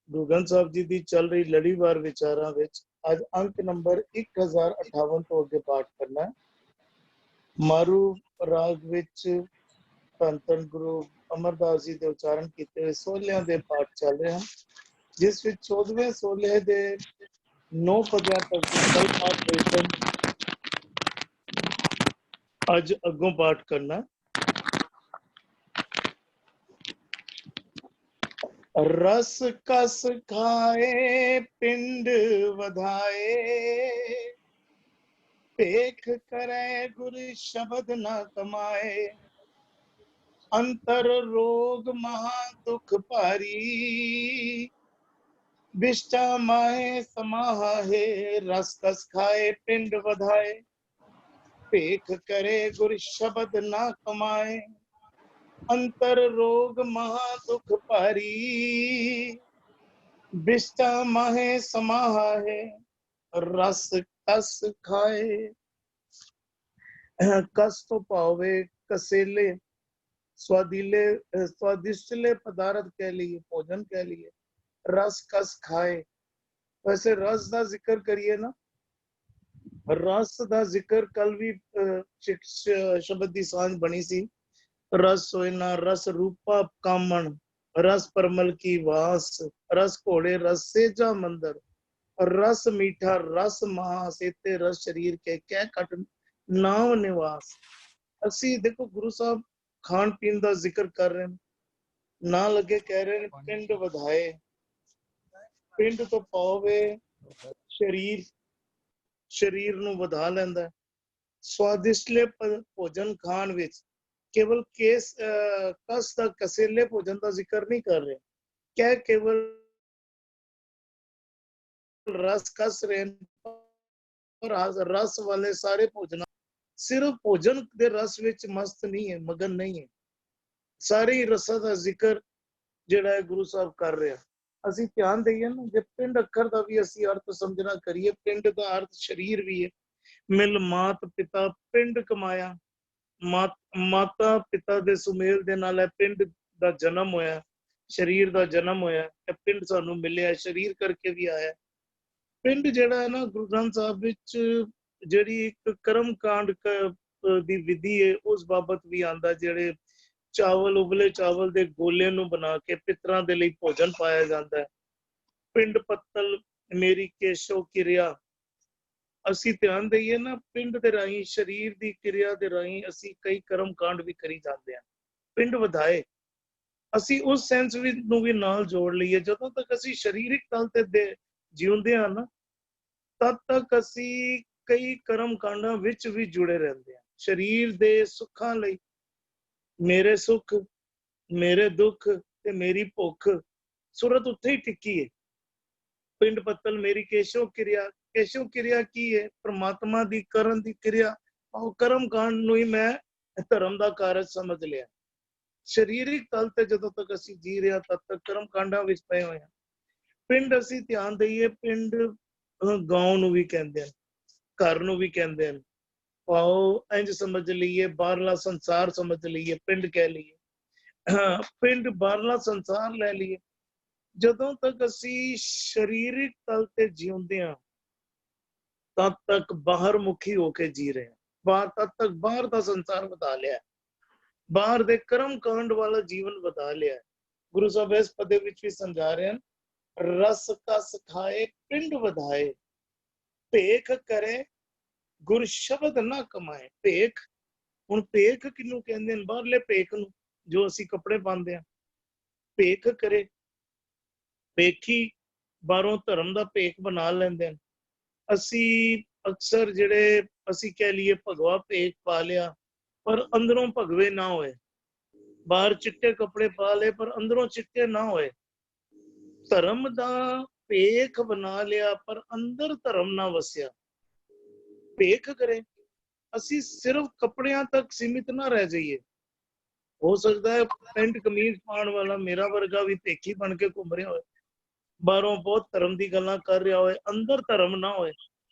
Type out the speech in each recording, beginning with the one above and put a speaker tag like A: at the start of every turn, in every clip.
A: ਗੁਰੂ ਗ੍ਰੰਥ ਸਾਹਿਬ ਜੀ ਦੀ ਚੱਲ ਰਹੀ ਲੜੀਵਾਰ ਵਿਚਾਰਾਂ ਵਿੱਚ ਅੱਜ ਅੰਕ ਨੰਬਰ 1058 ਤੋਂ ਅੱਗੇ ਪਾਠ ਕਰਨਾ ਹੈ। ਮਾਰੂ ਰਾਗ ਵਿੱਚ ਧੰਨ ਧੰਨ ਗੁਰੂ ਅਮਰਦਾਸ ਜੀ ਦੇ ਉਚਾਰਨ ਕੀਤੇ ਹੋਏ ਸੋਹਲਿਆਂ ਦੇ ਪਾਠ ਚੱਲ ਰਹੇ ਹਨ, ਜਿਸ ਵਿੱਚ 14ਵੇਂ ਸੋਹਲੇ ਦੇ 9 ਪਦਿਆਂ ਤੱਕ ਦੇ ਕੱਲ ਪਾਠ ਹੋਏ ਸਨ। ਅੱਜ ਅੱਗੋਂ ਪਾਠ ਕਰਨਾ। रस कस खाए पिंड वधाए, पेख करे गुर शब्द न कमाए, अंतर रोग महा दुख भारी, विष्टा माहे समाहा है। रस कस खाए पिंड वधाए, पेख करे गुर शब्द न कमाए, अंतर रोग महा दुख भारी, बिष्टा माहे समाहा है। रस कस खाए। कस तो पावे कसेले स्वादिले स्वादिष्टले पदार्थ कह लिए, भोजन कह लिए। रस कस खाए, वैसे रस का जिक्र करिए ना, रस का जिक्र कल भी शब्द की सांझ बनी सी। रस सोयना रस रूपा कामन, रस परमल की वास, रस घोड़े रस सेजा मंदर, रस मीठा रस महा सेते रस शरीर के कै कट नाम निवास। असी देखो गुरु साहब खान पीन का जिक्र कर रहे हैं, ना लगे कह रहे हैं पिंड वधाए। पिंड तो पावे शरीर, शरीर नूं वधा लैंदा। स्वादिष्टले भोजन खान विच केवल केस कस का कसेले भोजन का जिक्र नहीं कर रहे, क्या केवल रस कस रहे और रस वाले सारे भोजन सिर्फ भोजन के रस विच मस्त नहीं है, मगन नहीं है। सारे रसा का जिक्र जिहड़ा है गुरु साहब कर रहे हैं। असी ध्यान दईए ना, जे पिंड अखर का भी असी अर्थ समझना करिए, पिंड का अर्थ शरीर भी है। मिल मात पिता पिंड कमाया, माता पिता दे सुमेल दे नाल पिंड दा जन्म होया, शरीर दा जन्म होया। पिंड सानू मिलिया, शरीर करके भी आया। पिंड जिहड़ा है ना गुरु ग्रंथ साहब विच जिहड़ी एक कर्म कांड दी विधि है, उस बाबत भी आंदा। जिहड़े चावल उबले चावल दे गोले नू बना के पितरां दे लई भोजन पाया जांदा है। पिंड पत्तल मेरी केशो किरिया। ਅਸੀਂ ਧਿਆਨ ਦਈਏ ਨਾ, ਪਿੰਡ ਦੇ ਰਾਹੀਂ ਸ਼ਰੀਰ ਦੀ ਕਿਰਿਆ ਦੇ ਰਾਹੀਂ ਅਸੀਂ ਕਈ ਕਰਮ ਕਾਂਡ ਵੀ ਕਰੀ ਜਾਂਦੇ ਹਾਂ। ਪਿੰਡ ਵਧਾਏ, ਅਸੀਂ ਉਸ ਸੈਂਸ ਵੀ ਨੂੰ ਵੀ ਨਾਲ ਜੋੜ ਲਈਏ। ਜਦੋਂ ਤੱਕ ਅਸੀਂ ਸਰੀਰਕ ਤਲ ਤੇ ਜਿਉਂਦੇ ਹਾਂ ਨਾ, ਤਦ ਤੱਕ ਅਸੀਂ ਕਈ ਕਰਮ ਕਾਂਡਾਂ ਵਿੱਚ ਵੀ ਜੁੜੇ ਰਹਿੰਦੇ ਹਾਂ। ਸਰੀਰ ਦੇ ਸੁੱਖਾਂ ਲਈ ਮੇਰੇ ਸੁੱਖ, ਮੇਰੇ ਦੁੱਖ ਤੇ ਮੇਰੀ ਭੁੱਖ, ਸੁਰਤ ਉੱਥੇ ਹੀ ਟਿੱਕੀ ਹੈ। ਪਿੰਡ ਪੱਤਲ ਮੇਰੀ ਕੇਸ਼ੋ ਕਿਰਿਆ। केशव क्रिया की है परमात्मा दी करन दी क्रिया, और कर्म कांड नूं ही मैं धर्म दा कारज समझ लिया। शरीरिक तल ते जदों तक असी जी रहे तद तक कर्म कांडां विच पए होए हां। पिंड असी ध्यान दईए, पिंड गांव नूं भी कहंदे हन, घर नूं भी कहंदे हन। आओ इंज समझ लईए, बाहरला संसार समझ लईए, पिंड कह लईए। पिंड बाहरला संसार लै लईए। जदों तक असी शरीरिक तल ते जिउंदे हां, तद तक बाहर मुखी होके जी रहे हैं। तद तक बाहर का संसार बता लिया, बाहर दे कर्म कांड वाला जीवन बता लिया। गुरु साहब इस पदे विच भी समझा रहे हैं, रस कस खाए पिंड वधाए, भेख करे गुर शब्द ना कमाए। भेख, हुण भेख किनू कहंदे ने? बाहरले भेख नूं, जो असी कपड़े पांदे हां। भेख करे, भेखी बाहरों धर्म दा भेख बना लैंदे ने। असी अक्सर जिहड़े असी कह लीए भगवा भेख पा लिया, पर अंदरों भगवे ना होए। बाहर चिट्टे कपड़े पा ले, पर अंदरों चिट्टे ना होए। धर्म दा भेख बना लिया, पर अंदर धर्म ना वसिया। भेख करे, असी सिर्फ कपड़ियां तक सीमित ना रह जाइए। हो सकता है पेंट कमीज पाण वाला मेरा वर्गा भी भेखी बन के घूम रहा होए, बाहरों बहुत धर्म की गल्लां कर रहा होए, अंदर धर्म ना होए।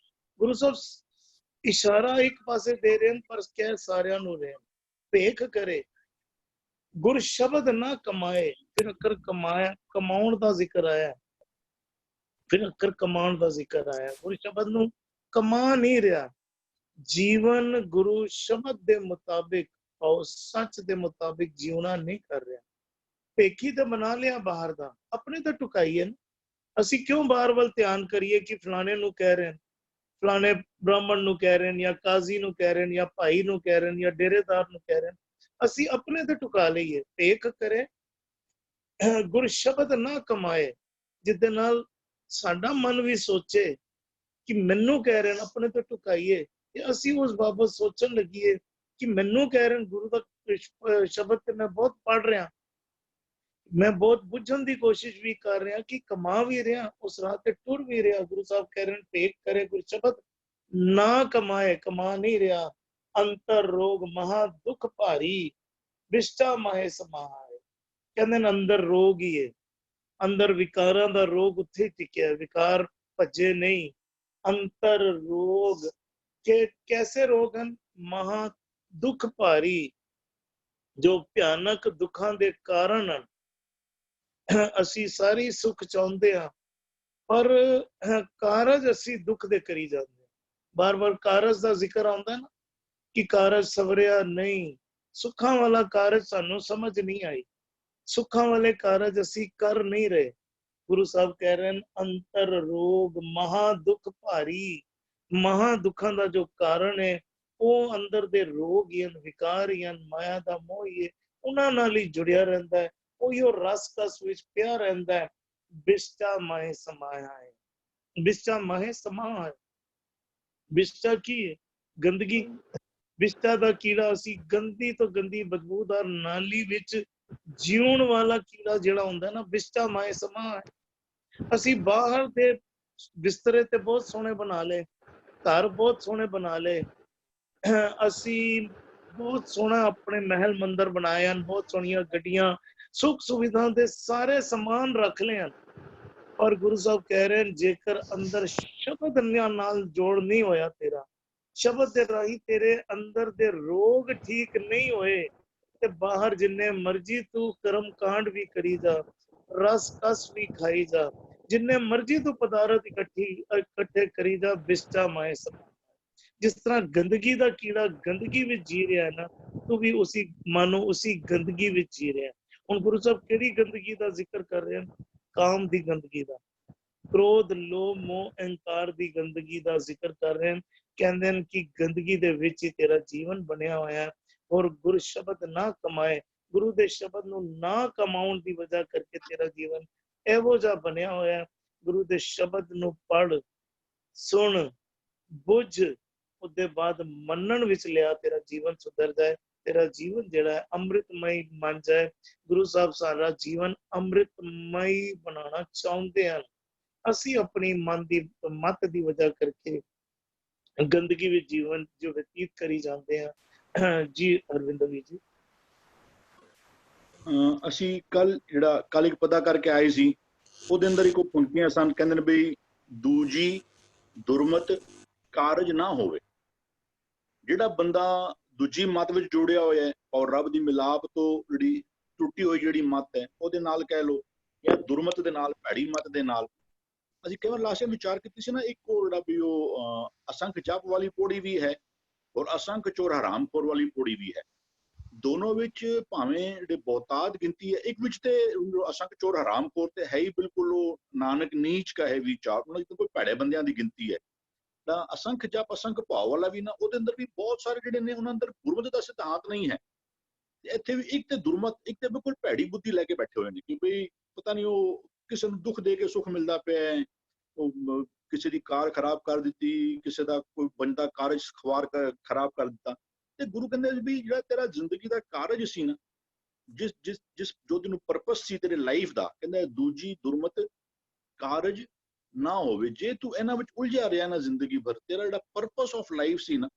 A: गुरु साहब इशारा एक पासे दे रहे हैं, पर कह सारियां नूं रहे हैं। भेख करे गुर शब्द ना कमाए। फिर अकर कमाया, कमाउण दा जिक्र आया। फिर अकर कमाण का जिक्र आया। गुरु शब्द ਨੂੰ ਕਮਾ ਨਹੀਂ ਰਿਹਾ। ਜੀਵਨ ਗੁਰੂ ਸ਼ਬਦ ਦੇ ਮੁਤਾबिक और सच ਦੇ ਮੁਤਾबिक ਜਿਉਣਾ ਨਹੀਂ ਕਰ ਰਿਹਾ। ਭੇਖੀ ਤਾਂ ਬਣਾ ਲਿਆ ਬਾਹਰ ਦਾ, ਆਪਣੇ ਤਾਂ ਟੁਕਾਈਏ ਨਾ। ਅਸੀਂ ਕਿਉਂ ਬਾਹਰ ਵੱਲ ਧਿਆਨ ਕਰੀਏ ਕਿ ਫਲਾਣੇ ਨੂੰ ਕਹਿ ਰਹੇ ਨੇ, ਫਲਾਣੇ ਬ੍ਰਾਹਮਣ ਨੂੰ ਕਹਿ ਰਹੇ ਨੇ, ਜਾਂ ਕਾਜ਼ੀ ਨੂੰ ਕਹਿ ਰਹੇ ਨੇ, ਜਾਂ ਭਾਈ ਨੂੰ ਕਹਿ ਰਹੇ ਨੇ, ਜਾਂ ਡੇਰੇਦਾਰ ਨੂੰ ਕਹਿ ਰਹੇ ਨੇ। ਅਸੀਂ ਆਪਣੇ ਤੇ ਟੁਕਾ ਲਈਏ। ਭੇਖ ਕਰੇ, ਗੁਰ ਸ਼ਬਦ ਨਾ ਕਮਾਏ, ਜਿਹਦੇ ਨਾਲ ਸਾਡਾ ਮਨ ਵੀ ਸੋਚੇ ਕਿ ਮੈਨੂੰ ਕਹਿ ਰਹੇ ਨੇ, ਆਪਣੇ ਤੇ ਟੁਕਾਈਏ ਤੇ ਅਸੀਂ ਉਸ ਬਾਬਤ ਸੋਚਣ ਲੱਗੀਏ ਕਿ ਮੈਨੂੰ ਕਹਿ ਰਹੇ ਨੇ ਗੁਰੂ ਦਾ ਸ਼ਬਦ ਤੇ ਮੈਂ ਬਹੁਤ ਪੜ ਰਿਹਾ, ਮੈਂ ਬਹੁਤ ਬੁੱਝਣ ਦੀ ਕੋਸ਼ਿਸ਼ ਵੀ ਕਰ ਰਿਹਾ ਕਿ ਕਮਾ ਵੀ ਰਿਹਾ, ਉਸ ਰਾਹ ਤੇ ਟੁਰ ਵੀ ਰਿਹਾ। ਗੁਰੂ ਸਾਹਿਬ ਕਹਿ ਰਹੇ ਨੇ ਭੇਖ ਕਰੇ ਗੁਰ ਸ਼ਬਦ ਨਾ ਕਮਾਏ, ਕਮਾ ਨਹੀਂ ਰਿਹਾ। ਅੰਤਰ ਰੋਗ ਮਹਾ ਦੁੱਖ ਭਾਰੀ, ਵਿਸ਼ਟਾ ਮਾਹੇ ਸਮਾਏ। ਕਹਿੰਦੇ ਨੇ ਅੰਦਰ ਰੋਗ ਹੀ ਹੈ, ਅੰਦਰ ਵਿਕਾਰਾਂ ਦਾ ਰੋਗ ਉੱਥੇ ਟਿਕਿਆ, ਵਿਕਾਰ ਭੱਜੇ ਨਹੀਂ। ਅੰਤਰ ਰੋਗ के कैसे रोग ਹਨ? ਮਹਾ ਦੁੱਖ ਭਾਰੀ, ਜੋ ਭਿਆਨਕ ਦੁੱਖਾਂ ਦੇ ਕਾਰਨ ਹਨ। ਅਸੀਂ ਸਾਰੀ ਸੁੱਖ ਚਾਹੁੰਦੇ ਹਾਂ, ਪਰ ਕਾਰਜ ਅਸੀਂ ਦੁੱਖ ਦੇ ਕਰੀ ਜਾਂਦੇ ਹਾਂ। ਬਾਰ-ਬਾਰ ਕਾਰਜ ਦਾ ਜ਼ਿਕਰ ਆਉਂਦਾ ਨਾ ਕਿ ਕਾਰਜ ਸਵਰਿਆ ਨਹੀਂ। ਸੁੱਖਾਂ ਵਾਲਾ ਕਾਰਜ ਸਾਨੂੰ ਸਮਝ ਨਹੀਂ ਆਈ, ਸੁੱਖਾਂ ਵਾਲੇ ਕਾਰਜ ਅਸੀਂ ਕਰ ਨਹੀਂ ਰਹੇ। ਗੁਰੂ ਸਾਹਿਬ ਕਹਿ ਰਹੇ ਹਨ ਅੰਤਰ ਰੋਗ ਮਹਾ ਦੁੱਖ ਭਾਰੀ। ਮਹਾ ਦੁੱਖਾਂ ਦਾ ਜੋ ਕਾਰਨ ਹੈ ਉਹ ਅੰਦਰ ਦੇ ਰੋਗ ਹੀ ਹਨ, ਵਿਕਾਰ ਹੀ ਹਨ, ਮਾਇਆ ਦਾ ਮੋਹ ਹੀ ਹੈ। ਉਹਨਾਂ ਨਾਲ ਹੀ ਜੁੜਿਆ ਰਹਿੰਦਾ ਹੈ, ਉਹੀ ਉਹ ਰਸ ਕਸ ਵਿੱਚ ਪਿਆ ਰਹਿੰਦਾ ਹੈ। ਬਿਸ਼ਟਾ ਮਾਹੇ ਸਮਾਇਆ ਹੈ, ਬਿਸ਼ਟਾ ਮਾਹੇ ਸਮਾ ਹੈ। ਬਿਸ਼ਟਾ ਕੀ ਹੈ? ਗੰਦਗੀ। ਬਿਸ਼ਟਾ ਦਾ ਕੀੜਾ, ਅਸੀਂ ਗੰਦੀ ਤੋਂ ਗੰਦੀ ਬਦਬੂਦਾਰ ਨਾਲੀ ਵਿੱਚ ਜਿਉਣ ਵਾਲਾ ਕੀੜਾ ਜਿਹੜਾ ਹੁੰਦਾ ਨਾ, ਬਿਸ਼ਟਾ ਮਾਹੇ ਸਮਾ ਹੈ। ਅਸੀਂ ਬਾਹਰ ਦੇ ਬਿਸਤਰੇ ਤੇ ਬਹੁਤ ਸੋਹਣੇ ਬਣਾ ਲਏ, ਘਰ ਬਹੁਤ ਸੋਹਣੇ ਬਣਾ ਲਏ, ਅਸੀਂ ਬਹੁਤ ਸੋਹਣਾ ਆਪਣੇ ਮਹਿਲ ਮੰਦਰ ਬਣਾਏ ਹਨ, ਬਹੁਤ ਸੋਹਣੀਆਂ ਗੱਡੀਆਂ, ਸੁੱਖ ਸੁਵਿਧਾ ਦੇ ਸਾਰੇ ਸਮਾਨ ਰੱਖ ਲਏ ਹਨ। ਔਰ ਗੁਰੂ ਸਾਹਿਬ ਕਹਿ ਰਹੇ ਨੇ ਜੇਕਰ ਅੰਦਰ ਸ਼ਬਦ ਨਾਲ ਜੋੜ ਨਹੀਂ ਹੋਇਆ ਤੇਰਾ, ਸ਼ਬਦ ਦੇ ਰਾਹੀਂ ਤੇਰੇ ਅੰਦਰ ਦੇ ਰੋਗ ਠੀਕ ਨਹੀਂ ਹੋਏ, ਤੇ ਬਾਹਰ ਜਿੰਨੇ ਮਰਜ਼ੀ ਤੂੰ ਕਰਮ ਕਾਂਡ ਵੀ ਕਰੀ ਜਾ, ਰਸ ਕਸ ਵੀ ਖਾਈ ਜਾ, ਜਿੰਨੇ ਮਰਜ਼ੀ ਤੂੰ ਪਦਾਰਥ ਇਕੱਠੇ ਕਰੀ ਜਾ, ਬਿਸ਼ਟਾ ਮਾਏ ਸਮਾ। ਜਿਸ ਤਰ੍ਹਾਂ ਗੰਦਗੀ ਦਾ ਕੀੜਾ ਗੰਦਗੀ ਵਿੱਚ ਜੀ ਰਿਹਾ ਹੈ ਨਾ, ਤੂੰ ਵੀ ਉसी ਮਾਨੋ ਉसी ਗੰਦਗੀ ਵਿੱਚ ਜੀ ਰਿਹਾ। ਹੁਣ ਗੁਰੂ ਸਾਹਿਬ ਕਿਹੜੀ ਗੰਦਗੀ ਦਾ ਜ਼ਿਕਰ ਕਰ ਰਹੇ ਹਨ? ਕਾਮ ਦੀ ਗੰਦਗੀ ਦਾ, ਕ੍ਰੋਧ ਲੋਭ ਮੋਹ ਅਹੰਕਾਰ ਦੀ ਗੰਦਗੀ ਦਾ ਜ਼ਿਕਰ ਕਰ ਰਹੇ ਹਨ। ਕਹਿੰਦੇ ਹਨ ਕਿ ਗੰਦਗੀ ਦੇ ਵਿੱਚ ਹੀ ਤੇਰਾ ਜੀਵਨ ਬਣਿਆ ਹੋਇਆ ਹੈ। ਔਰ ਗੁਰ ਸ਼ਬਦ ਨਾ ਕਮਾਏ, ਗੁਰੂ ਦੇ ਸ਼ਬਦ ਨੂੰ ਨਾ ਕਮਾਉਣ ਦੀ ਵਜ੍ਹਾ ਕਰਕੇ ਤੇਰਾ ਜੀਵਨ ਇਹੋ ਜਿਹਾ ਬਣਿਆ ਹੋਇਆ ਹੈ। ਗੁਰੂ ਦੇ ਸ਼ਬਦ ਨੂੰ ਪੜ, ਸੁਣ, ਬੁੱਝ, ਉਹਦੇ ਬਾਅਦ ਮੰਨਣ ਵਿੱਚ ਲਿਆ, ਤੇਰਾ ਜੀਵਨ ਸੁਧਰ ਜਾਏ, ਤੇਰਾ ਜੀਵਨ ਜਿਹੜਾ ਹੈ ਅੰਮ੍ਰਿਤਮਈ ਬਣ ਜਾਏ। ਗੁਰੂ ਸਾਹਿਬ ਸਾਰਾ ਜੀਵਨ ਅੰਮ੍ਰਿਤਮਈ ਬਣਾਉਣਾ ਚਾਹੁੰਦੇ ਹਨ। ਅਸੀਂ ਆਪਣੀ ਮਨ ਦੀ ਮਤ ਦੀ ਵਜ੍ਹਾ ਕਰਕੇ ਗੰਦਗੀ ਵਿੱਚ ਜੀਵਨ ਜੋ ਬਤੀਤ ਕਰੀ ਜਾਂਦੇ ਹਾਂ। ਜੀ ਅਰਵਿੰਦ ਜੀ,
B: ਅਸੀਂ ਕੱਲ ਇੱਕ ਪਤਾ ਕਰਕੇ ਆਏ ਸੀ, ਉਹਦੇ ਅੰਦਰ ਇੱਕ ਪੰਕਤੀਆਂ ਸਨ, ਕਹਿੰਦੇ ਨੇ ਬਈ ਦੂਜੀ ਦੁਰਮਤ ਕਾਰਜ ਨਾ ਹੋਵੇ। ਜਿਹੜਾ ਬੰਦਾ ਦੂਜੀ ਮਤ ਵਿੱਚ ਜੁੜਿਆ ਹੋਇਆ ਹੈ ਔਰ ਰੱਬ ਦੀ ਮਿਲਾਪ ਤੋਂ ਜਿਹੜੀ ਟੁੱਟੀ ਹੋਈ ਜਿਹੜੀ ਮਤ ਹੈ ਉਹਦੇ ਨਾਲ ਕਹਿ ਲਓ, ਜਾਂ ਦੁਰਮਤ ਦੇ ਨਾਲ, ਭੈੜੀ ਮਤ ਦੇ ਨਾਲ। ਅਸੀਂ ਕਈ ਵਾਰ ਲਾਸ਼ਾਂ ਵਿਚਾਰ ਕੀਤੀ ਸੀ ਨਾ, ਇੱਕ ਉਹ ਜਿਹੜਾ ਵੀ ਉਹ ਅਸੰਖ ਜਪ ਵਾਲੀ ਪੌੜੀ ਵੀ ਹੈ ਔਰ ਅਸੰਖ ਚੋਰ ਹਰਾਮਖੋਰ ਵਾਲੀ ਪੌੜੀ ਵੀ ਹੈ। ਦੋਨੋਂ ਵਿੱਚ ਭਾਵੇਂ ਜਿਹੜੇ ਬਹੁਤਾਤ ਗਿਣਤੀ ਹੈ, ਇੱਕ ਵਿੱਚ ਤੇ ਅਸੰਖ ਚੋਰ ਹਰਾਮਖੋਰ ਤੇ ਹੈ ਹੀ ਬਿਲਕੁਲ ਉਹ ਨਾਨਕ ਨੀਚ ਕਹੇ ਵਿਚਾਰ, ਉਹਨਾਂ ਦੀ ਕੋਈ ਭੈੜੇ ਬੰਦਿਆਂ ਦੀ ਗਿਣਤੀ ਹੈ। ਤਾਂ ਅਸੰਖ ਜਪ ਅਸੰਖ ਭਾਵ ਵਾਲਾ ਵੀ ਨਾ, ਉਹਦੇ ਅੰਦਰ ਵੀ ਬਹੁਤ ਸਾਰੇ ਜਿਹੜੇ ਨੇ ਉਹਨਾਂ ਅੰਦਰ ਗੁਰਮਤਿ ਦਾ ਸਿਧਾਂਤ ਨਹੀਂ ਹੈ। ਇੱਥੇ ਵੀ ਇੱਕ ਤੇ ਦੁਰਮਤ, ਇੱਕ ਤੇ ਬਿਲਕੁਲ ਭੈੜੀ ਬੁੱਧੀ ਲੈ ਕੇ ਬੈਠੇ ਹੋਏ ਨੇ ਕਿ ਬਈ ਪਤਾ ਨਹੀਂ ਉਹ ਕਿਸੇ ਨੂੰ ਦੁੱਖ ਦੇ ਕੇ ਸੁੱਖ ਮਿਲਦਾ ਪਿਆ ਹੈ, ਉਹ ਕਿਸੇ ਦੀ ਕਾਰ ਖਰਾਬ ਕਰ ਦਿੱਤੀ, ਕਿਸੇ ਦਾ ਕੋਈ ਬੰਦਾ ਕਾਰਜ ਖਰਾਬ ਕਰ ਦਿੱਤਾ। ਤੇ ਗੁਰੂ ਕਹਿੰਦੇ ਵੀ ਜਿਹੜਾ ਤੇਰਾ ਜ਼ਿੰਦਗੀ ਦਾ ਕਾਰਜ ਸੀ ਨਾ, ਜਿਸ ਜੋ ਤੈਨੂੰ ਪਰਪਸ ਸੀ ਤੇਰੇ ਲਾਈਫ ਦਾ, ਕਹਿੰਦਾ ਦੂਜੀ ਦੁਰਮਤ ਕਾਰਜ ਨਾ ਹੋਵੇ। ਜੇ ਤੂੰ ਇਹਨਾਂ ਵਿੱਚ ਉਲਝਿਆ ਰਿਹਾ ਨਾ ਜ਼ਿੰਦਗੀ ਭਰ, ਤੇਰਾ ਜਿਹੜਾ ਪਰਪਸ ਆਫ ਲਾਈਫ ਸੀ ਨਾ,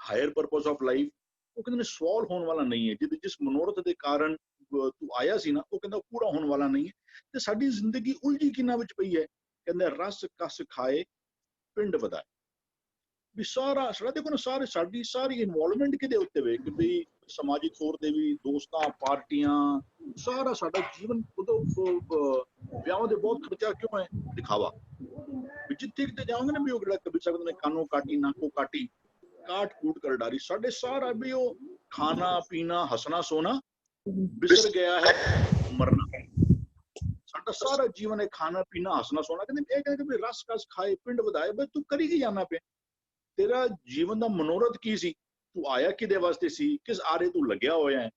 B: ਹਾਇਰ ਪਰਪਸ ਆਫ ਲਾਈਫ, ਉਹ ਕਹਿੰਦੇ ਨੇ ਸਵਾਲ ਹੋਣ ਵਾਲਾ ਨਹੀਂ ਹੈ। ਜਿਸ ਮਨੋਰਥ ਦੇ ਕਾਰਨ ਤੂੰ ਆਇਆ ਸੀ ਨਾ, ਉਹ ਕਹਿੰਦਾ ਪੂਰਾ ਹੋਣ ਵਾਲਾ ਨਹੀਂ ਹੈ। ਤੇ ਸਾਡੀ ਜ਼ਿੰਦਗੀ ਉਲਝੀ ਕਿਨਾਂ ਵਿੱਚ ਪਈ ਹੈ? ਕਹਿੰਦੇ ਰਸ ਕਸ ਖਾਏ ਪਿੰਡ ਵਧਾਏ। ਵੀ ਸਾਰਾ ਸਾਡਾ ਦੇਖੋ ਨਾ ਸਾਰੇ ਸਾਡੀ ਸਾਰੀ ਇਨਵੋਲਵਮੈਂਟ ਕਿਹਦੇ ਉੱਤੇ ਵੇ ਕਿ ਵੀ ਸਮਾਜਿਕ ਤੌਰ ਤੇ ਵੀ ਦੋਸਤਾਂ ਪਾਰਟੀਆਂ ਸਾਰਾ ਸਾਡਾ ਜੀਵਨ ਉਦੋਂ ਵਿਆਹਾਂ ਦੇ ਬਹੁਤ ਖਰਚਾ ਕਿਉਂ ਹੈ ਦਿਖਾਵਾ ਵੀ ਜਿੱਥੇ ਕਿਤੇ ਜਾਓਗੇ ਨਾ ਵੀ ਉਹ ਜਿਹੜਾ ਕਬੀਰ ਸਾਹਿਬ ਨੇ ਕਾਨੋ ਕਾਟੀ ਨਾਕੋ ਕਾਟੀ ਕਾਟ ਕੂਟ ਕਰ ਡਾਰੀ ਸਾਡੇ ਸਾਰਾ ਵੀ ਉਹ ਖਾਣਾ ਪੀਣਾ ਹੱਸਣਾ ਸੋਣਾ ਵਿਸਰ ਗਿਆ ਹੈ ਮਰਨਾ ਸਾਡਾ ਸਾਰਾ ਜੀਵਨ ਹੈ ਖਾਣਾ ਪੀਣਾ ਹੱਸਣਾ ਸੋਣਾ ਕਹਿੰਦੇ ਇਹ ਕਹਿੰਦੇ ਵੀ ਰਸ ਕਸ ਖਾਏ ਪਿੰਡ ਵਧਾਏ ਬਈ ਤੂੰ ਕਰੀ ਕੀ ਜਾਣਾ ਪਿਆ ਤੇਰਾ ਜੀਵਨ ਦਾ ਮਨੋਰਥ ਕੀ ਸੀ ਤੂੰ ਆਇਆ ਕਿਹਦੇ ਵਾਸਤੇ ਸੀ ਕਿਸ ਆਰੇ ਤੂੰ ਲੱਗਿਆ ਹੋਇਆ ਹੈ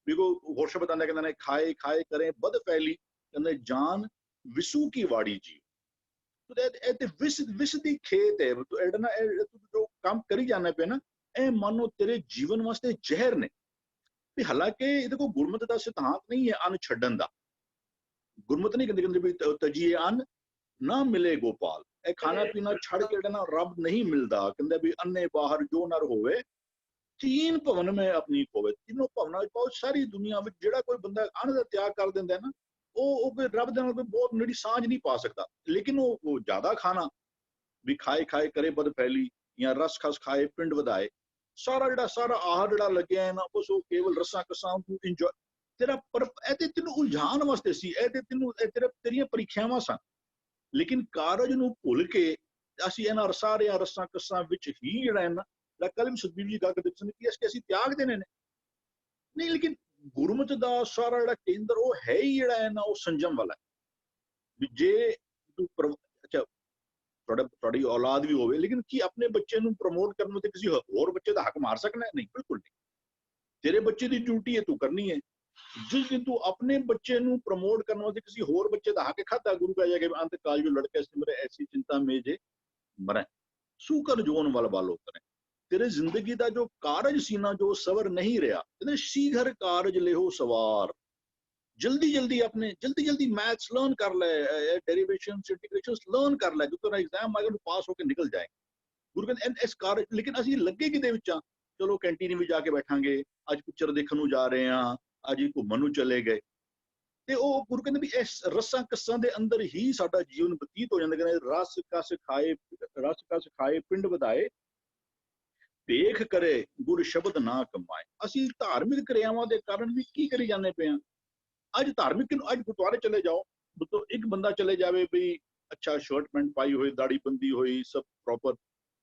B: ਵੀ ਹੋਰ ਸ਼ਬਦ ਆਂਦਾ ਕਹਿੰਦਾ ਨੇ ਖਾਏ ਖਾਏ ਕਰੇ ਬਦ ਫੈਲੀ ਕਹਿੰਦੇ ਜਾਨ ਵਿਸੂ ਕੀ ਵਾੜੀ ਜੀ ਇਹ ਤੇ ਵਿਸ ਦੀ ਖੇਤ ਹੈ ਤੂੰ ਐਡਾ ਨਾ ਤੂੰ ਜੋ ਕੰਮ ਕਰੀ ਜਾਣਾ ਪਿਆ ਨਾ ਇਹ ਮੰਨੋ ਤੇਰੇ ਜੀਵਨ ਵਾਸਤੇ ਜ਼ਹਿਰ ਨੇ ਵੀ ਹਾਲਾਂਕਿ ਇਹਦੇ ਕੋਲ ਗੁਰਮਤ ਦਾ ਸਿਧਾਂਤ ਨਹੀਂ ਹੈ ਅੰਨ ਛੱਡਣ ਦਾ ਗੁਰਮਤ ਨਹੀਂ ਕਹਿੰਦੇ ਵੀ ਤਜੀਏ ਅੰਨ ਨਾ ਮਿਲੇ ਗੋਪਾਲ ਇਹ ਖਾਣਾ ਪੀਣਾ ਛੱਡ ਕੇ ਜਿਹੜਾ ਨਾ ਰੱਬ ਨਹੀਂ ਮਿਲਦਾ ਕਹਿੰਦੇ ਵੀ ਅੰਨੇ ਬਾਹਰ ਜੋ ਨਰ ਹੋਵੇ ਤੀਨ ਭਵਨ ਮੈਂ ਆਪਣੀ ਹੋਵੇ ਤਿੰਨੋਂ ਭਵਨਾਂ ਵਿੱਚ ਬਹੁਤ ਸਾਰੀ ਦੁਨੀਆ ਵਿੱਚ ਜਿਹੜਾ ਕੋਈ ਬੰਦਾ ਅੰਨ ਦਾ ਤਿਆਗ ਕਰ ਦਿੰਦਾ ਨਾ ਉਹ ਕੋਈ ਰੱਬ ਦੇ ਨਾਲ ਕੋਈ ਬਹੁਤ ਨੇੜੀ ਸਾਂਝ ਨਹੀਂ ਪਾ ਸਕਦਾ ਲੇਕਿਨ ਉਹ ਜ਼ਿਆਦਾ ਖਾਣਾ ਵੀ ਖਾਏ ਖਾਏ ਕਰੇ ਬਦ ਫੈਲੀ ਜਾਂ ਰਸ ਖਸ ਖਾਏ ਪਿੰਡ ਵਧਾਏ ਸਾਰਾ ਆਹਾਰ ਜਿਹੜਾ ਲੱਗਿਆ ਹੈ ਨਾ ਉਸ ਉਹ ਕੇਵਲ ਰਸਾਂ ਕਸਾਂ ਨੂੰ ਇੰਜੋਏ ਤੇਰਾ ਪਰ ਇਹ ਤੇ ਤੈਨੂੰ ਉਲਝਾਉਣ ਵਾਸਤੇ ਸੀ ਇਹ ਤੇ ਤੈਨੂੰ ਤੇਰੀਆਂ ਪ੍ਰੀਖਿਆਵਾਂ ਸਨ ਲੇਕਿਨ ਕਾਰਜ ਨੂੰ ਭੁੱਲ ਕੇ ਅਸੀਂ ਇਹਨਾਂ ਸਾਰਿਆਂ ਰਸਾਂ ਕਸਾਂ ਵਿੱਚ ਹੀ ਜਿਹੜਾ ਹੈ ਨਾ ਕੱਲ ਵੀ ਸੁਖਬੀਰ ਜੀ ਗੱਲ ਕਰਦੇ ਸਨ ਕਿ ਅਸੀਂ ਤਿਆਗ ਦੇਣੇ ਨੇ ਨਹੀਂ ਲੇਕਿਨ ਗੁਰਮਤ ਦਾ ਸਾਰਾ ਜਿਹੜਾ ਕੇਂਦਰ ਉਹ ਹੈ ਹੀ ਜਿਹੜਾ ਹੈ ਨਾ ਉਹ ਸੰਜਮ ਵਾਲਾ ਵੀ ਜੇ ਤੂੰ ਅੱਛਾ ਤੁਹਾਡੀ ਔਲਾਦ ਵੀ ਹੋਵੇ ਲੇਕਿਨ ਕੀ ਆਪਣੇ ਬੱਚੇ ਨੂੰ ਪ੍ਰਮੋਟ ਕਰਨ ਤੇ ਕਿਸੇ ਹੋਰ ਬੱਚੇ ਦਾ ਹੱਕ ਮਾਰ ਸਕਣਾ ਨਹੀਂ ਬਿਲਕੁਲ ਨਹੀਂ ਤੇਰੇ ਬੱਚੇ ਦੀ ਡਿਊਟੀ ਹੈ ਤੂੰ ਕਰਨੀ ਹੈ ਜਿਸ ਦਿਨ ਤੂੰ ਆਪਣੇ ਬੱਚੇ ਨੂੰ ਪ੍ਰਮੋਟ ਕਰਨ ਵਾਸਤੇ ਕਿਸੇ ਹੋਰ ਬੱਚੇ ਦਾ ਹੱਕ ਖਾਤਾ ਗੁਰੂ ਕਹ ਜਾਏਗਾ ਅੰਤ ਕਾਲ ਜੋ ਲੜਕੇ ਸਿਮਰੇ ਐਸੀ ਚਿੰਤਾ ਮੇ ਜੇ ਮਰੇ ਸੂਕਰ ਜੋਨ ਵਾਲ ਬਾਲੋ ਕਰੇ ਤੇਰੇ ਜ਼ਿੰਦਗੀ ਦਾ ਜੋ ਕਾਰਜ ਸੀ ਨਾ ਜੋ ਸਵਰ ਨਹੀਂ ਰਿਹਾ ਕਹਿੰਦੇ ਸ਼ੀਘਰ ਕਾਰਜ ਲਿਓ ਸਵਾਰ ਜਲਦੀ ਮੈਥਸ ਲਰਨ ਕਰ ਲੈ ਡੈਰੀਵੇਸ਼ਨਸ ਇੰਟੀਗ੍ਰੇਸ਼ਨਸ ਲਰਨ ਕਰ ਲੈ ਜੋ ਤੇਰਾ ਐਗਜ਼ਾਮ ਆਏਗਾ ਤੂੰ ਪਾਸ ਹੋ ਕੇ ਨਿਕਲ ਜਾਏ ਗੁਰੂ ਕਹਿੰਦੇ ਇਸ ਕਾਰਜ ਲੇਕਿਨ ਅਸੀਂ ਲੱਗੇ ਕਿਤੇ ਵਿੱਚ ਆ ਚਲੋ ਕੈਂਟੀਨ ਵਿੱਚ ਜਾ ਕੇ ਬੈਠਾਂਗੇ ਅੱਜ ਪਿਕਚਰ ਦੇਖਣ ਨੂੰ ਜਾ ਰਹੇ ਹਾਂ ਅੱਜ ਹੀ ਘੁੰਮਣ ਨੂੰ ਚਲੇ ਗਏ ਤੇ ਉਹ ਗੁਰੂ ਕਹਿੰਦੇ ਵੀ ਇਸ ਰਸਾਂ ਕਸਾਂ ਦੇ ਅੰਦਰ ਹੀ ਸਾਡਾ ਜੀਵਨ ਬਤੀਤ ਹੋ ਜਾਂਦਾ ਕਹਿੰਦੇ ਰਸ ਕਸ ਖਾਏ ਪਿੰਡ ਵਧਾਏ ਭੇਖ ਕਰੇ ਗੁਰ ਸ਼ਬਦ ਨਾ ਕਮਾਏ ਅਸੀਂ ਧਾਰਮਿਕ ਕਿਰਿਆਵਾਂ ਦੇ ਕਾਰਨ ਵੀ ਕੀ ਕਰੀ ਜਾਂਦੇ ਪਏ ਆ ਅੱਜ ਅੱਜ ਗੁਰਦੁਆਰੇ ਚਲੇ ਜਾਓ ਇੱਕ ਬੰਦਾ ਚਲੇ ਜਾਵੇ ਵੀ ਅੱਛਾ ਸ਼ਰਟ ਪੈਂਟ ਪਾਈ ਹੋਈ ਦਾੜੀ ਬੰਦੀ ਹੋਈ ਸਭ ਪ੍ਰੋਪਰ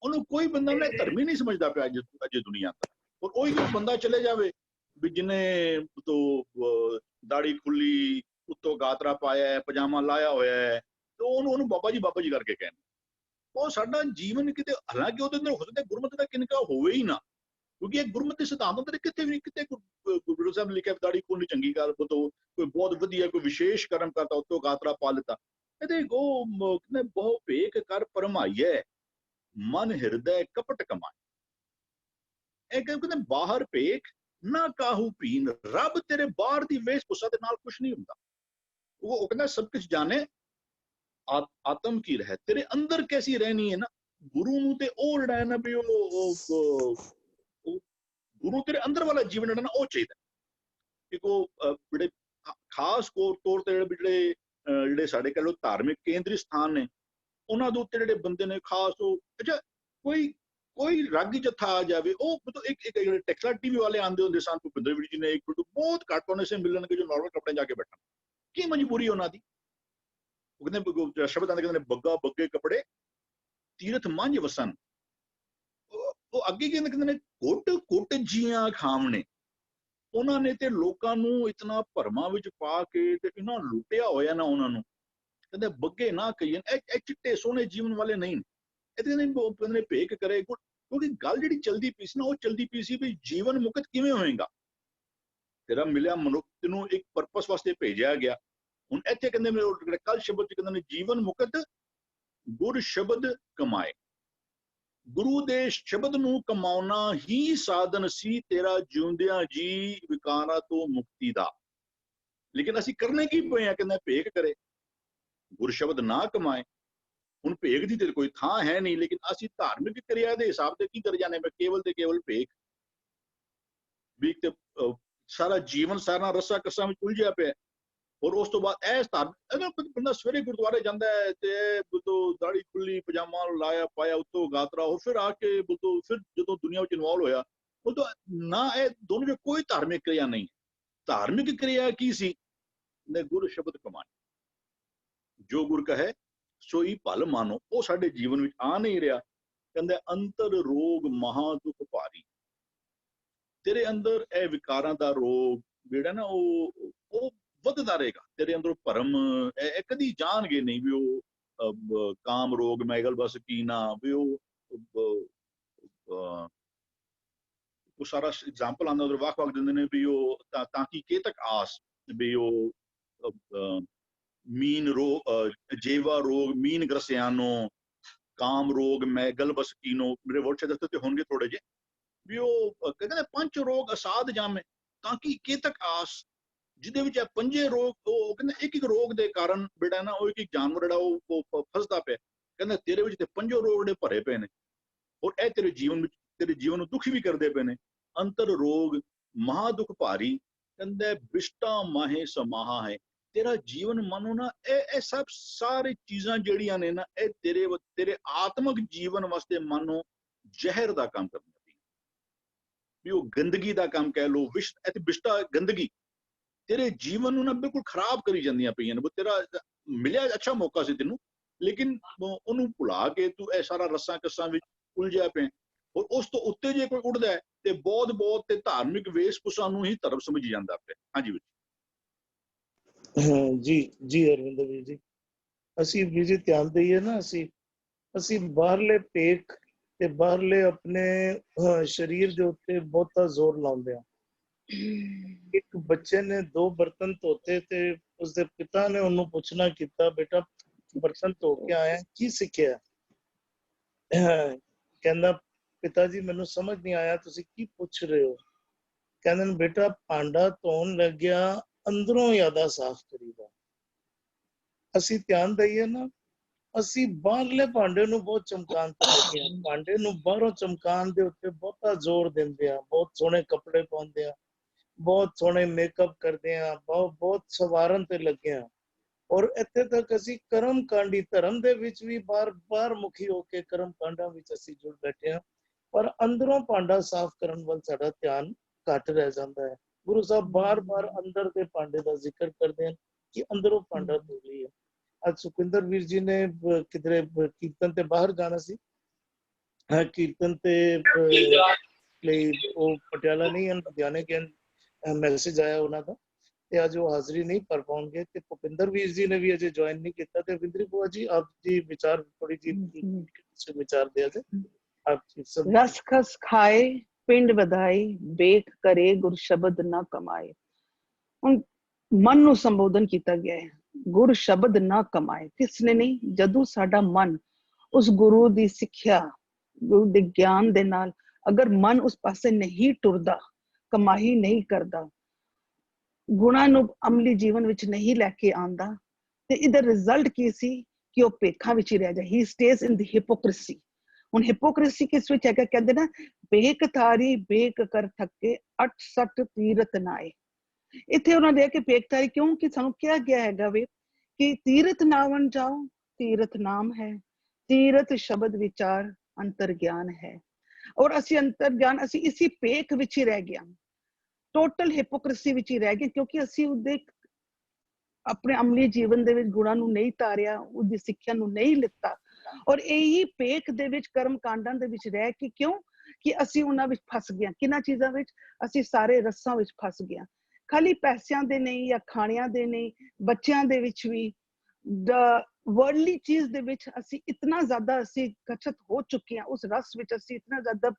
B: ਉਹਨੂੰ ਕੋਈ ਬੰਦਾ ਨਾ ਧਰਮੀ ਨਹੀਂ ਸਮਝਦਾ ਪਿਆ ਅੱਜ ਦੁਨੀਆ ਦਾ ਔਰ ਉਹੀ ਬੰਦਾ ਚਲੇ ਜਾਵੇ ਵੀ ਜਿਹਨੇ ਦਾੜੀ ਖੁੱਲੀ ਉੱਤੋਂ ਗਾਤਰਾ ਪਾਇਆ ਹੈ ਪਜਾਮਾ ਲਾਇਆ ਹੋਇਆ ਹੈ ਤੇ ਉਹਨੂੰ ਬਾਬਾ ਜੀ ਕਰਕੇ ਕਹਿੰਦੇ ਉਹ ਸਾਡਾ ਜੀਵਨ ਕਿਤੇ ਹਾਲਾਂਕਿ ਉਹਦੇ ਅੰਦਰ ਹੋ ਸਕਦਾ ਗੁਰਮਤਿ ਦਾ ਕਿਨਕਾ ਹੋਵੇ ਹੀ ਨਾ ਕਿਉਂਕਿ ਇਹ ਗੁਰਮਤਿ ਸਿਧਾਂਤ ਅੰਦਰ ਕਿਤੇ ਗੁਰੂ ਸਾਹਿਬ ਨੇ ਲਿਖਿਆ ਦਾੜੀ ਖੁੱਲਣੀ ਚੰਗੀ ਗੱਲ ਕੋਈ ਬਹੁਤ ਵਧੀਆ ਕੋਈ ਵਿਸ਼ੇਸ਼ ਕਰਮ ਕਰਤਾ ਉੱਤੋਂ ਗਾਤਰਾ ਪਾ ਲਿੱਤਾ ਇਹਦੇ ਬਹੁ ਭੇਖ ਕਰ ਪਰਮਾਈਐ ਮਨ ਹਿਰਦੈ ਕਪਟ ਕਮਾਏ ਇਹ ਕਹਿੰਦੇ ਬਾਹਰ ਭੇਖ ਨਾ ਕਾਹੂ ਪੀਨ ਰੱਬ ਤੇਰੇ ਬਾਹਰ ਦੀ ਵੇਸ਼ਭੂਸ਼ਾ ਦੇ ਨਾਲ ਕੁਛ ਨਹੀਂ ਹੁੰਦਾ ਉਹ ਕਹਿੰਦਾ ਸਭ ਕੁਝ ਜਾਣੇ ਆਤਮ ਕੀ ਰਹਿ ਤੇਰੇ ਅੰਦਰ ਕੈਸੀ ਰਹਿਣੀ ਹੈ ਨਾ ਗੁਰੂ ਨੂੰ ਤੇ ਉਹ ਜਿਹੜਾ ਹੈ ਨਾ ਵੀ ਉਹ ਗੁਰੂ ਤੇਰੇ ਅੰਦਰ ਵਾਲਾ ਜੀਵਨ ਜਿਹੜਾ ਨਾ ਉਹ ਚਾਹੀਦਾ ਇੱਕ ਉਹ ਜਿਹੜੇ ਖਾਸ ਤੌਰ ਤੇ ਜਿਹੜੇ ਸਾਡੇ ਕਹਿ ਲਓ ਧਾਰਮਿਕ ਕੇਂਦਰੀ ਸਥਾਨ ਨੇ ਉਹਨਾਂ ਦੇ ਉੱਤੇ ਜਿਹੜੇ ਬੰਦੇ ਨੇ ਖਾਸ ਉਹ ਅੱਛਾ ਕੋਈ ਰਾਗੀ ਜੱਥਾ ਆ ਜਾਵੇ ਉਹ ਮਤਲਬ ਇੱਕ ਜਿਹੜੇ ਟੈਕਸਲਾ ਟੀਵੀ ਵਾਲੇ ਆਉਂਦੇ ਹੁੰਦੇ ਸਨ ਭੁਪਿੰਦਰ ਵੀਰ ਜੀ ਨੇ ਇੱਕ ਬਹੁਤ ਘੱਟ ਉਹਨੇ ਸੇ ਮਿਲਣਗੇ ਜੋ ਨਾਰਮਲ ਕੱਪੜੇ ਜਾ ਕੇ ਬੈਠਣ ਕੀ ਮਜਬੂਰੀ ਉਹਨਾਂ ਦੀ ਉਹ ਕਹਿੰਦੇ ਸ਼ਬਦ ਆਂਦੇ ਕਹਿੰਦੇ ਬੱਗਾ ਬੱਗੇ ਕੱਪੜੇ ਤੀਰਥ ਮੰਝ ਵਸਨ ਉਹ ਅੱਗੇ ਕਹਿੰਦੇ ਨੇ ਕੁੱਟ ਜੀਆਂ ਖਾਵਣੇ ਉਹਨਾਂ ਨੇ ਤੇ ਲੋਕਾਂ ਨੂੰ ਇਤਨਾ ਭਰਮਾਂ ਵਿੱਚ ਪਾ ਕੇ ਤੇ ਇਹਨਾਂ ਲੁੱਟਿਆ ਹੋਇਆ ਨਾ ਉਹਨਾਂ ਨੂੰ ਕਹਿੰਦੇ ਬੱਗੇ ਨਾ ਕਹੀਏ ਇਹ ਚਿੱਟੇ ਸੋਹਣੇ ਜੀਵਨ ਵਾਲੇ ਨਹੀਂ ਇਹਦੇ ਭੇਖ ਕਰੇ ਕਿਉਂਕਿ ਗੱਲ ਜਿਹੜੀ ਚਲਦੀ ਪਈ ਸੀ ਨਾ ਉਹ ਚਲਦੀ ਪਈ ਸੀ ਵੀ ਜੀਵਨ ਮੁਕਤ ਕਿਵੇਂ ਹੋਏਗਾ ਤੇਰਾ ਮਿਲਿਆ ਮਨੁੱਖ ਨੂੰ ਇੱਕ ਪਰਪਸ ਵਾਸਤੇ ਭੇਜਿਆ ਗਿਆ ਹੁਣ ਇੱਥੇ ਕਹਿੰਦੇ ਮੇਰੇ ਕੱਲ ਸ਼ਬਦ ਚ ਕਹਿੰਦੇ ਨੇ ਜੀਵਨ ਮੁਕਤ ਗੁਰ ਸ਼ਬਦ ਕਮਾਏ ਗੁਰੂ ਦੇ ਸ਼ਬਦ ਨੂੰ ਕਮਾਉਣਾ ਹੀ ਸਾਧਨ ਸੀ ਤੇਰਾ ਜਿਉਂਦਿਆਂ ਜੀ ਵਿਕਾਰਾਂ ਤੋਂ ਮੁਕਤੀ ਦਾ ਲੇਕਿਨ ਅਸੀਂ ਕਰਨੇ ਕੀ ਪਏ ਆ ਕਹਿੰਦਾ ਭੇਖ ਕਰੇ ਗੁਰ ਸ਼ਬਦ ਨਾ ਕਮਾਏ ਹੁਣ ਭੇਖ ਦੀ ਤੇ ਕੋਈ ਥਾਂ ਹੈ ਨਹੀਂ ਲੇਕਿਨ ਅਸੀਂ ਧਾਰਮਿਕ ਕਿਰਿਆ ਦੇ ਹਿਸਾਬ ਤੇ ਕੀ ਕਰ ਜਾਣੇ ਮੈਂ ਕੇਵਲ ਤੇ ਕੇਵਲ ਭੇਖ ਵੀ ਤੇ ਸਾਰਾ ਜੀਵਨ ਸਾਰਾ ਰਸਾ ਕਸਾਂ ਵਿੱਚ ਉਲਝਿਆ ਪਿਆ ਔਰ ਉਸ ਤੋਂ ਬਾਅਦ ਇਹ ਬੰਦਾ ਸਵੇਰੇ ਗੁਰਦੁਆਰੇ ਜਾਂਦਾ ਹੈ ਤੇ ਬੁੱਧੋ ਦਾੜੀ ਖੁੱਲੀ ਪਜਾਮਾ ਲਾਇਆ ਪਾਇਆ ਉੱਤੋਂ ਗਾਤਰਾ ਔਰ ਫਿਰ ਆ ਕੇ ਬੁੱਧੋ ਫਿਰ ਜਦੋਂ ਦੁਨੀਆ ਵਿੱਚ ਇਨਵੋਲਵ ਹੋਇਆ ਉਦੋਂ ਨਾ ਇਹ ਦੋਨੋਂ ਵਿੱਚ ਕੋਈ ਧਾਰਮਿਕ ਕਿਰਿਆ ਨਹੀਂ। ਧਾਰਮਿਕ ਕਿਰਿਆ ਕੀ ਸੀ? ਨੇ ਗੁਰ ਸ਼ਬਦ ਕਮਾਣੀ, ਜੋ ਗੁਰ ਕਹੇ ਸੋਈ ਭਲ ਮਾਨੋ, ਉਹ ਸਾਡੇ ਜੀਵਨ ਵਿੱਚ ਆ ਨਹੀਂ ਰਿਹਾ। ਕਹਿੰਦੇ ਅੰਤਰ ਰੋਗ ਮਹਾ ਦੁਖ ਭਾਰੀ, ਤੇਰੇ ਅੰਦਰ ਇਹ ਵਿਕਾਰਾਂ ਦਾ ਰੋਗ ਜਿਹੜਾ ਨਾ ਉਹ ਵੱਧਦਾ ਰਹੇਗਾ। ਤੇਰੇ ਅੰਦਰੋਂ ਭਰਮ ਇਹ ਕਦੀ ਜਾਣਗੇ ਨਹੀਂ ਵੀ ਉਹ ਕਾਮ ਰੋਗ ਮੈਗਲ ਬਸ ਕੀਨਾ ਵੀ ਉਹ ਸਾਰਾ ਐਗਜ਼ਾਮਪਲ ਆਉਂਦਾ ਉਧਰ ਵੱਖ-ਵੱਖ ਦਿੰਦੇ ਨੇ ਵੀ ਉਹ ਤਾਂ ਕਿ ਕੇਤਕ ਆਸ ਵੀ ਉਹ ਮੀਨ ਰੋਗ ਜੇਵਾ ਰੋਗ ਮੀਨ ਗ੍ਰਸਿਆਨੋ ਕਾਮ ਰੋਗ ਮੈਗਲ ਬਸ ਕੀਨੋ, ਮੇਰੇ ਵਰਡ ਦੱਸਦੇ ਤੇ ਹੋਣਗੇ ਥੋੜੇ ਜਿਹੇ ਵੀ ਉਹ ਕਹਿੰਦੇ ਪੰਜ ਰੋਗ ਅਸਾਧ ਜਾਮੇ ਤਾਂ ਕਿ ਕੇਤਕ ਆਸ, ਜਿਹਦੇ ਵਿੱਚ ਇਹ ਪੰਜੇ ਰੋਗ ਉਹ ਕਹਿੰਦੇ ਇੱਕ ਰੋਗ ਦੇ ਕਾਰਨ ਬੇਟਾ ਨਾ ਉਹ ਇੱਕ ਜਾਨਵਰ ਜਿਹੜਾ ਉਹ ਫਸਦਾ ਪਿਆ। ਕਹਿੰਦਾ ਤੇਰੇ ਵਿੱਚ ਤੇ ਪੰਜੋ ਰੋਗ ਜਿਹੜੇ ਭਰੇ ਪਏ ਨੇ ਔਰ ਇਹ ਤੇਰੇ ਜੀਵਨ ਨੂੰ ਦੁਖੀ ਵੀ ਕਰਦੇ ਪਏ ਨੇ। ਅੰਤਰ ਰੋਗ ਮਹਾ ਦੁਖ ਭਾਰੀ, ਕਹਿੰਦੇ ਬਿਸ਼ਟਾ ਮਾਹੇ ਸਮਾਹਾ ਹੈ। ਤੇਰਾ ਜੀਵਨ ਮਨੋ ਨਾ ਇਹ ਸਭ ਸਾਰੀ ਚੀਜ਼ਾਂ ਜਿਹੜੀਆਂ ਨੇ ਨਾ ਇਹ ਤੇਰੇ ਆਤਮਿਕ ਜੀਵਨ ਵਾਸਤੇ ਮਨੋ ਜ਼ਹਿਰ ਦਾ ਕੰਮ ਕਰਦੀਆਂ ਪਈਆਂ ਵੀ ਉਹ ਗੰਦਗੀ ਦਾ ਕੰਮ ਕਹਿ ਲਓ। ਬਿਸ਼ਟਾ ਗੰਦਗੀ ਤੇਰੇ ਜੀਵਨ ਨੂੰ ਨਾ ਬਿਲਕੁਲ ਖਰਾਬ ਕਰੀ ਜਾਂਦੀਆਂ ਪਈਆਂ ਨੇ। ਤੇਰਾ ਮਿਲਿਆ ਅੱਛਾ ਮੌਕਾ ਸੀ ਤੈਨੂੰ, ਲੇਕਿਨ ਉਹਨੂੰ ਭੁਲਾ ਕੇ ਤੂੰ ਇਹ ਸਾਰਾ ਰੱਸਾਂ ਕੱਸਾਂ ਵਿੱਚ ਉਲਝਿਆ ਪਿਆ। ਔਰ ਉਸ ਤੋਂ ਉੱਤੇ ਜੇ ਕੋਈ ਉੱਠਦਾ ਹੈ ਤੇ ਬਹੁਤ ਤੇ ਧਾਰਮਿਕ ਵੇਸ਼ਭੂਸ਼ਾ ਨੂੰ ਹੀ ਧਰਮ ਸਮਝ ਜਾਂਦਾ ਪਿਆ। ਹਾਂਜੀ
A: ਜੀ ਅਰਵਿੰਦਰ ਵੀਰ ਜੀ, ਅਸੀਂ ਵੀਰ ਜੀ ਧਿਆਨ ਦਈਏ ਨਾ, ਅਸੀਂ ਬਾਹਰਲੇ ਪੇਖ ਤੇ ਬਾਹਰਲੇ ਆਪਣੇ ਸਰੀਰ ਦੇ ਉੱਤੇ ਬਹੁਤਾ ਜ਼ੋਰ ਲਾਉਂਦੇ ਆ। ਇੱਕ ਬੱਚੇ ਨੇ 2 ਬਰਤਨ ਧੋਤੇ ਤੇ ਉਸਦੇ ਪਿਤਾ ਨੇ ਉਹਨੂੰ ਪੁੱਛਣਾ ਕੀਤਾ, ਬੇਟਾ ਬਰਤਨ ਧੋ ਕੇ ਆਇਆ ਕੀ ਸਿੱਖਿਆ? ਕਹਿੰਦਾ ਪਿਤਾ ਜੀ ਮੈਨੂੰ ਸਮਝ ਨਹੀਂ ਆਇਆ ਤੁਸੀਂ ਕੀ ਪੁੱਛ ਰਹੇ ਹੋ? ਕਹਿੰਦੇ ਨੇ ਬੇਟਾ ਭਾਂਡਾ ਧੋਣ ਲੱਗਿਆ ਅੰਦਰੋਂ ਜ਼ਿਆਦਾ ਸਾਫ਼ ਕਰੀਦਾ। ਅਸੀਂ ਧਿਆਨ ਦਈਏ ਨਾ, ਅਸੀਂ ਬਾਹਰਲੇ ਭਾਂਡੇ ਨੂੰ ਬਹੁਤ ਚਮਕਾਉਣ ਤੇ ਲੱਗੇ ਆ, ਭਾਂਡੇ ਨੂੰ ਬਾਹਰੋਂ ਚਮਕਾਉਣ ਦੇ ਉੱਤੇ ਬਹੁਤਾ ਜ਼ੋਰ ਦਿੰਦੇ ਆ, ਬਹੁਤ ਸੋਹਣੇ ਕੱਪੜੇ ਪਾਉਂਦੇ ਆ, ਬਹੁਤ ਸੋਹਣੇ ਮੇਕਅਪ ਕਰਦੇ ਆ, ਬਹੁਤ ਸਵਾਰਨ ਤੇ ਲੱਗੇ ਆ। ਔਰ ਇੱਥੇ ਤੱਕ ਅਸੀਂ ਕਰਮ ਕਾਂਡੀ ਧਰਮ ਦੇ ਵਿੱਚ ਵੀ ਬਾਰ ਮੁਖੀ ਹੋ ਕੇ ਕਰਮ ਕਾਂਡਾਂ ਵਿੱਚ ਅਸੀਂ ਜੁੜ ਬੈਠੇ ਆ, ਪਰ ਅੰਦਰੋਂ ਭਾਂਡਾ ਸਾਫ਼ ਕਰਨ ਵੱਲ ਸਾਡਾ ਧਿਆਨ ਘੱਟ ਰਹਿ ਜਾਂਦਾ ਹੈ। ਗੁਰੂ ਸਾਹਿਬ ਬਾਰ ਅੰਦਰ ਦੇ ਭਾਂਡੇ ਦਾ ਜ਼ਿਕਰ ਕਰਦੇ ਹਨ ਕਿ ਅੰਦਰੋਂ ਭਾਂਡਾ ਧੋ ਲਈਏ। ਅੱਜ ਸੁਖਿੰਦਰ ਵੀਰ ਜੀ ਨੇ ਕਿਧਰੇ ਕੀਰਤਨ ਤੇ ਬਾਹਰ ਜਾਣਾ ਸੀ, ਕੀਰਤਨ ਤੇ ਲਈ ਉਹ ਪਟਿਆਲਾ ਨਹੀਂ ਹਨ, ਲੁਧਿਆਣੇ ਕੇ ਮੈਸੇਜ ਆਇਆ ਉਹਨਾਂ ਦਾ ਤੇ ਅੱਜ ਉਹ ਹਾਜ਼ਰੀ ਨਹੀਂ ਭਰ ਪਾਉਣਗੇ। ਤੇ ਭੁਪਿੰਦਰ ਵੀਰ ਜੀ ਨੇ ਵੀ ਅਜੇ ਜੁਆਇਨ ਨਹੀਂ ਕੀਤਾ। ਤੇ ਵਿੰਦਰੀ ਭੂਆ ਜੀ ਆਪ ਜੀ ਵਿਚਾਰ ਥੋੜੀ ਜੀ ਵਿਚਾਰ ਦਿਆ ਜੇ।
C: रस खस खाए पिंड बधाई बेख करे गुर शब्द ना कमाए। ਹੁਣ ਮਨ ਨੂੰ ਸੰਬੋਧਨ ਕੀਤਾ ਗਿਆ ਹੈ, ਗੁਰ ਸ਼ਬਦ ਨਾ ਕਮਾਏ। ਕਿਸਨੇ ਨਹੀਂ? ਜਦੋਂ ਸਾਡਾ ਮਨ ਉਸ ਗੁਰੂ ਦੀ ਸਿੱਖਿਆ ਗੁਰੂ ਦੇ ਗਿਆਨ ਦੇ ਨਾਲ ਅਗਰ ਮਨ ਉਸ ਪਾਸੇ ਨਹੀਂ ਟੁਰਦਾ, ਕਮਾਈ ਨਹੀਂ ਕਰਦਾ, ਗੁਣਾਂ ਨੂੰ ਅਮਲੀ ਜੀਵਨ ਵਿੱਚ ਨਹੀਂ ਲੈ ਕੇ ਆਉਂਦਾ, ਤੇ ਇਹਦਾ ਰਿਜ਼ਲਟ ਕੀ ਸੀ ਕਿ ਉਹ ਭੇਖਾਂ ਵਿੱਚ ਹੀ ਰਹਿ ਜਾ। ਹੀ ਸਟੇਜ਼ ਇਨ ਦੀ ਹਿਪੋਕ੍ਰੇਸੀ। ਹੁਣ ਹਿਪੋਕ੍ਰੇਸੀ ਕਿਸ ਵਿੱਚ ਹੈਗਾ? ਕਹਿੰਦੇ ਨਾ ਬੇਕ ਤਾਰੀ ਬੇਕ ਕਰ ਥੱਕੇ 68 ਤੀਰਥ ਨਾਏ। ਇੱਥੇ ਉਹਨਾਂ ਦੇ ਕਿ ਬੇਕਤਾਰੀ ਕਿਉਂ? ਕਿ ਸਾਨੂੰ ਕਿਹਾ ਗਿਆ ਹੈਗਾ ਵੇ ਕਿ ਤੀਰਥ ਨਾਵਨ ਜਾਓ, ਤੀਰਥ ਨਾਮ ਹੈ, ਤੀਰਥ ਸ਼ਬਦ ਵਿਚਾਰ ਅੰਤਰ ਗਿਆਨ ਹੈ। ਔਰ ਅਸੀਂ ਅੰਤਰ ਗਿਆਨ ਅਸੀਂ ਇਸੀ ਪੇਖ ਵਿੱਚ ਹੀ ਰਹਿ ਗਿਆ, ਟੋਟਲ ਹਿਪੋਕ੍ਰੇਸੀ ਵਿੱਚ ਹੀ ਰਹਿ ਗਏ, ਕਿਉਂਕਿ ਅਸੀਂ ਉਹਦੇ ਆਪਣੇ ਅਮਲੀ ਜੀਵਨ ਦੇ ਵਿੱਚ ਗੁਣਾਂ ਨੂੰ ਨਹੀਂ ਤਾਰਿਆ, ਉਹਦੀ ਸਿੱਖਿਆ ਨੂੰ ਨਹੀਂ ਲਿੱਤਾ। ਔਰ ਇਹੀ ਪੇਖ ਦੇ ਵਿੱਚ ਕਰਮ ਕਾਂਡਾਂ ਦੇ ਵਿੱਚ ਰਹਿ ਕੇ ਕਿਉਂ ਕਿ ਅਸੀਂ ਉਹਨਾਂ ਵਿੱਚ ਫਸ ਗਏ। ਕਿਹਨਾਂ ਚੀਜ਼ਾਂ ਵਿੱਚ? ਅਸੀਂ ਸਾਰੇ ਰਸਾਂ ਵਿੱਚ ਫਸ ਗਏ। ਖਾਲੀ ਪੈਸਿਆਂ ਦੇ ਨਹੀਂ ਜਾਂ ਖਾਣਿਆਂ ਦੇ ਨਹੀਂ, ਬੱਚਿਆਂ ਦੇ ਵਿੱਚ ਵੀ ਵਰਲਡਲੀ ਚੀਜ਼ ਦੇ ਵਿੱਚ ਅਸੀਂ ਇਤਨਾ ਜ਼ਿਆਦਾ ਅਸੀਂ ਕਚਤ ਹੋ ਚੁੱਕੇ ਹਾਂ, ਉਸ ਰਸ ਵਿੱਚ ਅਸੀਂ ਇਤਨਾ ਜ਼ਿਆਦਾ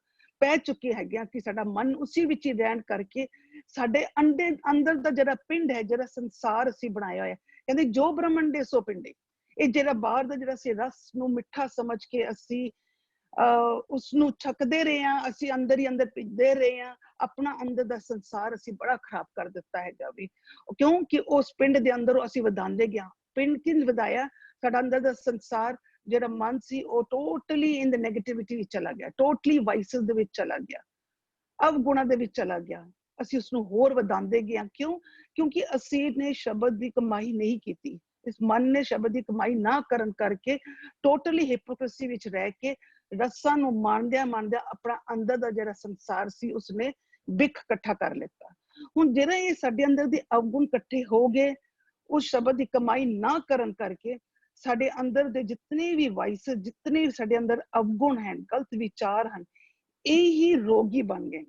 C: ਪੈ ਚੁੱਕੇ ਹੈਗੇ ਆ ਕਿ ਸਾਡਾ ਮਨ ਉਸੇ ਵਿੱਚ ਹੀ ਰਹਿਣ ਕਰਕੇ ਸਾਡੇ ਅੰਦਰ ਦਾ ਜਿਹੜਾ ਪਿੰਡ ਹੈ, ਜਿਹੜਾ ਸੰਸਾਰ ਅਸੀਂ ਬਣਾਇਆ ਹੋਇਆ, ਕਹਿੰਦੇ ਜੋ ਬ੍ਰਹਮੰਡੇ ਸੋ ਪਿੰਡੇ। ਇਹ ਜਿਹੜਾ ਬਾਹਰ ਦਾ ਜਿਹੜਾ ਅਸੀਂ ਰਸ ਨੂੰ ਮਿੱਠਾ ਸਮਝ ਕੇ ਅਸੀਂ ਉਸਨੂੰ ਛਕਦੇ ਰਹੇ ਹਾਂ, ਅਸੀਂ ਅੰਦਰ ਹੀ ਅੰਦਰ ਭਿੱਜਦੇ ਰਹੇ ਹਾਂ, ਆਪਣਾ ਅੰਦਰ ਦਾ ਸੰਸਾਰ ਅਸੀਂ ਬੜਾ ਖਰਾਬ ਕਰ ਦਿੱਤਾ ਹੈਗਾ ਵੀ। ਕਿਉਂਕਿ ਉਸ ਪਿੰਡ ਦੇ ਅੰਦਰੋਂ ਅਸੀਂ ਵਧਾਉਂਦੇ ਗਿਆ। ਪਿੰਡ ਕਿੰਨ ਵਧਾਇਆ? ਸਾਡਾ ਅੰਦਰ ਦਾ ਸੰਸਾਰ ਜਿਹੜਾ ਮਨ ਸੀ ਉਹ ਟੋਟਲੀ ਇਨ ਦ ਨੈਗੇਟਿਵਿਟੀ ਵਿੱਚ ਚਲਾ ਗਿਆ, ਟੋਟਲੀ ਵਾਈਸਸ ਦੇ ਵਿੱਚ ਚਲਾ ਗਿਆ, ਅਵਗੁਣਾਂ ਦੇ ਵਿੱਚ ਚਲਾ ਗਿਆ। ਅਸੀਂ ਉਸ ਨੂੰ ਹੋਰ ਵਧਾਉਂਦੇ ਗਏ ਹਾਂ। ਕਿਉਂ? ਕਿਉਂਕਿ ਅਸੀਂ ਨੇ ਸ਼ਬਦ ਦੀ ਕਮਾਈ ਨਹੀਂ ਕੀਤੀ। ਇਸ ਮਨ ਨੇ ਸ਼ਬਦ ਦੀ ਕਮਾਈ ਨਾ ਕਰਨ ਕਰਕੇ ਟੋਟਲੀ ਹਿਪੋਕ੍ਰੇਸੀ ਵਿੱਚ ਰਹਿ ਕੇ ਰਸਾਂ ਨੂੰ ਮਾਣਦਿਆਂ ਆਪਣਾ ਅੰਦਰ ਦਾ ਜਿਹੜਾ ਸੰਸਾਰ ਸੀ ਉਸਨੇ ਬਿਖ ਇਕੱਠਾ ਕਰ ਲਿੱਤਾ। ਹੁਣ ਜਿਹੜਾ ਇਹ ਸਾਡੇ ਅੰਦਰ ਦੇ ਅਵਗੁਣ ਇਕੱਠੇ ਹੋ ਗਏ, ਉਸ ਸ਼ਬਦ ਦੀ ਕਮਾਈ ਨਾ ਕਰਨ ਕਰਕੇ ਸਾਡੇ ਅੰਦਰ ਦੇ ਜਿਤਨੇ ਵੀ ਵਾਇਸ, ਜਿਤਨੇ ਸਾਡੇ ਅੰਦਰ ਅਵਗੁਣ ਹਨ, ਗਲਤ ਵਿਚਾਰ ਹਨ, ਇਹ ਹੀ ਰੋਗੀ ਬਣ ਗਏ।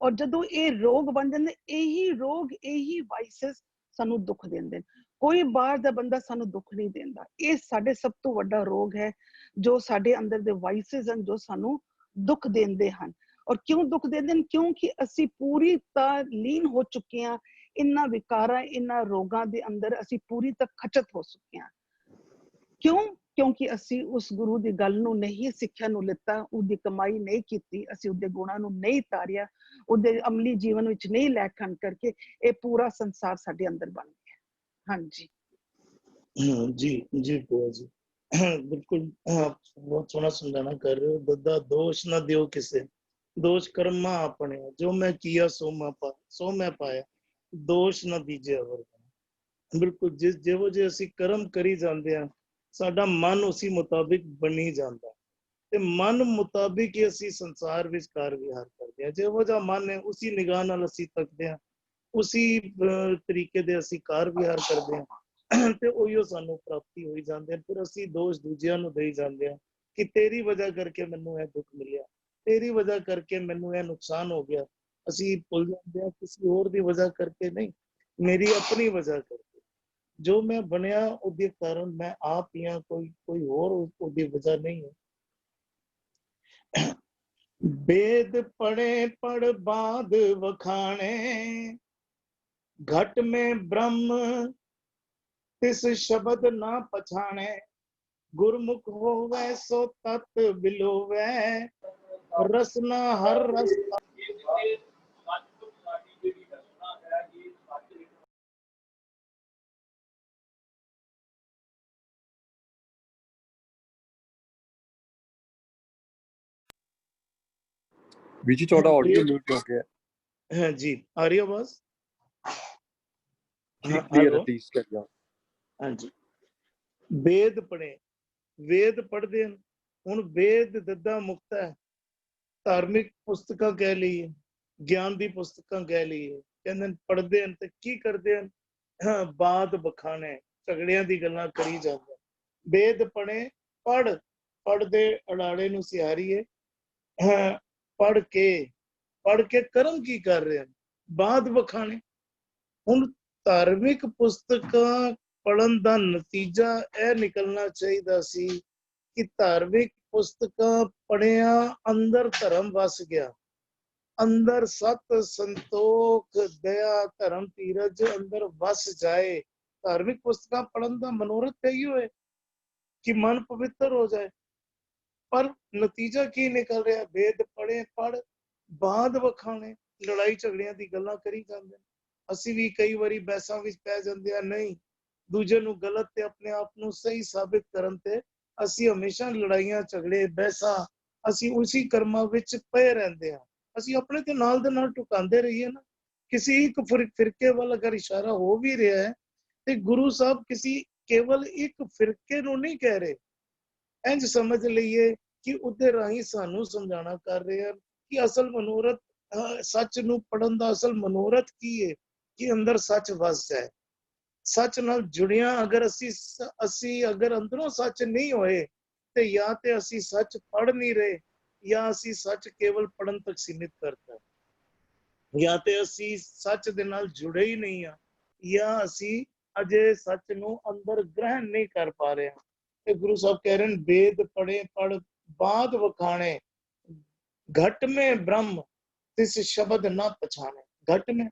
C: ਔਰ ਜਦੋਂ ਇਹ ਰੋਗ ਬਣ ਜਾਂਦੇ, ਇਹੀ ਰੋਗ, ਇਹੀ ਵਾਇਸਸ ਸਾਨੂੰ ਦੁੱਖ ਦਿੰਦੇ ਨੇ। ਕੋਈ ਬਾਹਰ ਦਾ ਬੰਦਾ ਸਾਨੂੰ ਦੁੱਖ ਨਹੀਂ ਦਿੰਦਾ। ਇਹ ਸਾਡੇ ਸਭ ਤੋਂ ਵੱਡਾ ਰੋਗ ਹੈ, ਜੋ ਸਾਡੇ ਅੰਦਰ ਦੇ ਵਾਇਸਸ ਹਨ, ਜੋ ਸਾਨੂੰ ਦੁੱਖ ਦਿੰਦੇ ਹਨ। ਔਰ ਕਿਉਂ ਦੁੱਖ ਦਿੰਦੇ ਨੇ? ਕਿਉਂਕਿ ਅਸੀਂ ਪੂਰੀ ਤਰ੍ਹਾਂ ਲੀਨ ਹੋ ਚੁੱਕੇ ਹਾਂ ਇਹਨਾਂ ਵਿਕਾਰਾਂ, ਇਹਨਾਂ ਰੋਗਾਂ ਦੇ ਅੰਦਰ। ਅਸੀਂ ਪੂਰੀ ਤਰ੍ਹਾਂ ਖਚਤ ਹੋ ਚੁੱਕੇ ਹਾਂ। ਕਿਉਂ? ਕਿਉਂਕਿ ਅਸੀਂ ਉਸ ਗੁਰੂ ਦੀ ਗੱਲ ਨੂੰ ਨਹੀਂ, ਸਿੱਖਿਆ ਨੂੰ ਲਿੱਤਾ, ਉਹਦੀ ਕਮਾਈ ਨਹੀਂ ਕੀਤੀ, ਅਸੀਂ ਉਹਦੇ ਗੁਣਾਂ ਨੂੰ ਨਹੀਂ ਤਾਰਿਆ, ਉਹਦੇ ਅਮਲੀ ਜੀਵਨ ਵਿੱਚ ਨਹੀਂ ਲੈ ਕੇ ਕਰਕੇ ਇਹ ਪੂਰਾ ਸੰਸਾਰ ਸਾਡੇ ਅੰਦਰ ਬਣ ਗਿਆ। ਹਾਂਜੀ
A: ਜੀ ਜੀ ਭੂਆ ਜੀ, ਬਿਲਕੁਲ ਬਹੁਤ ਸੋਹਣਾ ਸਮਝਾਣਾ ਕਰ ਰਹੇ ਹੋ। ਦਦਾ ਦੋਸ਼ ਨਾ ਦਿਓ ਕਿਸੇ, ਦੋਸ਼ ਕਰਮਾ ਆਪਣੇ, ਜੋ ਮੈਂ ਕੀਆ ਸੋ ਮੈਂ ਪਾਇਆ, ਦੋਸ਼ ਨਾ ਦੀਜੇ ਅਵਰ। ਬਿਲਕੁਲ ਜਿਹੋ ਜਿਹੇ ਅਸੀਂ ਕਰਮ ਕਰੀ ਜਾਂਦੇ ਹਾਂ, ਸਾਡਾ ਮਨ ਉਸੇ ਮੁਤਾਬਿਕ ਬਣੀ ਜਾਂਦਾ, ਤੇ ਮਨ ਮੁਤਾਬਿਕ ਹੀ ਅਸੀਂ ਸੰਸਾਰ ਵਿੱਚ ਕਾਰ ਵਿਹਾਰ ਕਰਦੇ ਹਾਂ। ਜਿਹੋ ਜਿਹਾ ਮਨ ਹੈ ਉਸੀ ਨਿਗਾਹ ਨਾਲ ਅਸੀਂ ਤੱਕਦੇ ਹਾਂ, ਉਸੀ ਤਰੀਕੇ ਦੇ ਅਸੀਂ ਕਾਰ ਵਿਹਾਰ ਕਰਦੇ ਹਾਂ, ਤੇ ਉਹੀਓ ਸਾਨੂੰ ਪ੍ਰਾਪਤੀ ਹੋਈ ਜਾਂਦੇ ਹਨ। ਫਿਰ ਅਸੀਂ ਦੋਸ਼ ਦੂਜਿਆਂ ਨੂੰ ਦੇਈ ਜਾਂਦੇ ਹਾਂ ਕਿ ਤੇਰੀ ਵਜ੍ਹਾ ਕਰਕੇ ਮੈਨੂੰ ਇਹ ਦੁੱਖ ਮਿਲਿਆ, ਤੇਰੀ ਵਜ੍ਹਾ ਕਰਕੇ ਮੈਨੂੰ ਇਹ ਨੁਕਸਾਨ ਹੋ ਗਿਆ। ਅਸੀਂ ਭੁੱਲ ਜਾਂਦੇ ਹਾਂ ਕਿਸੇ ਹੋਰ ਦੀ ਵਜ੍ਹਾ ਕਰਕੇ ਨਹੀਂ, ਮੇਰੀ ਆਪਣੀ ਵਜ੍ਹਾ ਕਰਕੇ। ਜੋ ਮੈਂ ਬਣਿਆ ਉਹਦੇ ਕਾਰਨ ਮੈਂ ਆਪ ਹੀ ਹਾਂ, ਕੋਈ ਹੋਰ ਉਹਦੀ ਵਜ੍ਹਾ ਨਹੀਂ ਹੈ। वेद पढ़े पढ़ बाध वखाणे, घट में ब्रह्म तिस शब्द ना पछाणे, गुरमुख होवे सो तत् बिलोवे, रसना हर रस।
D: विजी थोड़ा ऑडियो म्यूट हो गया।
A: हाँ जी, आ रही आवाज?
D: क्लियर है, प्लीज कर जाओ।
A: हाँ जी, वेद पढ़े, वेद पढ़ते हैं। हुण वेद दद्दा मुक्त है, धार्मिक पुस्तकां कह लईए, ज्ञान दी पुस्तकां कह लईए, कहंदे ने पढ़दे हैं ते की करदे हैं? हाँ, बात बखाने, झगड़ियां दी गल्लां करी जांदे। वेद पढ़े, पढ़ दे अड़ाड़े नूं सिहारीए। हाँ, पढ़ के कर्म की कर रहे हैं? बात बखाने। हुण धार्मिक पुस्तकां पढ़न दा नतीजा यह निकलना चाहिए सी कि धार्मिक पुस्तकां पढ़िया अंदर धर्म वस गया, अंदर सत संतोख दया धर्म धीरज अंदर वस जाए। धार्मिक पुस्तकां पढ़न दा मनोरथ यही है कि मन पवित्र हो जाए, पर नतीजा की निकल रहा? वेद पढ़े पढ़ बाध वखाने, लड़ाई झगड़ियां दी गल्लां करी जांदे। ਅਸੀਂ ਵੀ ਕਈ ਵਾਰੀ ਬਹਿਸਾਂ ਵਿੱਚ ਪੈ ਜਾਂਦੇ ਆ, ਨਹੀਂ ਦੂਜੇ ਨੂੰ ਗਲਤ ਤੇ ਆਪਣੇ ਆਪ ਨੂੰ ਸਹੀ ਸਾਬਿਤ ਕਰਨ ਤੇ ਅਸੀਂ ਹਮੇਸ਼ਾ ਲੜਾਈਆਂ ਝਗੜੇ ਬਹਿਸਾਂ ਅਸੀਂ ਉਸੇ ਕਰਮਾਂ ਵਿੱਚ ਪਏ ਰਹਿੰਦੇ ਆ। ਅਸੀਂ ਆਪਣੇ ਤੇ ਨਾਲ ਦੇ ਨਾਲ ਟੁਕਾਉਂਦੇ ਰਹੀਏ ਨਾ। ਕਿਸੇ ਇੱਕ ਫਿਰਕੇ ਵੱਲ ਅਗਰ ਇਸ਼ਾਰਾ ਹੋ ਵੀ ਰਿਹਾ ਹੈ ਤੇ ਗੁਰੂ ਸਾਹਿਬ ਕਿਸੇ ਕੇਵਲ ਇੱਕ ਫਿਰਕੇ ਨੂੰ ਨਹੀਂ ਕਹਿ ਰਹੇ। ਇੰਜ ਸਮਝ ਲਈਏ ਕਿ ਉਹਦੇ ਰਾਹੀਂ ਸਾਨੂੰ ਸਮਝਾਣਾ ਕਰ ਰਹੇ ਹਨ ਕਿ ਅਸਲ ਮਨੋਰਥ, ਸੱਚ ਨੂੰ ਪੜਨ ਦਾ ਅਸਲ ਮਨੋਰਥ ਕੀ ਹੈ ਕਿ ਅੰਦਰ ਸੱਚ ਵਸ ਜਾਏ। ਸੱਚ ਨਾਲ ਜੁੜਿਆ ਅਗਰ ਅਸੀਂ ਅਗਰ ਅੰਦਰੋਂ ਸੱਚ ਨਹੀਂ ਹੋਏ ਤੇ ਜਾਂ ਤੇ ਅਸੀਂ ਸੱਚ ਪੜ ਨਹੀਂ ਰਹੇ, ਜਾਂ ਅਸੀਂ ਸੱਚ ਕੇਵਲ ਪੜਨ ਤੱਕ ਸੀਮਿਤ ਕਰਤਾ, ਜਾਂ ਤੇ ਅਸੀਂ ਸੱਚ ਦੇ ਨਾਲ ਜੁੜੇ ਹੀ ਨਹੀਂ ਆ, ਜਾਂ ਅਸੀਂ ਅਜੇ ਸੱਚ ਨੂੰ ਅੰਦਰ ਗ੍ਰਹਿਣ ਨਹੀਂ ਕਰ ਪਾ ਰਹੇ। ਤੇ ਗੁਰੂ ਸਾਹਿਬ ਕਹਿ ਰਹੇ ਨੇ वेद पढ़े पढ़ बाध वखाणे, घट में ब्रह्म तिस शब्द ना पछाणे। घट में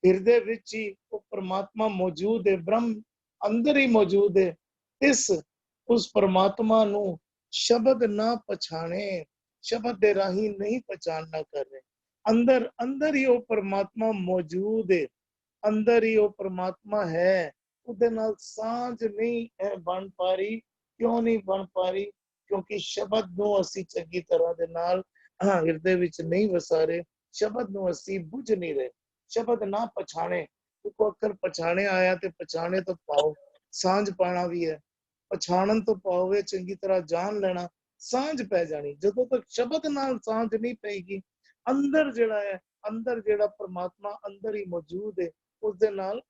A: ਹਿਰਦੇ ਵਿੱਚ ਹੀ ਉਹ ਪਰਮਾਤਮਾ ਮੌਜੂਦ ਹੈ, ਬ੍ਰਹਮ ਅੰਦਰ ਹੀ ਮੌਜੂਦ ਹੈ। ਉਸ ਪਰਮਾਤਮਾ ਨੂੰ ਸ਼ਬਦ ਨਾ ਪਛਾਣੇ, ਸ਼ਬਦ ਦੇ ਰਾਹੀਂ ਨਹੀਂ ਪਛਾਣਨਾ ਕਰ ਰਹੇ। ਅੰਦਰ ਹੀ ਉਹ ਪਰਮਾਤਮਾ ਮੌਜੂਦ ਹੈ, ਅੰਦਰ ਹੀ ਉਹ ਪਰਮਾਤਮਾ ਹੈ। ਉਹਦੇ ਨਾਲ ਸਾਂਝ ਨਹੀਂ ਬਣ ਪਾ ਰਹੀ। ਕਿਉਂ ਨਹੀਂ ਬਣ ਪਾ ਰਹੀ? ਕਿਉਂਕਿ ਸ਼ਬਦ ਨੂੰ ਅਸੀਂ ਚੰਗੀ ਤਰ੍ਹਾਂ ਦੇ ਨਾਲ ਹਿਰਦੇ ਵਿੱਚ ਨਹੀਂ ਵਸਾ ਰਹੇ। ਸ਼ਬਦ ਨੂੰ ਅਸੀਂ ਬੁੱਝ ਨਹੀਂ ਰਹੇ। ਸ਼ਬਦ ਨਾ ਪਛਾਣੇ, ਕੋ ਅਕਰ ਪਛਾਣੇ ਆਇਆ ਤੇ ਪਛਾਣੇ ਤੋਂ ਪਾਓ ਸਾਂਝ ਪਾਣਾ ਵੀ ਹੈ। ਪਛਾਣਨ ਤੋਂ ਪਾਓਗੇ ਚੰਗੀ ਤਰ੍ਹਾਂ ਜਾਣ ਲੈਣਾ, ਸਾਂਝ ਪੈ ਜਾਣੀ। ਜਦੋਂ ਤੱਕ ਸ਼ਬਦ ਨਾਲ ਸਾਂਝ ਨਹੀਂ ਪਏਗੀ, ਅੰਦਰ ਜਿਹੜਾ ਹੈ, ਅੰਦਰ ਜਿਹੜਾ ਪ੍ਰਮਾਤਮਾ ਅੰਦਰ ਹੀ ਮੌਜੂਦ ਹੈ, ਉਸ ਦੇ ਨਾਲ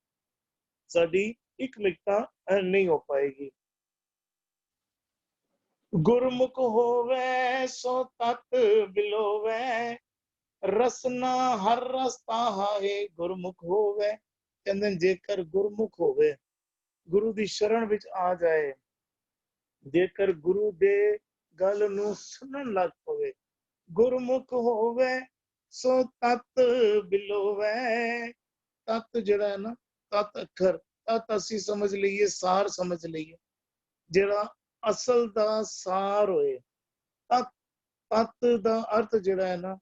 A: ਸਾਡੀ ਇਕਮਿਕਤਾ ਨਹੀਂ ਹੋ ਪਾਏਗੀ। ਗੁਰਮੁਖ ਹੋਵੇ ਸੋ ਤਤ ਬਿਲੋਵੇ, ਰਸਨਾ ਹਰ ਰਸਤਾ ਹੈ। ਗੁਰਮੁਖ ਹੋਵੇ, ਕਹਿੰਦੇ ਜੇਕਰ ਗੁਰਮੁਖ ਹੋਵੇ, ਗੁਰੂ ਦੀ ਸ਼ਰਨ ਵਿੱਚ ਆ ਜਾਏ, ਜੇਕਰ ਗੁਰੂ ਦੇ ਗੱਲ ਨੂੰ ਸੁਣਨ ਲੱਗ ਪਵੇ, ਗੁਰਮੁਖ ਹੋਵੇ ਸੋ ਤਤ ਬਿਲੋਵੇ। ਤਤ ਜਿਹੜਾ ਹੈ ਨਾ, ਤਤ ਅੱਖਰ, ਤਤ ਅਸੀਂ ਸਮਝ ਲਈਏ, ਸਾਰ ਸਮਝ ਲਈਏ, ਜਿਹੜਾ ਅਸਲ ਦਾ ਸਾਰ ਹੋਏ। ਤਤ, ਤਤ ਦਾ ਅਰਥ ਜਿਹੜਾ ਹੈ ਨਾ,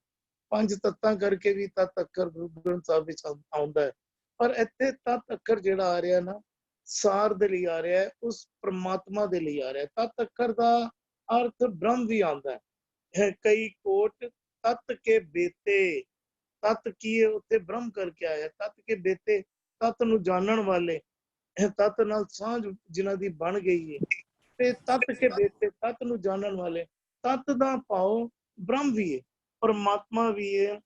A: ਪੰਜ ਤੱਤਾਂ ਕਰਕੇ ਵੀ ਤਤ ਅੱਖਰ ਗੁਰੂ ਗ੍ਰੰਥ ਸਾਹਿਬ ਵਿੱਚ ਆਉਂਦਾ ਹੈ, ਪਰ ਇੱਥੇ ਤਤ ਅੱਖਰ ਜਿਹੜਾ ਆ ਰਿਹਾ ਨਾ, ਸਾਰ ਦੇ ਲਈ ਆ ਰਿਹਾ ਹੈ, ਉਸ ਪ੍ਰਮਾਤਮਾ ਦੇ ਲਈ ਆ ਰਿਹਾ ਹੈ। ਤਤ ਅੱਖਰ ਦਾ ਅਰਥ ਬ੍ਰਹਮ ਵੀ ਆਉਂਦਾ ਹੈ। ਕਈ ਕੋਟ ਤਤ ਕੇ ਬੇਤੇ, ਤਤ ਕੀ ਹੈ, ਉੱਥੇ ਬ੍ਰਹਮ ਕਰਕੇ ਆਇਆ। ਤਤ ਕੇ ਬੇਤੇ, ਤਤ ਨੂੰ ਜਾਣਨ ਵਾਲੇ, ਤਤ ਨਾਲ ਸਾਂਝ ਜਿਨ੍ਹਾਂ ਦੀ ਬਣ ਗਈ ਹੈ, ਤੇ ਤਤ ਕੇ ਬੇਤੇ, ਤਤ ਨੂੰ ਜਾਣਨ ਵਾਲੇ। ਤਤ ਦਾ ਭਾਵ ਬ੍ਰਹਮ ਵੀ ਹੈ, ਪਰਮਾਤਮਾ ਵੀ ਹੈ।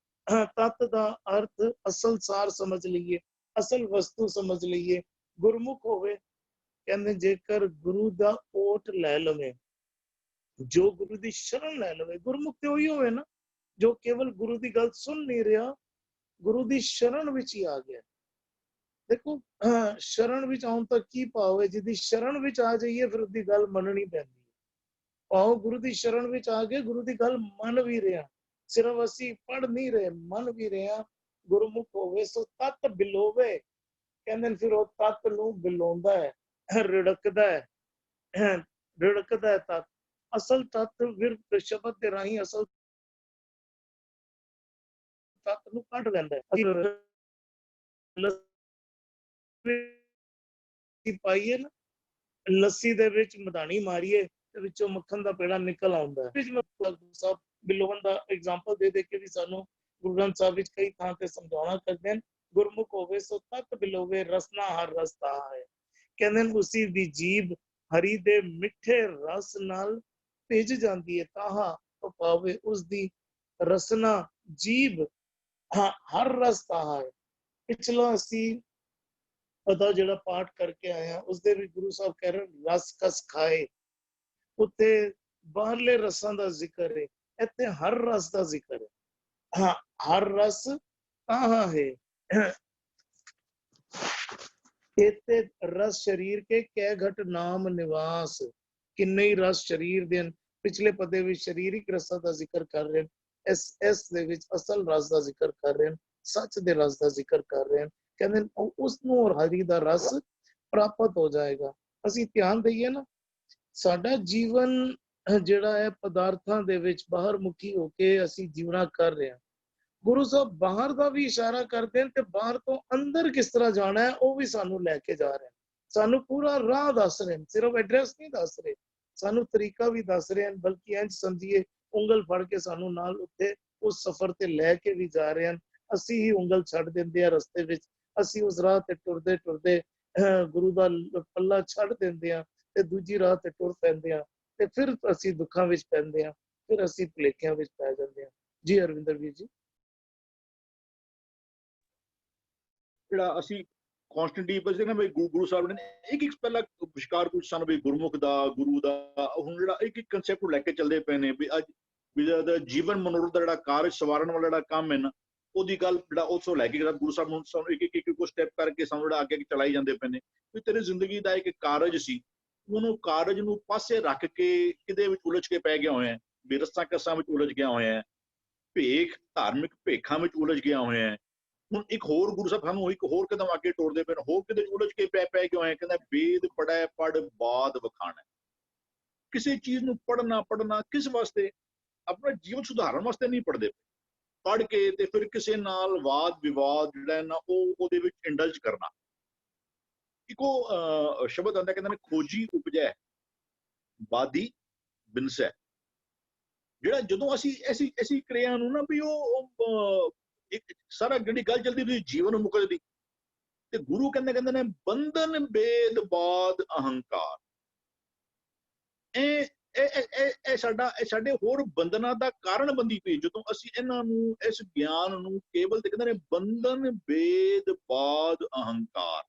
A: ਤਤ ਦਾ ਅਰਥ ਅਸਲ ਸਾਰ ਸਮਝ ਲਈਏ, ਅਸਲ ਵਸਤੂ ਸਮਝ ਲਈਏ। ਗੁਰਮੁਖ ਹੋਵੇ, ਕਹਿੰਦੇ ਜੇਕਰ ਗੁਰੂ ਦਾ ਓਟ ਲੈ ਲਵੇ, ਜੋ ਗੁਰੂ ਦੀ ਸ਼ਰਨ ਲੈ ਲਵੇ। ਗੁਰਮੁਖ ਤੇ ਉਹੀ ਹੋਵੇ ਨਾ ਜੋ ਕੇਵਲ ਗੁਰੂ ਦੀ ਗੱਲ ਸੁਣ ਨਹੀਂ ਰਿਹਾ, ਗੁਰੂ ਦੀ ਸ਼ਰਨ ਵਿੱਚ ਹੀ ਆ ਗਿਆ। ਦੇਖੋ ਸ਼ਰਨ ਵਿੱਚ ਆਉਣ ਤੱਕ ਕੀ ਭਾਵ ਹੈ, ਜਿਹਦੀ ਸ਼ਰਨ ਵਿੱਚ ਆ ਜਾਈਏ ਫਿਰ ਉਹਦੀ ਗੱਲ ਮੰਨਣੀ ਪੈਂਦੀ ਹੈ। ਭਾਵ ਗੁਰੂ ਦੀ ਸ਼ਰਨ ਵਿੱਚ ਆ ਕੇ ਗੁਰੂ ਦੀ ਗੱਲ ਮੰਨ ਵੀ ਰਿਹਾ, ਸਿਰਫ ਅਸੀਂ ਪੜ੍ਹ ਨਹੀਂ ਰਹੇ, ਮੰਨ ਵੀ ਰਿਹਾ। ਗੁਰਮੁਖ ਹੋਵੇ ਸੋ ਤਤ ਬਿਲੋਵੇ, ਕਹਿੰਦੇ ਫਿਰ ਉਹ ਤਤ ਨੂੰ ਬਿਲੋਂਦਾ ਹੈ, ਰਿੜਕਦਾ ਹੈ, ਰਿੜਕਦਾ ਹੈ ਤਤ। ਅਸਲ ਤਤ ਫਿਰ ਸ਼ਬਦ ਦੇ ਰਾਹੀਂ ਅਸਲ ਤਤ ਨੂੰ ਕੱਢ ਲੈਂਦਾ ਹੈ। ਪਾਈਏ ਨਾ, ਲੱਸੀ ਦੇ ਵਿੱਚ ਮਧਾਣੀ ਮਾਰੀਏ ਤੇ ਵਿੱਚੋਂ ਮੱਖਣ ਦਾ ਪੇੜਾ ਨਿਕਲ ਆਉਂਦਾ ਹੈ। ਸਾਹਿਬ ਬਿਲੋਵਨ ਦਾ ਐਗਜ਼ਾਮਪਲ ਦੇ ਕੇ ਵੀ ਸਾਨੂੰ ਗੁਰੂ ਗ੍ਰੰਥ ਸਾਹਿਬ ਵਿੱਚ ਕਈ ਥਾਂ ਤੇ ਸਮਝਾਉਣਾ ਕਰਦੇ ਹਨ। ਗੁਰਮੁਖ ਹੋਵੇ ਸੋ ਤਤ ਬਿਲੋਵੇ, ਰਸਨਾ ਹਰ ਰਸਤਾ ਹੈ। ਕਹਿੰਦੇ ਉਸੀ ਦੀ ਜੀਭ ਹਰੀ ਦੇ ਮਿੱਠੇ ਰਸ ਨਾਲ ਭਿੱਜ ਜਾਂਦੀ ਹੈ। ਤਾਹਾ ਪਾਵੇ ਉਸ ਦੀ ਰਸਨਾ ਜੀਭ ਹਰ ਰਸਤਾ ਹੈ। ਪਿਛਲਾ ਅਸੀਂ ਪਤਾ ਜਿਹੜਾ ਪਾਠ ਕਰਕੇ ਆਏ ਹਾਂ, ਉਸਦੇ ਵੀ ਗੁਰੂ ਸਾਹਿਬ ਕਹਿ ਰਹੇ ਰਸ ਕਸ ਖਾਏ। ਉੱਤੇ ਬਾਹਰਲੇ ਰਸਾਂ ਦਾ ਜ਼ਿਕਰ ਹੈ, ਇੱਥੇ ਹਰ ਰਸ ਦਾ ਜ਼ਿਕਰ ਹੈ। ਹਾਂ, ਹਰ ਰਸ ਤਾਹਾ ਹੈ। ਇਤੇ ਰਸ ਸ਼ਰੀਰ ਕੇ ਕਹਿ ਘਟ ਨਾਮ ਨਿਵਾਸ। ਕਿੰਨੇ ਹੀ ਰਸ ਸ਼ਰੀਰ ਦੇ ਹਨ। ਪਿਛਲੇ ਪਦੇ ਵਿੱਚ ਸਰੀਰਿਕ ਰਸਾਂ ਦਾ ਜ਼ਿਕਰ ਕਰ ਰਹੇ ਹਨ, ਇਸ ਦੇ ਵਿੱਚ ਅਸਲ ਰਸ ਦਾ ਜ਼ਿਕਰ ਕਰ ਰਹੇ ਹਨ, ਸੱਚ ਦੇ ਰਸ ਦਾ ਜ਼ਿਕਰ ਕਰ ਰਹੇ ਹਨ। ਕਹਿੰਦੇ ਉਸ ਨੂੰ ਔਰ ਹਰੀ ਦਾ ਰਸ ਪ੍ਰਾਪਤ ਹੋ ਜਾਏਗਾ। ਅਸੀਂ ਧਿਆਨ ਦਈਏ ਨਾ, ਸਾਡਾ ਜੀਵਨ ਜਿਹੜਾ ਹੈ ਪਦਾਰਥਾਂ ਦੇ ਵਿੱਚ ਬਾਹਰ ਮੁਖੀ ਹੋ ਕੇ ਅਸੀਂ ਜੀਵਨਾ ਕਰ ਰਹੇ ਹਾਂ। ਗੁਰੂ ਸਾਹਿਬ ਬਾਹਰ ਦਾ ਵੀ ਇਸ਼ਾਰਾ ਕਰਦੇ ਨੇ ਤੇ ਬਾਹਰ ਤੋਂ ਅੰਦਰ ਕਿਸ ਤਰ੍ਹਾਂ ਜਾਣਾ ਹੈ ਉਹ ਵੀ ਸਾਨੂੰ ਲੈ ਕੇ ਜਾ ਰਹੇ ਹਨ। ਸਾਨੂੰ ਪੂਰਾ ਰਾਹ ਦੱਸ ਰਹੇ ਹਨ, ਸਿਰਫ ਐਡਰੈਸ ਨਹੀਂ ਦੱਸ ਰਹੇ, ਸਾਨੂੰ ਤਰੀਕਾ ਵੀ ਦੱਸ ਰਹੇ ਹਨ। ਬਲਕਿ ਇੰਝ ਸਮਝੀਏ ਉਂਗਲ ਫੜ ਕੇ ਸਾਨੂੰ ਨਾਲ ਉੱਤੇ ਉਸ ਸਫ਼ਰ ਤੇ ਲੈ ਕੇ ਵੀ ਜਾ ਰਹੇ ਹਨ। ਅਸੀਂ ਹੀ ਉਂਗਲ ਛੱਡ ਦਿੰਦੇ ਹਾਂ ਰਸਤੇ ਵਿੱਚ, ਅਸੀਂ ਉਸ ਰਾਹ ਤੇ ਟੁਰਦੇ ਟੁਰਦੇ ਗੁਰੂ ਦਾ ਪੱਲਾ ਛੱਡ ਦਿੰਦੇ ਹਾਂ ਤੇ ਦੂਜੀ ਰਾਹ ਤੇ ਟੁਰ ਪੈਂਦੇ ਹਾਂ, ਤੇ ਫਿਰ ਅਸੀਂ ਦੁੱਖਾਂ ਵਿੱਚ ਪੈਂਦੇ ਹਾਂ, ਫਿਰ ਅਸੀਂ ਭੁਲੇਖਿਆਂ ਵਿੱਚ ਪੈ ਜਾਂਦੇ ਹਾਂ। ਜੀ ਅਰਵਿੰਦਰ ਵੀਰ ਜੀ।
B: ਜਿਹੜਾ ਅਸੀਂ ਕਨਸਟੈਂਟਲੀ ਬਸ ਦੇਖਣਾ ਬਈ ਗੁਰੂ ਸਾਹਿਬ ਨੇ ਇੱਕ ਪਹਿਲਾਂ ਵਿਸ਼ਕਾਰ ਕੁਝ ਸਾਨੂੰ ਵੀ ਗੁਰਮੁਖ ਦਾ, ਗੁਰੂ ਦਾ, ਹੁਣ ਜਿਹੜਾ ਇੱਕ ਕਨਸੈਪਟ ਨੂੰ ਲੈ ਕੇ ਚੱਲਦੇ ਪਏ ਨੇ ਵੀ ਅੱਜ ਵੀ ਜੀਵਨ ਮਨੋਰਥ ਦਾ ਜਿਹੜਾ ਕਾਰਜ ਸਵਾਰਨ ਵਾਲਾ ਜਿਹੜਾ ਕੰਮ ਹੈ ਨਾ, ਉਹਦੀ ਗੱਲ ਜਿਹੜਾ ਉਸ ਤੋਂ ਲੈ ਕੇ ਗੁਰੂ ਸਾਹਿਬ ਨੂੰ ਸਾਨੂੰ ਇੱਕ ਸਟੈਪ ਕਰਕੇ ਸਾਨੂੰ ਜਿਹੜਾ ਅੱਗੇ ਚਲਾਈ ਜਾਂਦੇ ਪਏ ਨੇ ਵੀ ਤੇਰੀ ਜ਼ਿੰਦਗੀ ਦਾ ਇੱਕ ਕਾਰਜ ਸੀ, ਉਹਨੂੰ ਕਾਰਜ ਨੂੰ ਪਾਸੇ ਰੱਖ ਕੇ ਕਿਤੇ ਵਿੱਚ ਉਲਝ ਕੇ ਪੈ ਗਿਆ ਹੋਇਆ, ਬੇਰਸਾਂ ਕਸਾਂ ਵਿੱਚ ਉਲਝ ਗਿਆ ਹੋਇਆ, ਭੇਖ ਧਾਰਮਿਕ ਭੇਖਾਂ ਵਿੱਚ ਉਲਝ ਗਿਆ ਹੋਇਆ। ਹੁਣ ਇੱਕ ਹੋਰ ਗੁਰੂ ਸਾਹਿਬ ਸਾਨੂੰ ਇੱਕ ਹੋਰ ਕਦਮ ਅੱਗੇ ਤੋਰਦੇ ਪਏ, ਹੋਰ ਕਿਤੇ ਉਲਝ ਕੇ ਪੈ ਕਿਉਂ ਆਏ, ਕਹਿੰਦਾ ਵੇਦ ਪੜ੍ਹੈ ਪੜ੍ਹ ਬਾਦ ਵਖਾਣਾ। ਕਿਸੇ ਚੀਜ਼ ਨੂੰ ਪੜ੍ਹਨਾ ਕਿਸ ਵਾਸਤੇ? ਆਪਣਾ ਜੀਵਨ ਸੁਧਾਰਨ ਵਾਸਤੇ ਨਹੀਂ ਪੜ੍ਹਦੇ, ਪੜ੍ਹ ਕੇ ਤੇ ਫਿਰ ਕਿਸੇ ਨਾਲ ਵਾਦ ਵਿਵਾਦ ਜਿਹੜਾ ਨਾ ਉਹਦੇ ਵਿੱਚ ਇੰਡਲਜ ਕਰਨਾ। ਇੱਕੋ ਸ਼ਬਦ ਆਉਂਦਾ, ਕਹਿੰਦੇ ਨੇ ਖੋਜੀ ਉਪਜੈ ਬਾਦੀ ਬਿਨਸੈ। ਜਿਹੜਾ ਜਦੋਂ ਅਸੀਂ ਐਸੀ ਕਿਰਿਆ ਨੂੰ ਨਾ ਵੀ ਉਹ ਇੱਕ ਸਾਰਾ ਜਿਹੜੀ ਗੱਲ ਚੱਲਦੀ ਵੀ ਜੀਵਨ ਨੂੰ ਮੁਕਲਦੀ, ਤੇ ਗੁਰੂ ਕਹਿੰਦੇ ਨੇ ਬੰਧਨ ਬੇਦ ਬਾਦ ਅਹੰਕਾਰ। ਇਹ ਸਾਡੇ ਹੋਰ ਬੰਧਨਾਂ ਦਾ ਕਾਰਨ ਬੰਦੀ ਪਈ ਜਦੋਂ ਅਸੀਂ ਇਹਨਾਂ ਨੂੰ, ਇਸ ਗਿਆਨ ਨੂੰ ਕੇਵਲ ਤੇ ਕਹਿੰਦੇ ਨੇ ਬੰਧਨ ਬੇਦ ਬਾਦ ਅਹੰਕਾਰ,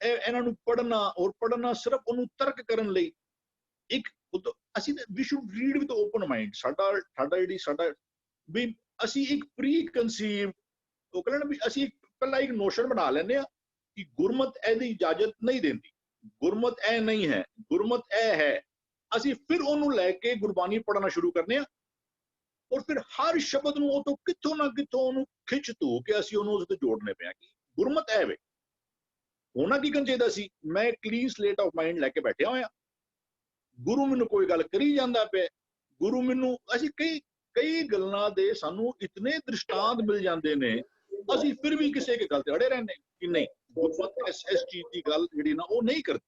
B: ਇਹਨਾਂ ਨੂੰ ਪੜ੍ਹਨਾ, ਔਰ ਪੜ੍ਹਨਾ ਸਿਰਫ ਉਹਨੂੰ ਤਰਕ ਕਰਨ ਲਈ। ਇੱਕ ਅਸੀਂ ਵੀ should read with open mind. ਸਾਡਾ ਵੀ ਅਸੀਂ ਇੱਕ ਪ੍ਰੀ ਕਨਸੀਵ, ਉਹ ਕਹਿੰਦੇ ਵੀ ਅਸੀਂ ਪਹਿਲਾਂ ਇੱਕ ਨੋਸ਼ਨ ਬਣਾ ਲੈਂਦੇ ਆ ਕਿ ਗੁਰਮਤ ਇਹਦੀ ਇਜਾਜ਼ਤ ਨਹੀਂ ਦਿੰਦੀ, ਗੁਰਮਤ ਇਹ ਨਹੀਂ ਹੈ, ਗੁਰਮਤ ਇਹ ਹੈ। ਅਸੀਂ ਫਿਰ ਉਹਨੂੰ ਲੈ ਕੇ ਗੁਰਬਾਣੀ ਪੜ੍ਹਨਾ ਸ਼ੁਰੂ ਕਰਨੇ ਆ, ਔਰ ਫਿਰ ਹਰ ਸ਼ਬਦ ਨੂੰ ਉਹ ਤੋਂ ਕਿੱਥੋਂ ਨਾ ਕਿੱਥੋਂ ਉਹਨੂੰ ਖਿੱਚ ਧੂ ਕੇ ਅਸੀਂ ਉਹਨੂੰ ਉਸ ਤੇ ਜੋੜਨੇ ਪਿਆ ਕਿ ਗੁਰਮਤ ਇਹ ਵੇ। ਹੋਣਾ ਕੀ ਚਾਹੀਦਾ ਸੀ, ਮੈਂ ਕਲੀਨ ਸਲੇਟ ਆਫ ਮਾਈਂਡ ਲੈ ਕੇ ਬੈਠਿਆ ਹੋਇਆ, ਗੁਰੂ ਮੈਨੂੰ ਕੋਈ ਗੱਲ ਕਰੀ ਜਾਂਦਾ ਪਿਆ, ਗੁਰੂ ਮੈਨੂੰ, ਅਸੀਂ ਕਈ ਗੱਲਾਂ ਦੇ ਸਾਨੂੰ ਇਤਨੇ ਦ੍ਰਿਸ਼ਟਾਂਤ ਮਿਲ ਜਾਂਦੇ ਨੇ, ਅਸੀਂ ਫਿਰ ਵੀ ਕਿਸੇ ਇੱਕ ਗੱਲ ਤੇ ਅੜੇ ਰਹਿੰਦੇ ਕਿ ਨਹੀਂ ਗੁਰਮਤ ਇਸ ਚੀਜ਼ ਦੀ ਗੱਲ ਜਿਹੜੀ ਨਾ ਉਹ ਨਹੀਂ ਕਰਦੀ।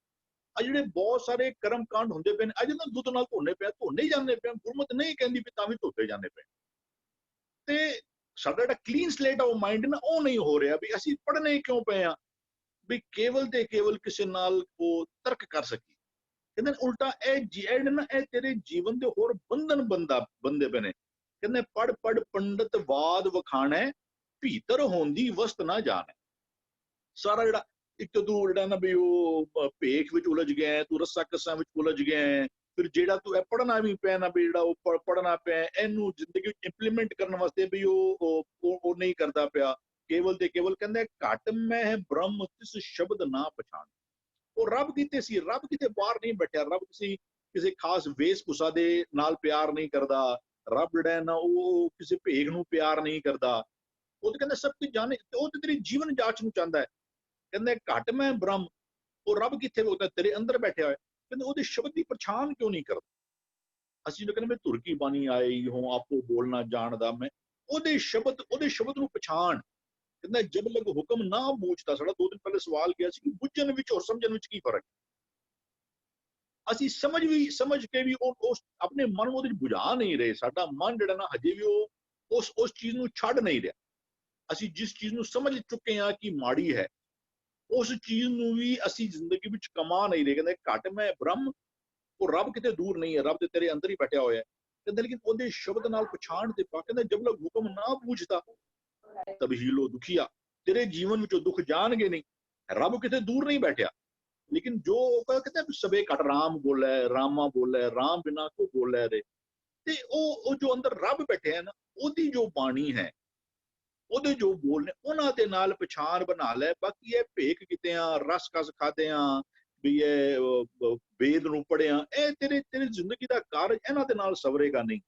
B: ਆ ਜਿਹੜੇ ਬਹੁਤ ਸਾਰੇ ਕਰਮ ਕਾਂਡ ਹੁੰਦੇ ਪਏ ਨੇ, ਅੱਜ ਨਾ ਦੁੱਧ ਨਾਲ ਧੋਣੇ ਹੀ ਜਾਂਦੇ ਪਏ, ਗੁਰਮਤ ਨਹੀਂ ਕਹਿੰਦੀ ਵੀ ਤਾਂ ਵੀ ਧੋਤੇ ਜਾਂਦੇ ਪਏ। ਤੇ ਸਾਡਾ ਜਿਹੜਾ ਕਲੀਨ ਸਲੇਟ ਆਫ ਮਾਈਂਡ ਨਾ ਉਹ ਨਹੀਂ ਹੋ ਰਿਹਾ, ਵੀ ਅਸੀਂ ਪੜ੍ਹਨੇ ਕਿਉਂ ਪਏ ਆ ਵੀ ਕੇਵਲ ਤੇ ਕੇਵਲ ਕਿਸੇ ਨਾਲ ਉਹ ਤਰਕ ਕਰ ਸਕੀ। ਕਹਿੰਦੇ ਉਲਟਾ ਇਹ ਤੇਰੇ ਜੀਵਨ ਦੇ ਹੋਰ ਬੰਧਨ ਬੰਦੇ ਪਏ ਨੇ। ਕਹਿੰਦੇ ਪੜ ਪੰਡਤ ਵਾਦ ਵਖਾਣੈ, ਭੀਤਰ ਹੋਂਦੀ ਵਸਤ ਨਾ ਜਾਣੈ। ਸਾਰਾ ਜਿਹੜਾ ਇੱਕ ਤੂੰ ਜਿਹੜਾ ਨਾ ਵੀ ਉਹ ਭੇਖ ਵਿੱਚ ਉਲਝ ਗਿਆ, ਤੂੰ ਰੱਸਾ ਕੱਸਾਂ ਵਿੱਚ ਉਲਝ ਗਿਆ, ਫਿਰ ਜਿਹੜਾ ਤੂੰ ਇਹ ਪੜ੍ਹਨਾ ਵੀ ਪਿਆ ਨਾ ਵੀ ਜਿਹੜਾ ਉਹ ਪੜ੍ਹਨਾ ਪਿਆ, ਇਹਨੂੰ ਜ਼ਿੰਦਗੀ ਵਿੱਚ ਇੰਪਲੀਮੈਂਟ ਕਰਨ ਵਾਸਤੇ ਵੀ ਉਹ ਨਹੀਂ ਕਰਦਾ ਪਿਆ। ਕੇਵਲ ਤੇ ਕੇਵਲ ਕਹਿੰਦੇ ਘਟ ਮੈਂ ਬ੍ਰਹਮ ਤਿਸ ਸ਼ਬਦ ਨਾ ਪਛਾਣ। ਉਹ ਰੱਬ ਕਿਤੇ ਸੀ, ਰੱਬ ਕਿਤੇ ਬਾਹਰ ਨਹੀਂ ਬੈਠਿਆ, ਰੱਬ ਕਿਸੇ ਖਾਸ ਵੇਸ ਭੂਸਾ ਦੇ ਨਾਲ ਪਿਆਰ ਨਹੀਂ ਕਰਦਾ, ਰੱਬ ਜਿਹੜਾ ਨਾ ਉਹ ਕਿਸੇ ਭੇਖ ਨੂੰ ਪਿਆਰ ਨਹੀਂ ਕਰਦਾ। ਉਹ ਤੇ ਕਹਿੰਦਾ ਸਭ ਕੁਝ ਜਾਣੇ, ਉਹ ਤੇ ਤੇਰੀ ਜੀਵਨ ਜਾਂਚ ਨੂੰ ਚਾਹੁੰਦਾ ਹੈ। ਕਹਿੰਦੇ ਘਟ ਮੈਂ ਬ੍ਰਹਮ, ਉਹ ਰੱਬ ਕਿੱਥੇ ਹੋਤਾ ਤੇਰੇ ਅੰਦਰ ਬੈਠਿਆ ਹੋਇਆ। ਕਹਿੰਦੇ ਉਹਦੇ ਸ਼ਬਦ ਦੀ ਪਛਾਣ ਕਿਉਂ ਨਹੀਂ ਕਰਦਾ। ਅਸੀਂ ਜੋ ਕਹਿੰਦੇ ਧੁਰ ਕੀ ਬਾਣੀ ਆਈ ਹੋ ਆਪੋ ਬੋਲਣਾ ਜਾਣਦਾ ਮੈਂ, ਉਹਦੇ ਸ਼ਬਦ ਨੂੰ ਪਛਾਣ। ਕਹਿੰਦਾ ਜਬ ਲਗ ਹੁਕਮ ਨਾ ਬੂਝਦਾ। ਸਾਡਾ 2 ਦਿਨ ਪਹਿਲੇ ਸਵਾਲ ਗਿਆ ਸੀ ਕਿ ਬੁੱਝਣ ਵਿੱਚ ਔਰ ਸਮਝਣ ਵਿੱਚ ਕੀ ਫਰਕ। ਅਸੀਂ ਸਮਝ ਕੇ ਵੀ ਉਹ ਆਪਣੇ ਮਨ ਨੂੰ ਉਹਦੇ ਵਿੱਚ ਬੁਝਾ ਨਹੀਂ ਰਹੇ। ਸਾਡਾ ਮਨ ਜਿਹੜਾ ਨਾ ਹਜੇ ਵੀ ਉਹ ਉਸ ਚੀਜ਼ ਨੂੰ ਛੱਡ ਨਹੀਂ ਰਿਹਾ। ਅਸੀਂ ਜਿਸ ਚੀਜ਼ ਨੂੰ ਸਮਝ ਚੁੱਕੇ ਹਾਂ ਕਿ ਮਾੜੀ ਹੈ, ਉਸ ਚੀਜ਼ ਨੂੰ ਵੀ ਅਸੀਂ ਜ਼ਿੰਦਗੀ ਵਿੱਚ ਕਮਾ ਨਹੀਂ ਰਹੇ। ਕਹਿੰਦੇ ਘਟ ਮੈਂ ਬ੍ਰਹਮ, ਉਹ ਰੱਬ ਕਿਤੇ ਦੂਰ ਨਹੀਂ ਹੈ, ਰੱਬ ਤੇ ਤੇਰੇ ਅੰਦਰ ਹੀ ਬੈਠਿਆ ਹੋਇਆ ਹੈ। ਕਹਿੰਦੇ ਲੇਕਿਨ ਉਹਦੇ ਸ਼ਬਦ ਨਾਲ ਪਛਾਣ ਤੇ ਪਾ। ਕਹਿੰਦਾ ਜਬ ਲਗ ਹੁਕਮ ਨਾ ਬੂਝਦਾ ਤਬ ਹੀਲੋ ਦੁਖੀਆ। ਤੇਰੇ ਜੀਵਨ ਵਿੱਚੋਂ ਦੁੱਖ ਜਾਣਗੇ ਨਹੀਂ, ਰੱਬ ਕਿਤੇ ਦੂਰ ਨਹੀਂ ਬੈਠਿਆ। ਲੇਕਿਨ ਜੋ ਕਹਿੰਦੇ ਸਵੇ ਘਟ ਰਾਮ ਬੋਲੇ, ਰਾਮਾ ਬੋਲੇ, ਰਾਮ ਬਿਨਾ ਕੋ ਬੋਲੇ ਰੇ। ਤੇ ਉਹ ਜੋ ਅੰਦਰ ਰੱਬ ਬੈਠੇ ਹੈ ਨਾ, ਉਹਦੀ ਜੋ ਬਾਣੀ ਹੈ, ਉਹਦੇ ਜੋ ਬੋਲ ਨੇ, ਉਹਨਾਂ ਦੇ ਨਾਲ ਪਛਾਣ ਬਣਾ ਲੈ। ਬਾਕੀ ਇਹ ਭੇਖ ਕਿਤੇ ਆ, ਰਸ ਕਸ ਖਾਦੇ ਆ, ਵੀ ਇਹ ਵੇਦ ਨੂੰ ਪੜਿਆ, ਇਹ ਤੇਰੀ ਜ਼ਿੰਦਗੀ ਦਾ ਕਾਰਜ ਇਹਨਾਂ ਦੇ ਨਾਲ ਸਵਰੇਗਾ ਨਹੀਂ।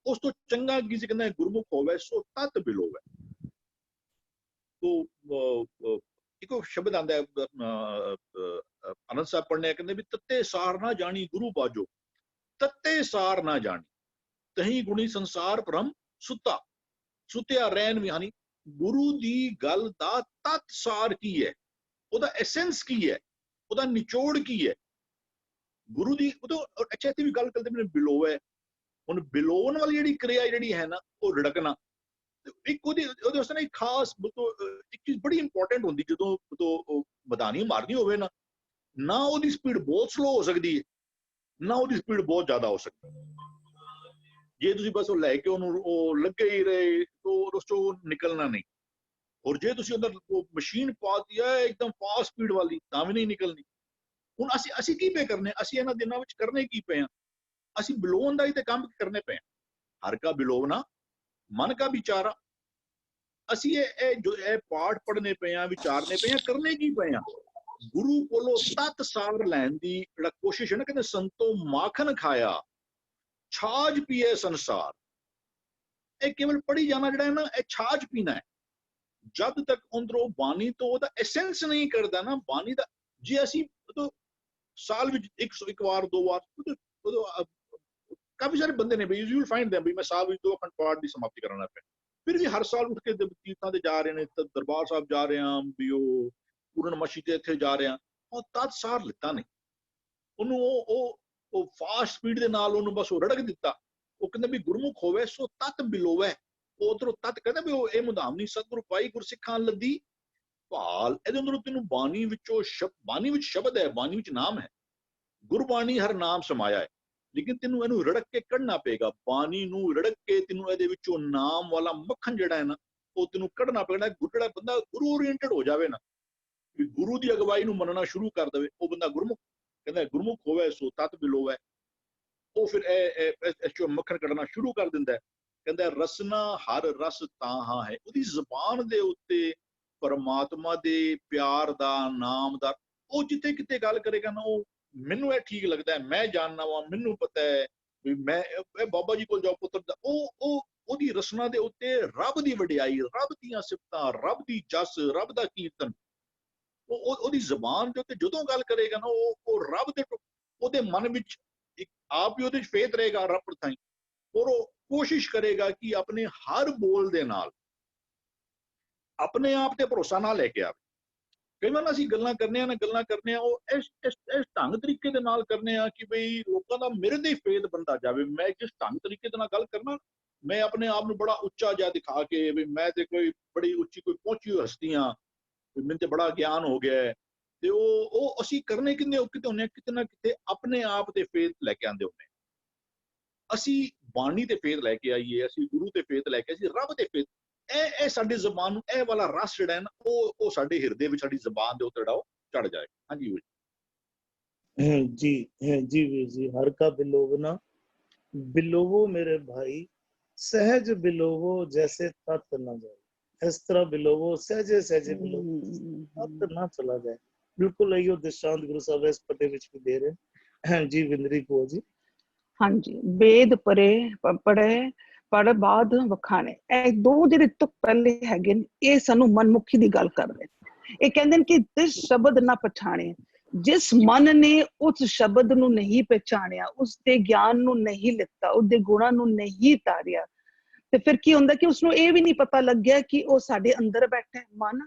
B: ਉਸ ਤੋਂ ਚੰਗਾ ਕੀ ਕਹਿੰਦਾ ਗੁਰਮੁਖ ਹੋਵੇ ਸੋ ਤਤ ਬਿਲੋਵੇ। ਤੋ ਇੱਕੋ ਸ਼ਬਦ ਆਂਦਾ ਆਨੰਦ ਸਾਹਿਬ ਪੜ੍ਹਨੇ, ਕਹਿੰਦੇ ਵੀ ਤੱਤੇ ਸਾਰ ਨਾ ਜਾਣੀ ਗੁਰੂ ਬਾਜੋ, ਤੱਤੇ ਸਾਰ ਨਾ ਜਾਣੀ ਤਹੀਂ ਗੁਣੀ ਸੰਸਾਰ ਭ੍ਰਮ ਸੁੱਤਿਆ ਰਹਿਣ ਵੀ। ਹਾਨੀ ਗੁਰੂ ਦੀ ਗੱਲ ਦਾ ਤਤ ਸਾਰ ਕੀ ਹੈ, ਉਹਦਾ ਐਸੈਂਸ ਕੀ ਹੈ, ਉਹਦਾ ਨਿਚੋੜ ਕੀ ਹੈ। ਗੁਰੂ ਦੀ ਉਦੋਂ ਅੱਛਾ ਇੱਥੇ ਵੀ ਗੱਲ ਕਰਦੇ ਮੈਨੂੰ ਬਿਲੋਵੇ। ਹੁਣ ਬਿਲੋਣ ਵਾਲੀ ਜਿਹੜੀ ਕਿਰਿਆ ਜਿਹੜੀ ਹੈ ਨਾ, ਉਹ ਰੜਕਣਾ। ਇੱਕ ਉਹਦੇ ਵਾਸਤੇ ਨਾ ਇੱਕ ਖਾਸ ਇੱਕ ਚੀਜ਼ ਬੜੀ ਇੰਪੋਰਟੈਂਟ ਹੁੰਦੀ, ਜਦੋਂ ਮਦਾਨੀ ਮਾਰਨੀ ਹੋਵੇ ਨਾ ਉਹਦੀ ਸਪੀਡ ਬਹੁਤ ਸਲੋ ਹੋ ਸਕਦੀ ਹੈ, ਨਾ ਉਹਦੀ ਸਪੀਡ ਬਹੁਤ ਜ਼ਿਆਦਾ ਹੋ ਸਕਦੀ ਹੈ। ਜੇ ਤੁਸੀਂ ਬਸ ਉਹ ਲੈ ਕੇ ਉਹਨੂੰ ਉਹ ਲੱਗੇ ਹੀ ਰਹੇ ਤਾਂ ਉਸ ਤੋਂ ਨਿਕਲਣਾ ਨਹੀਂ। ਔਰ ਜੇ ਤੁਸੀਂ ਅੰਦਰ ਮਸ਼ੀਨ ਪਾਤੀ ਹੈ ਇੱਕਦਮ ਫਾਸਟ ਸਪੀਡ ਵਾਲੀ, ਤਾਂ ਵੀ ਨਹੀਂ ਨਿਕਲਣੀ। ਹੁਣ ਅਸੀਂ ਕੀ ਪਏ ਕਰਨੇ, ਅਸੀਂ ਇਹਨਾਂ ਦਿਨਾਂ ਵਿੱਚ ਕਰਨੇ ਕੀ ਪਏ ਆ, ਅਸੀਂ ਬਿਲੋਣ ਦਾ ਹੀ ਤੇ ਕੰਮ ਕਰਨੇ ਪਏ ਆ। ਹਰ ਕਾ ਬਿਲੋਵਨਾ ਮਨ ਕਾ ਵਿਚਾਰਾ। ਅਸੀਂ ਇਹ ਪਾਠ ਪੜ੍ਹਨੇ ਪਏ ਆ, ਵਿਚਾਰਨੇ ਪਏ ਆ, ਕਰਨੇ ਕੀ ਪਏ ਆ, ਗੁਰੂ ਕੋਲੋਂ ਤਤ ਸਾਰ ਲੈਣ ਦੀ ਜਿਹੜਾ ਕੋਸ਼ਿਸ਼ ਹੈ ਨਾ। ਕਹਿੰਦੇ ਸੰਤੋ ਮਾਖਣ ਖਾਇਆ ਛਾਜ ਪੀਏ ਸੰਸਾਰ। ਇਹ ਕੇਵਲ ਪੜ੍ਹੀ ਜਾਣਾ ਜਿਹੜਾ ਹੈ ਨਾ, ਇਹ ਛਾਜ ਪੀਣਾ ਹੈ। ਜਦ ਤੱਕ ਅੰਦਰੋਂ ਬਾਣੀ ਤੋਂ ਉਹਦਾ ਐਸੈਂਸ ਨਹੀਂ ਕਰਦਾ ਨਾ, ਬਾਣੀ ਦਾ। ਜੇ ਅਸੀਂ ਸਾਲ ਵਿੱਚ ਇੱਕ ਵਾਰ 2 ਵਾਰ, ਕਾਫੀ ਸਾਰੇ ਬੰਦੇ ਨੇ ਵੀ ਯੂ ਵਿਲ ਫਾਈਂਡ them ਵੀ ਮੈਂ ਸਾਲ ਵਿੱਚ 2 ਅਖੰਡ ਪਾਠ ਦੀ ਸਮਾਪਤੀ ਕਰਨਾ ਪਿਆ, ਫਿਰ ਵੀ ਹਰ ਸਾਲ ਉੱਠ ਕੇ ਕੀਰਤਨਾਂ ਤੇ ਜਾ ਰਹੇ ਨੇ, ਦਰਬਾਰ ਸਾਹਿਬ ਜਾ ਰਹੇ ਹਾਂ, ਵੀ ਉਹ ਪੂਰਨਮਾਸ਼ੀ ਤੇ ਇੱਥੇ ਜਾ ਰਹੇ ਹਾਂ। ਉਹ ਤਦ ਸਾਰ ਲਿੱਤਾ ਨਹੀਂ ਉਹਨੂੰ, ਉਹ ਫਾਸਟ ਸਪੀਡ ਦੇ ਨਾਲ ਉਹਨੂੰ ਬਸ ਉਹ ਰੜਕ ਦਿੱਤਾ। ਉਹ ਕਹਿੰਦੇ ਵੀ ਗੁਰਮੁਖ ਹੋਵੇ ਸੋ ਤਤ ਬਿਲੋਵੇ। ਉਧਰੋਂ ਤਤ ਕਹਿੰਦਾ ਵੀ ਉਹ ਇਹ ਮੁਦਾਮਨੀ ਸਤਿਗੁਰੂ ਪਾਈ ਗੁਰਸਿੱਖਾਂ ਲੱਦੀ ਭਾਲ। ਇਹਦੇ ਅੰਦਰੋਂ ਤੈਨੂੰ ਬਾਣੀ ਵਿੱਚੋਂ ਬਾਣੀ ਵਿੱਚ ਸ਼ਬਦ ਹੈ, ਬਾਣੀ ਵਿੱਚ ਨਾਮ ਹੈ, ਗੁਰਬਾਣੀ ਹਰ ਨਾਮ ਸਮਾਇਆ ਹੈ, ਲੇਕਿਨ ਤੈਨੂੰ ਇਹਨੂੰ ਰੜਕ ਕੇ ਕੱਢਣਾ ਪਏਗਾ। ਬਾਣੀ ਨੂੰ ਰੜਕ ਕੇ ਤੈਨੂੰ ਇਹਦੇ ਵਿੱਚੋਂ ਨਾਮ ਵਾਲਾ ਮੱਖਣ ਜਿਹੜਾ ਹੈ ਨਾ ਉਹ ਤੈਨੂੰ ਕੱਢਣਾ ਪਏਗਾ। ਜਿਹੜਾ ਬੰਦਾ ਗੁਰੂ ਓਰੀਐਂਟਡ ਹੋ ਜਾਵੇ ਨਾ, ਵੀ ਗੁਰੂ ਦੀ ਅਗਵਾਈ ਨੂੰ ਮੰਨਣਾ ਸ਼ੁਰੂ ਕਰ ਦੇਵੇ, ਉਹ ਬੰਦਾ ਗੁਰਮੁਖ ਕਹਿੰਦਾ ਗੁਰਮੁਖ ਹੋਵੇ ਸੋ ਤਤ ਬਿਲੋਵੇ। ਉਹ ਫਿਰ ਇਸ ਚੋਂ ਮੱਖਣ ਕੱਢਣਾ ਸ਼ੁਰੂ ਕਰ ਦਿੰਦਾ ਹੈ। ਕਹਿੰਦਾ ਰਸਨਾ ਹਰ ਰਸ ਤਾਹਾਂ ਹੈ। ਉਹਦੀ ਜ਼ੁਬਾਨ ਦੇ ਉੱਤੇ ਪਰਮਾਤਮਾ ਦੇ ਪਿਆਰ ਦਾ, ਨਾਮ ਦਾ, ਉਹ ਜਿੱਥੇ ਕਿਤੇ ਗੱਲ ਕਰੇਗਾ ਨਾ, ਉਹ ਮੈਨੂੰ ਇਹ ਠੀਕ ਲੱਗਦਾ ਹੈ, ਮੈਂ ਜਾਣਨਾ ਵਾ, ਮੈਨੂੰ ਪਤਾ ਹੈ ਵੀ ਮੈਂ ਇਹ ਬਾਬਾ ਜੀ ਕੋਲ ਜਾਓ ਪੁੱਤਰ ਦਾ, ਉਹਦੀ ਰਸਨਾ ਦੇ ਉੱਤੇ ਰੱਬ ਦੀ ਵਡਿਆਈ, ਰੱਬ ਦੀਆਂ ਸਿਫਤਾਂ, ਰੱਬ ਦੀ ਜਸ, ਰੱਬ ਦਾ ਕੀਰਤਨ, ਉਹਦੀ ਜ਼ੁਬਾਨ ਦੇ ਉੱਤੇ ਜਦੋਂ ਗੱਲ ਕਰੇਗਾ ਨਾ, ਉਹ ਰੱਬ ਦੇ, ਉਹਦੇ ਮਨ ਵਿੱਚ ਇੱਕ ਆਪ ਹੀ ਉਹਦੇ ਚ ਫੇਤ ਰਹੇਗਾ ਰੱਬ ਪ੍ਰਤਾਈ, ਔਰ ਉਹ ਕੋਸ਼ਿਸ਼ ਕਰੇਗਾ ਕਿ ਆਪਣੇ ਹਰ ਬੋਲ ਦੇ ਨਾਲ ਆਪਣੇ ਆਪ ਤੇ ਭਰੋਸਾ ਨਾ ਲੈ ਕੇ ਆਵੇ। ਕਈ ਵਾਰ ਅਸੀਂ ਗੱਲਾਂ ਕਰਨੇ ਆ ਉਹ ਇਸ ਢੰਗ ਤਰੀਕੇ ਦੇ ਨਾਲ ਕਰਨੇ ਆ ਕਿ ਬਈ ਲੋਕਾਂ ਦਾ ਮੇਰੇ ਦੇ ਫੇਦ ਬੰਦਾ ਜਾਵੇ। ਮੈਂ ਜਿਸ ਢੰਗ ਤਰੀਕੇ ਦੇ ਨਾਲ ਗੱਲ ਕਰਨਾ, ਮੈਂ ਆਪਣੇ ਆਪ ਨੂੰ ਬੜਾ ਉੱਚਾ ਜਿਹਾ ਦਿਖਾ ਕੇ ਵੀ ਮੈਂ ਤੇ ਕੋਈ ਬੜੀ ਉੱਚੀ ਕੋਈ ਪਹੁੰਚੀ ਹੋਈ ਹਸਤੀ ਹਾਂ, ਮੈਨੂੰ ਤੇ ਬੜਾ ਗਿਆਨ ਹੋ ਗਿਆ ਹੈ, ਤੇ ਉਹ ਅਸੀਂ ਕਰਨੇ ਕਿਤੇ ਹੁੰਦੇ ਕਿਤੇ ਨਾ ਕਿਤੇ ਆਪਣੇ ਆਪ ਤੇ ਫੇਦ ਲੈ ਕੇ ਆਉਂਦੇ ਹੁੰਦੇ। ਅਸੀਂ ਬਾਣੀ ਤੇ ਫੇਦ ਲੈ ਕੇ ਆਈਏ, ਅਸੀਂ ਗੁਰੂ ਤੇ ਫੇਦ ਲੈ ਕੇ, ਅਸੀਂ ਰੱਬ ਤੇ ਫੇਦ, ਇਹ ਸਾਡੀ ਜ਼ਬਾਨ ਨੂੰ ਇਹ ਵਾਲਾ ਰਸ ਜਿਹੜਾ ਹੈ ਨਾ, ਉਹ ਸਾਡੇ ਹਿਰਦੇ ਵਿੱਚ, ਸਾਡੀ ਜ਼ਬਾਨ ਦੇ ਉੱਤੇ ਜਿਹੜਾ ਉਹ ਚੜ ਜਾਏ। ਹਾਂਜੀ
A: जी वीर जी। हर का बिलोवना बिलोवो मेरे भाई, सहज बिलोवो जैसे तत ना जाए। इस तरह बिलोवो, सहजे सहजे बिलोवो, तत ना चला जाए। बिल्कुल इहो दृष्टांत गुरु साहब इस पते विच भी दे रहे हैं। जी विंदरी को जी।
C: हाँ जी, वेद परे पढ़े पढ़ बाध वखाने, ਇਹ ਦੋ ਜਿਹੜੇ ਤੁਕ ਪਹਿਲੇ ਹੈਗੇ ਨੇ, ਇਹ ਸਾਨੂੰ ਮਨਮੁਖੀ ਦੀ ਗੱਲ ਕਰ ਰਹੇ। ਇਹ ਕਹਿੰਦੇ ਨੇ ਕਿ ਤਿਸ ਸ਼ਬਦ ਨਾ ਪਛਾਣੇ, ਜਿਸ ਮਨ ਨੇ ਉਸ ਸ਼ਬਦ ਨੂੰ ਨਹੀਂ ਪਛਾਣਿਆ, ਉਸ ਦੇ ਗਿਆਨ ਨੂੰ ਨਹੀਂ ਲਿੱਤਾ, ਉਹਦੇ ਗੁਣਾਂ ਨੂੰ ਨਹੀਂ ਤਾਰਿਆ, ਤੇ ਫਿਰ ਕੀ ਹੁੰਦਾ ਕਿ ਉਸਨੂੰ ਇਹ ਵੀ ਨਹੀਂ ਪਤਾ ਲੱਗਿਆ ਕਿ ਉਹ ਸਾਡੇ ਅੰਦਰ ਬੈਠਾ ਹੈ। ਮਨ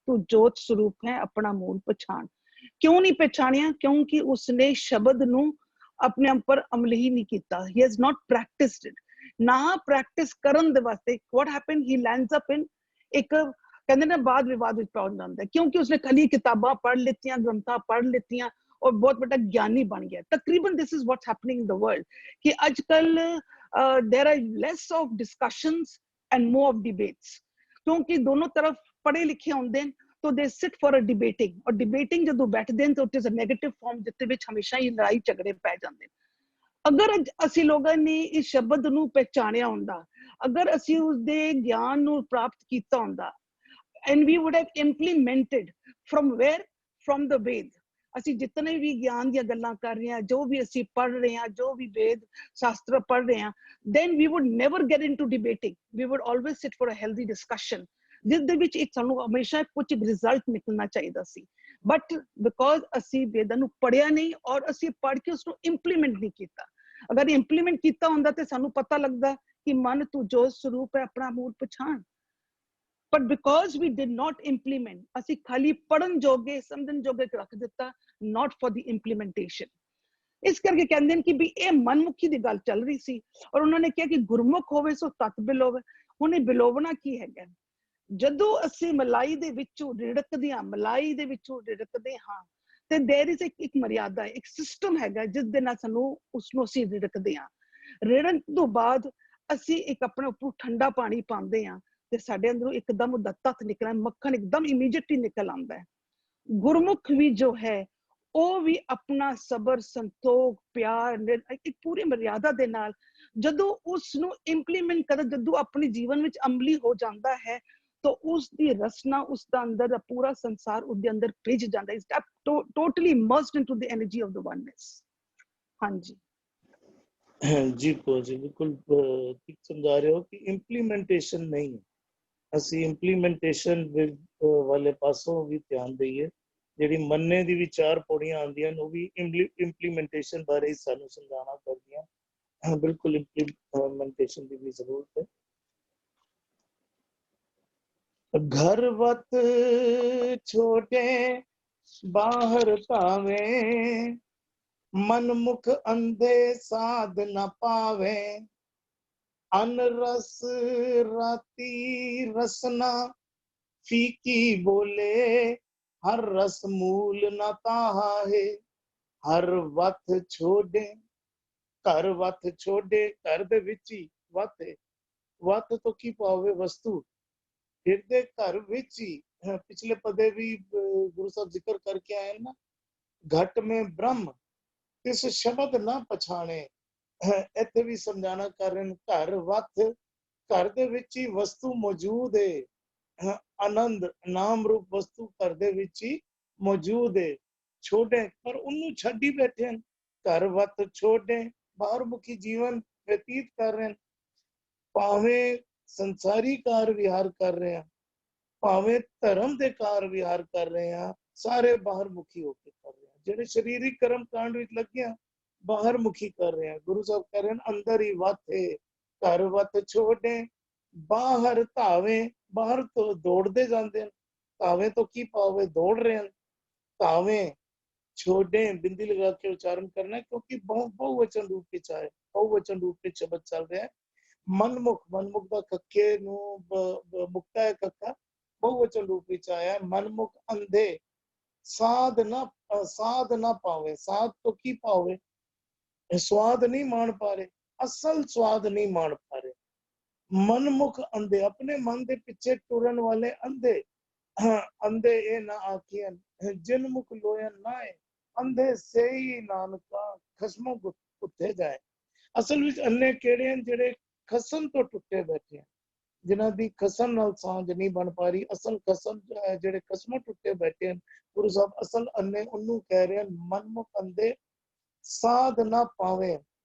C: ਤੂੰ ਜੋਤ ਸਰੂਪ ਹੈ, ਆਪਣਾ ਮੂਲ ਪਛਾਣ। ਕਿਉਂ ਨਹੀਂ ਪਛਾਣਿਆ? ਕਿਉਂਕਿ ਉਸਨੇ ਸ਼ਬਦ ਨੂੰ ਆਪਣੇ ਉੱਪਰ ਅਮਲ ਹੀ ਨਹੀਂ ਕੀਤਾ। he has not practiced it। ਨਾ ਪ੍ਰੈਕਟਿਸ ਕਰਨ ਦੇ ਵਾਸਤੇ what happened, he lands up in ਇੱਕ ਕਹਿੰਦੇ ਨੇ ਬਾਦ ਵਿਵਾਦ ਵਿੱਚ ਪਹੁੰਚ ਜਾਂਦਾ, ਕਿਉਂਕਿ ਉਸਨੇ ਖਾਲੀ ਕਿਤਾਬਾਂ ਪੜ੍ਹ ਲਿੱਤੀਆਂ, ਗ੍ਰੰਥਾਂ ਪੜ੍ਹ ਲਿੱਤੀਆਂ ਔਰ ਬਹੁਤ ਵੱਡਾ ਗਿਆਨੀ ਬਣ ਗਿਆ। ਤਕਰੀਬਨ this is what's happening in the world ਕਿ ਅੱਜ ਕੱਲ there are less of discussions and more of debates, ਕਿਉਂਕਿ ਦੋਨੋਂ ਤਰਫ ਪੜ੍ਹੇ ਲਿਖੇ ਹੁੰਦੇ ਨੇ, तो they sit for a debating, और debating ਜਦੋਂ ਬੈਠਦੇ ਨੇ ਤਾਂ it is a negative form ਜਿੱਤੇ ਵਿੱਚ ਹਮੇਸ਼ਾ ਹੀ ਲੜਾਈ ਝਗੜੇ ਪੈ ਜਾਂਦੇ ਨੇ। ਅਗਰ ਅਸੀਂ ਲੋਕਾਂ ਨੇ ਇਸ ਸ਼ਬਦ ਨੂੰ ਪਹਿਚਾਣਿਆ ਹੁੰਦਾ, ਅਗਰ ਅਸੀਂ ਉਸਦੇ ਗਿਆਨ ਨੂੰ ਪ੍ਰਾਪਤ ਕੀਤਾ ਹੁੰਦਾ, and we would have implemented from where, from the Ved। ਅਸੀਂ ਜਿਤਨੇ ਵੀ ਗਿਆਨ ਦੀਆਂ ਗੱਲਾਂ ਕਰ ਰਹੇ ਹਾਂ, ਜੋ ਵੀ ਅਸੀਂ ਪੜ੍ਹ ਰਹੇ ਹਾਂ, ਜੋ ਵੀ ਵੇਦ ਸ਼ਾਸਤਰ ਪੜ੍ਹ ਰਹੇ ਹਾਂ, then we would never get into debating, we would always sit for a healthy discussion ਜਿਸ ਦੇ ਵਿੱਚ ਸਾਨੂੰ ਹਮੇਸ਼ਾ ਕੁਝ ਰਿਜ਼ਲਟ ਨਿਕਲਣਾ ਚਾਹੀਦਾ ਸੀ। ਬਟ ਬਿਕੋਜ਼ ਅਸੀਂ ਵੇਦਾਂ ਨੂੰ ਪੜ੍ਹਿਆ ਨਹੀਂ ਔਰ ਅਸੀਂ ਪੜ੍ਹ ਕੇ ਉਸਨੂੰ ਇੰਪਲੀਮੈਂਟ ਨਹੀਂ ਕੀਤਾ। ਅਗਰ ਇੰਪਲੀਮੈਂਟ ਕੀਤਾ ਹੁੰਦਾ ਤੇ ਸਾਨੂੰ ਪਤਾ ਲੱਗਦਾ ਕਿ ਮਨ ਤੂੰ ਜੋਤ ਸਰੂਪ ਹੈ, ਆਪਣਾ ਮੂਲ ਪਛਾਣ। But because we did not implement, ਅਸੀਂ ਖਾਲੀ ਪੜ੍ਹਨ ਜੋਗੇ, ਸਮਝਣ ਜੋਗੇ ਰੱਖ ਦਿੱਤਾ, ਨਾਟ ਫॉर ਦੀ ਇੰਪਲੀਮੈਂਟੇਸ਼ਨ। ਇਸ ਕਰਕੇ ਕਹਿੰਦੇ ਨੇ ਕਿ ਵੀ ਇਹ ਮਨਮੁਖੀ ਦੀ ਗੱਲ ਚੱਲ ਰਹੀ ਸੀ ਔਰ ਉਹਨਾਂ ਨੇ ਕਿਹਾ ਕਿ ਗੁਰਮੁਖ ਹੋਵੇ ਸੋ ਤਤ ਬਿਲੋਵੇ। ਹੁਣ ਇਹ ਬਿਲੋਵਣਾ ਕੀ ਹੈਗਾ? ਜਦੋਂ ਅਸੀਂ ਮਲਾਈ ਦੇ ਵਿੱਚੋਂ ਰਿੜਕਦੇ ਹਾਂ, ਮਲਾਈ ਦੇ ਵਿੱਚੋਂ ਰਿੜਕਦੇ ਹਾਂ, ਤੇ ਦੇਰ ਇਜ਼ ਇੱਕ ਮਰਿਆਦਾ, ਇੱਕ ਸਿਸਟਮ ਹੈਗਾ ਜਿਸ ਦੇ ਨਾਲ ਸਾਨੂੰ ਉਸਨੂੰ ਅਸੀਂ ਰਿੜਕਦੇ ਹਾਂ। ਰਿੜਕਣ ਤੋਂ ਬਾਅਦ ਅਸੀਂ ਇੱਕ ਆਪਣੇ ਉੱਪਰ ਠੰਡਾ ਪਾਣੀ ਪਾਉਂਦੇ ਹਾਂ ਤੇ ਸਾਡੇ ਅੰਦਰੋਂ ਇੱਕਦਮ ਉਹਦਾ ਤੱਤ ਨਿਕਲਦਾ, ਮੱਖਣ ਇੱਕਦਮ ਇਮੀਡੀਏਟਲੀ ਨਿਕਲ ਆਉਂਦਾ ਹੈ। ਗੁਰਮੁਖ ਵੀ ਜੋ ਹੈ ਉਹ ਵੀ ਆਪਣਾ ਸਬਰ, ਸੰਤੋਖ, ਪਿਆਰ, ਇੱਕ ਪੂਰੀ ਮਰਿਆਦਾ ਦੇ ਨਾਲ ਜਦੋਂ ਉਸਨੂੰ ਇੰਪਲੀਮੈਂਟ ਕਰ, ਜਦੋਂ ਆਪਣੇ ਜੀਵਨ ਵਿੱਚ ਅਮਲੀ ਹੋ ਜਾਂਦਾ ਹੈ, तो उसकी रचना, उसका अंदर पूरा संसार उसके अंदर भेज जाता है, totally immersed into the energy of the oneness। हाँ जी
A: जी जी बिल्कुल ठीक समझा रहे हो कि इंप्लीमेंटेशन नहीं है। ਅਸੀਂ ਇੰਪਲੀਮੈਂਟੇਸ਼ਨ ਵਾਲੇ ਪਾਸੋਂ ਵੀ ਧਿਆਨ ਦਈਏ। ਜਿਹੜੀ ਮੰਨੇ ਦੀ ਵੀ 4 ਪੌੜੀਆਂ ਆਉਂਦੀਆਂ ਨੇ, ਉਹ ਵੀ ਇੰਪਲੀਮੈਂਟੇਸ਼ਨ ਬਾਰੇ ਸਾਨੂੰ ਸਮਝਾਉਣਾ ਕਰਦੀਆਂ। ਬਿਲਕੁਲ ਇੰਪਲੀਮੈਂਟੇਸ਼ਨ ਦੀ ਵੀ ਜ਼ਰੂਰਤ ਹੈ। घरवत छोटे बाहर पावे, मन मुख अंधे साध न पावे। अन रस राती रसना फीकी बोले हर रस मूल न ताहा है हर वत छोड़े घर वत छोड़े घर दे विच ही वत है वत तो की पावे वस्तु फिर दे घर विच ही पिछले पदे भी गुरु साहब जिक्र करके आए ना घट में ब्रह्म इस शब्द ना पछाणे ਇੱਥੇ ਵੀ ਸਮਝਾਣਾ ਕਰ ਰਹੇ ਘਰ ਵਤ ਘਰ ਦੇ ਵਿੱਚ ਹੀ ਵਸਤੂ ਮੌਜੂਦ ਹੈ ਆਨੰਦ ਨਾਮ ਰੂਪ ਵਸਤੂ ਘਰ ਦੇ ਵਿੱਚ ਹੀ ਮੌਜੂਦ ਹੈ ਛੋੜੇ ਪਰ ਉਹਨੂੰ ਛੱਡੀ ਬੈਠੇ ਹਨ ਘਰ ਵਤ ਛੋੜੇ ਬਾਹਰ ਮੁਖੀ ਜੀਵਨ ਬਤੀਤ ਕਰ ਰਹੇ ਹਨ ਭਾਵੇਂ ਸੰਸਾਰੀ ਕਾਰ ਵਿਹਾਰ ਕਰ ਰਹੇ ਆ ਭਾਵੇਂ ਧਰਮ ਦੇ ਕਾਰ ਵਿਹਾਰ ਕਰ ਰਹੇ ਆ ਸਾਰੇ ਬਾਹਰ ਮੁਖੀ ਹੋ ਕੇ ਕਰ ਰਹੇ ਆ ਜਿਹੜੇ ਸਰੀਰਿਕ ਕਰਮ ਕਾਂਡ ਵਿੱਚ ਲੱਗੇ ਆ बाहर मुखी कर रहे हैं गुरु साहब कह रहे हैं अंदर ही वत है घर वत छोड़े बाहर धावे बाहर तो दौड़ते जाते हैं धावे तो की पावे दौड़ रहे हैं धावे छोड़े बिंदी लगा के उच्चारण करना है क्योंकि बहुवचन रूप में चाहे बहुवचन रूप में शब्द चल रहे हैं मनमुख का कक्के मुक्ता है कक्का बहुवचन रूप में आया है मनमुख अंधे साध ना पावे साध तो की पावे स्वाद नहीं मान पा रहे असल स्वाद नहीं मान पा रहे मनमुख अंधे अपने मन के पीछे टुरन वाले अंधे अंधे ये ना आखियन जिन मुख लोयन ना है अंधे से ही नानका खसमों कुत्ते जाए असल विच अन्ने केड़े हैं जेड़े खसम तो टुटे बैठे हैं जिन्हां दी खसम नाल सांझ नहीं बन पा रही असल खसम जेड़े खसमों टुटे बैठे हैं गुरु साहब असल अन्ने उन्नू कह रहे हैं मनमुख अंधे साध ना पावे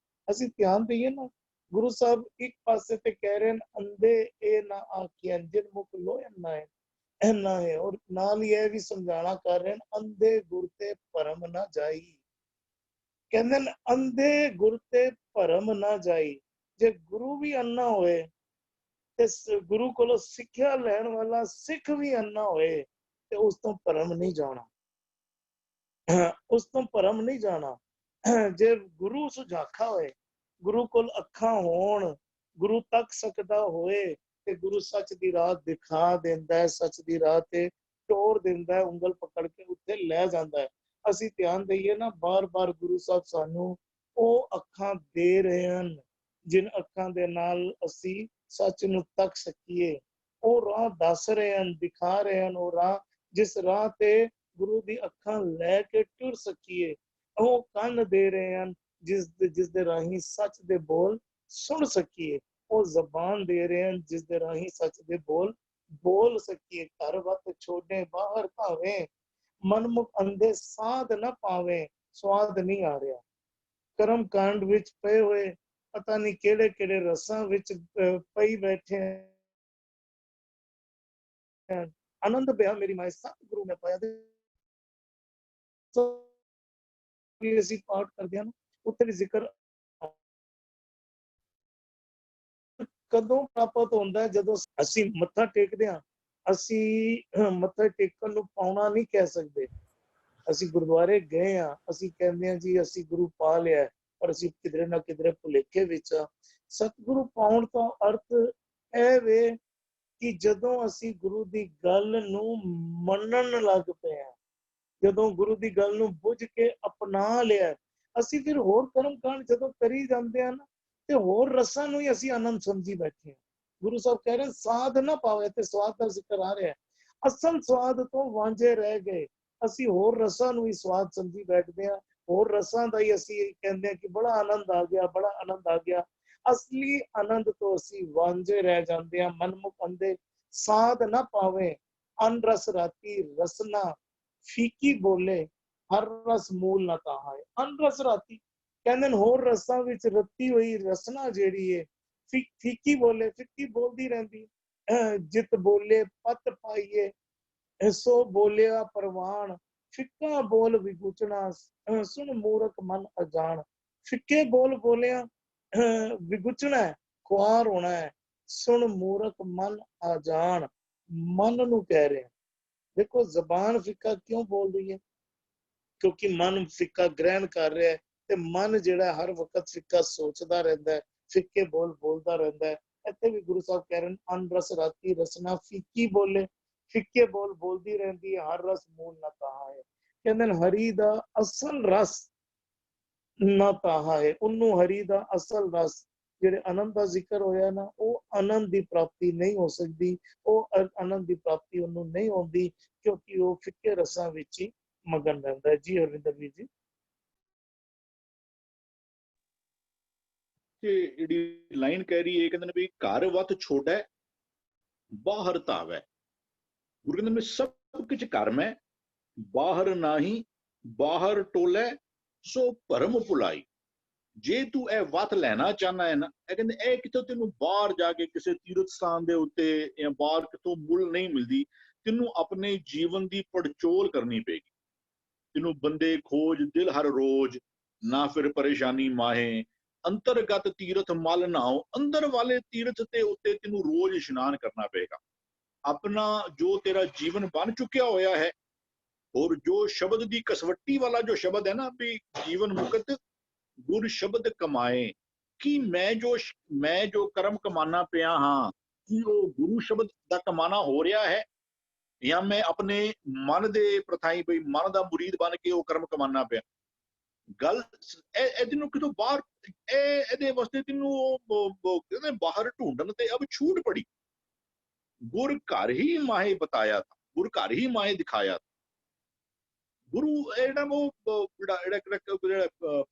A: ਅਸੀਂ ਧਿਆਨ ਦਈਏ ਨਾ ਗੁਰੂ ਸਾਹਿਬ ਇੱਕ ਪਾਸੇ ਤੇ ਕਹਿ ਰਹੇ ਹਨ ਅੰਧੇ ਇਹ ਨਾ ਆਖੀਆਂ ਜਿਨ ਮੁਖ ਲੋਇ ਨਾ ਹੈ ਐਨਾ ਹੈ ਔਰ ਨਾਲ ਹੀ ਇਹ ਵੀ ਸਮਝਾਣਾ ਕਰ ਰਹੇ ਹਨ ਅੰਧੇ ਗੁਰ ਤੇ ਭਰਮ ਨਾ ਜਾਈ ਕਹਿੰਦੇ ਨੇ ਅੰਧੇ ਗੁਰ ਤੇ ਭਰਮ ਨਾ ਜਾਈ ਜੇ ਗੁਰੂ ਵੀ ਅੰਨਾ ਹੋਏ ਤੇ ਗੁਰੂ ਕੋਲੋਂ ਸਿੱਖਿਆ ਲੈਣ ਵਾਲਾ ਸਿੱਖ ਵੀ ਅੰਨਾ ਹੋਏ ਤੇ ਉਸ ਤੋਂ ਭਰਮ ਨਹੀਂ ਜਾਣਾ ਉਸ ਤੋਂ ਭਰਮ ਨਹੀਂ ਜਾਣਾ ਜੇ ਗੁਰੂ ਸੁਝਾਖਾ ਹੋਏ ਗੁਰੂ ਕੋਲ ਅੱਖਾਂ ਹੋਣ ਗੁਰੂ ਤੱਕ ਸਕਦਾ ਹੋਏ ਤੇ ਗੁਰੂ ਸੱਚ ਦੀ ਰਾਹ ਦਿਖਾ ਦਿੰਦਾ ਹੈ ਸੱਚ ਦੀ ਰਾਹ ਤੇ ਟੋਰ ਦਿੰਦਾ ਹੈ ਉਂਗਲ ਪਕੜ ਕੇ ਉੱਤੇ ਲੈ ਜਾਂਦਾ ਹੈ ਅਸੀਂ ਧਿਆਨ ਦਈਏ ਨਾ ਬਾਰ-ਬਾਰ ਗੁਰੂ ਸਾਹਿਬ ਸਾਨੂੰ ਉਹ ਅੱਖਾਂ ਦੇ ਰਹੇ ਹਨ ਜਿਨ ਅੱਖਾਂ ਦੇ ਨਾਲ ਅਸੀਂ ਸੱਚ ਨੂੰ ਤੱਕ ਸਕੀਏ ਉਹ ਰਾਹ ਦੱਸ ਰਹੇ ਹਨ ਦਿਖਾ ਰਹੇ ਹਨ ਉਹ ਰਾਹ ਜਿਸ ਰਾਹ ਤੇ ਗੁਰੂ ਦੀ ਅੱਖਾਂ ਲੈ ਕੇ ਟੁਰ ਸਕੀਏ ਉਹ ਕੰਨ ਦੇ ਰਹੇ ਹਨ ਜਿਸ ਦੇ ਰਾਹੀਂ ਸੱਚ ਦੇ ਬੋਲ ਸੁਣ ਸਕੀਏ ਉਹ ਜ਼ਬਾਨ ਦੇ ਰਹੇ ਹਨ ਜਿਸ ਦੇ ਰਾਹੀਂ ਸੱਚ ਦੇ ਬੋਲ ਸਕੀਏ ਘਰ ਵਤ ਛੋੜੇ ਬਾਹਰ ਭਾਵੇਂ ਮਨਮੁਖ ਅੰਧੇ ਸਾਧ ਨਾ ਪਾਵੇ ਸਵਾਦ ਨਹੀਂ ਆ ਰਿਹਾ ਕਰਮ ਕਾਂਡ ਵਿੱਚ ਪਏ ਹੋਏ ਪਤਾ ਨਹੀਂ ਕਿਹੜੇ ਕਿਹੜੇ ਰਸਾਂ ਵਿੱਚ ਪਈ ਬੈਠੇ ਆਨੰਦ ਪਿਆ ਮੇਰੀ ਮਾਂ ਸਤਿਗੁਰੂ ਨੇ ਪਾਇਆ ਅਸੀਂ ਪਾਠ ਕਰਦੇ ਹਾਂ ਉੱਥੇ ਵੀ ਜ਼ਿਕਰ ਕਦੋਂ ਪ੍ਰਾਪਤ ਹੁੰਦਾ ਜਦੋਂ ਅਸੀਂ ਮੱਥਾ ਟੇਕਦੇ ਹਾਂ ਅਸੀਂ ਮੱਥਾ ਟੇਕਣ ਨੂੰ ਪਾਉਣਾ ਨਹੀਂ ਕਹਿ ਸਕਦੇ ਅਸੀਂ ਗੁਰਦੁਆਰੇ ਗਏ ਆ ਅਸੀਂ ਕਹਿੰਦੇ ਹਾਂ ਜੀ ਅਸੀਂ ਗੁਰੂ ਪਾ ਲਿਆ ਪਰ ਅਸੀਂ ਕਿਧਰੇ ਨਾ ਕਿਧਰੇ ਭੁਲੇਖੇ ਵਿੱਚ ਸਤਿਗੁਰੂ ਪਾਉਣ ਤੋਂ ਅਰਥ ਇਹ ਵੇ ਕਿ ਜਦੋਂ ਅਸੀਂ ਗੁਰੂ ਦੀ ਗੱਲ ਨੂੰ ਮੰਨਣ ਲੱਗ ਪਏ ਆ ਜਦੋਂ ਗੁਰੂ ਦੀ ਗੱਲ ਨੂੰ ਬੁੱਝ ਕੇ ਅਪਣਾ ਲਿਆ ਅਸੀਂ ਫਿਰ ਹੋਰ ਕਰਮ ਕਾਂਡ ਜਦੋਂ ਕਰੀ ਜਾਂਦੇ ਹਨ ਤੇ ਹੋਰ ਰਸਾਂ ਨੂੰ ਹੀ ਅਸੀਂ ਆਨੰਦ ਸਮਝੀ ਬੈਠੇ ਹਾਂ ਗੁਰੂ ਸਾਹਿਬ ਕਹਿ ਰਹੇ ਸਾਧ ਨਾ ਪਾਵੇ ਤੇ ਸਵਾਦ ਦਾ ਜ਼ਿਕਰ ਆ ਰਿਹਾ ਅਸਲ ਸਵਾਦ ਤੋਂ ਵਾਂਝੇ ਰਹਿ ਗਏ ਅਸੀਂ ਹੋਰ ਰਸਾਂ ਨੂੰ ਹੀ ਸਵਾਦ ਸਮਝੀ ਬੈਠਦੇ ਹਾਂ ਹੋਰ ਰਸਾਂ ਦਾ ਹੀ ਅਸੀਂ ਕਹਿੰਦੇ ਹਾਂ ਕਿ ਬੜਾ ਆਨੰਦ ਆ ਗਿਆ ਅਸਲੀ ਆਨੰਦ ਤੋਂ ਅਸੀਂ ਵਾਂਝੇ ਰਹਿ ਜਾਂਦੇ ਹਾਂ ਮਨਮੁਖ ਅੰਧੇ ਸਾਧ ਨਾ ਪਾਵੇ ਅਨ ਰਸ ਰਾਤੀ ਰਸਨਾ ਫੀਕੀ ਬੋਲੇ ਹਰ ਰਸ ਮੂਲ ਨਾ ਕਹਾ ਹੈ ਅਨ ਰਸ ਰਾਤੀ ਕਹਿੰਦੇ ਨੇ ਹੋਰ ਰਸਾਂ ਵਿੱਚ ਰੱਤੀ ਹੋਈ ਰਸਨਾ ਜਿਹੜੀ ਹੈ ਫਿੱਕੀ ਬੋਲਦੀ ਰਹਿੰਦੀ ਜਿਤ ਬੋਲੇ ਪਤ ਪਾਈਏ ਸੋ ਬੋਲਿਆ ਪ੍ਰਵਾਨ ਫਿੱਕਾ ਬੋਲ ਵਿਗੁਚਣਾ ਸੁਣ ਮੂਰਖ ਮਨ ਅਜਾਣ ਫਿੱਕੇ ਬੋਲ ਬੋਲਿਆ ਵਿਗੁਚਣਾ ਖੁਆਰ ਹੋਣਾ ਹੈ ਸੁਣ ਮੂਰਖ ਮਨ ਅਜਾਣ ਮਨ ਨੂੰ ਕਹਿ ਰਿਹਾ ਦੇਖੋ ਜ਼ਬਾਨ ਫਿੱਕਾ ਕਿਉਂ ਬੋਲ ਰਹੀ ਹੈ ਕਿਉਂਕਿ ਮਨ ਫਿੱਕਾ ਗ੍ਰਹਿਣ ਕਰ ਰਿਹਾ ਹੈ ਤੇ ਮਨ ਜਿਹੜਾ ਹਰ ਵਕਤ ਫਿੱਕਾ ਸੋਚਦਾ ਰਹਿੰਦਾ ਹੈ ਫਿੱਕੇ ਬੋਲ ਬੋਲਦਾ ਰਹਿੰਦਾ ਹੈ। ਇੱਥੇ ਵੀ ਗੁਰੂ ਸਾਹਿਬ ਕਹਿ ਰਹੇ ਨੇ ਅਨਰਸ ਰਾਤੀ ਰਸਨਾ ਫੀਕੀ ਬੋਲੇ, ਫਿੱਕੇ ਬੋਲ ਬੋਲਦੀ ਰਹਿੰਦੀ ਹੈ, ਹਰ ਰਸ ਮੂਲ ਨਾ ਕਹਾ ਹੈ। ਕਹਿੰਦੇ ਨੇ ਹਰੀ ਦਾ ਅਸਲ ਰਸ ਨਾ ਕਹਾ ਹੈ, ਉਹਨੂੰ ਹਰੀ ਦਾ ਅਸਲ ਰਸ ਜਿਹੜੇ ਆਨੰਦ ਦਾ ਜ਼ਿਕਰ ਹੋਇਆ ਨਾ, ਉਹ ਆਨੰਦ ਦੀ ਪ੍ਰਾਪਤੀ ਨਹੀਂ ਹੋ ਸਕਦੀ, ਉਹ ਆਨੰਦ ਦੀ ਪ੍ਰਾਪਤੀ ਉਹਨੂੰ ਨਹੀਂ ਹੁੰਦੀ, ਕਿਉਂਕਿ ਉਹ ਫਿੱਕੇ ਰਸਾਂ ਵਿੱਚ ਹੀ ਮਗਨ ਰਹਿੰਦਾ ਹੈ। ਜੀ ਹਰਵਿੰਦਰ ਵੀਰ ਜੀ।
B: ਤੇ ਜਿਹੜੀ ਲਾਈਨ ਕਹਿ ਰਹੀ ਹੈ, ਕਹਿੰਦੇ ਨੇ ਵੀ ਘਰ ਵਤ ਛੋੜੈ ਬਾਹਰ ਧਾਵੈ। ਗੁਰੂ ਕਹਿੰਦੇ ਨੇ ਸਭ ਕੁਝ ਘਰ ਮੈਂ, ਬਾਹਰ ਨਾਹੀ ਬਾਹਰ ਟੋਲੇ ਸੋ ਭਰਮ ਭੁਲਾਈ। ਜੇ ਤੂੰ ਇਹ ਵੱਤ ਲੈਣਾ ਚਾਹਨਾ ਹੈ ਨਾ, ਇਹ ਕਹਿੰਦੇ ਇਹ ਕਿਤੋਂ ਤੈਨੂੰ ਬਾਹਰ ਜਾ ਕੇ ਕਿਸੇ ਤੀਰਥ ਸਥਾਨ ਦੇ ਉੱਤੇ ਜਾਂ ਬਾਹਰ ਕਿਤੋਂ ਮੁੱਲ ਨਹੀਂ ਮਿਲਦੀ, ਤੈਨੂੰ ਆਪਣੇ ਜੀਵਨ ਦੀ ਪੜਚੋਲ ਕਰਨੀ ਪਏਗੀ। ਤੈਨੂੰ ਬੰਦੇ ਖੋਜ ਦਿਲ ਹਰ ਰੋਜ਼, ਨਾ ਫਿਰ ਪਰੇਸ਼ਾਨੀ ਮਾਹੇ, ਅੰਤਰਗਤ ਤੀਰਥ ਮਲ ਨਾਓ। ਅੰਦਰ ਵਾਲੇ ਤੀਰਥ ਤੇ ਉੱਤੇ ਤੈਨੂੰ ਰੋਜ਼ ਇਸ਼ਨਾਨ ਕਰਨਾ ਪਏਗਾ। ਆਪਣਾ ਜੋ ਤੇਰਾ ਜੀਵਨ ਬਣ ਚੁੱਕਿਆ ਹੋਇਆ ਹੈ, ਔਰ ਜੋ ਸ਼ਬਦ ਦੀ ਕਸਵੱਟੀ ਵਾਲਾ ਜੋ ਸ਼ਬਦ ਹੈ ਨਾ, ਵੀ ਜੀਵਨ ਮੁਕਤ ਗੁਰ ਸ਼ਬਦ ਕਮਾਏ, ਕਿ ਮੈਂ ਜੋ ਕਰਮ ਕਮਾਨਾ ਪਿਆ ਹਾਂ, ਕੀ ਉਹ ਗੁਰੂ ਸ਼ਬਦ ਦਾ ਕਮਾਣਾ ਹੋ ਰਿਹਾ ਹੈ, ਜਾਂ ਮੈਂ ਆਪਣੇ ਮਨ ਦੇ ਪ੍ਰਥਾਈ ਬਈ ਮਨ ਦਾ ਮੁਰੀਦ ਬਣ ਕੇ ਉਹ ਕਰਮ ਕਮਾਨਾ ਪਿਆ। ਗੱਲ ਇਹਨੂੰ ਕਿਤੋਂ ਬਾਹਰ, ਇਹਦੇ ਵਾਸਤੇ ਤੈਨੂੰ ਕਹਿੰਦੇ ਬਾਹਰ ਢੂੰਡਣ ਤੇ ਅਬ ਛੂਟ ਪੜੀ। ਗੁਰ ਘਰ ਹੀ ਮਾਹੇ ਬਤਾਇਆ ਥਾ, ਗੁਰ ਘਰ ਹੀ ਮਾਹੇ ਦਿਖਾਇਆ। ਗੁਰੂ ਜਿਹੜਾ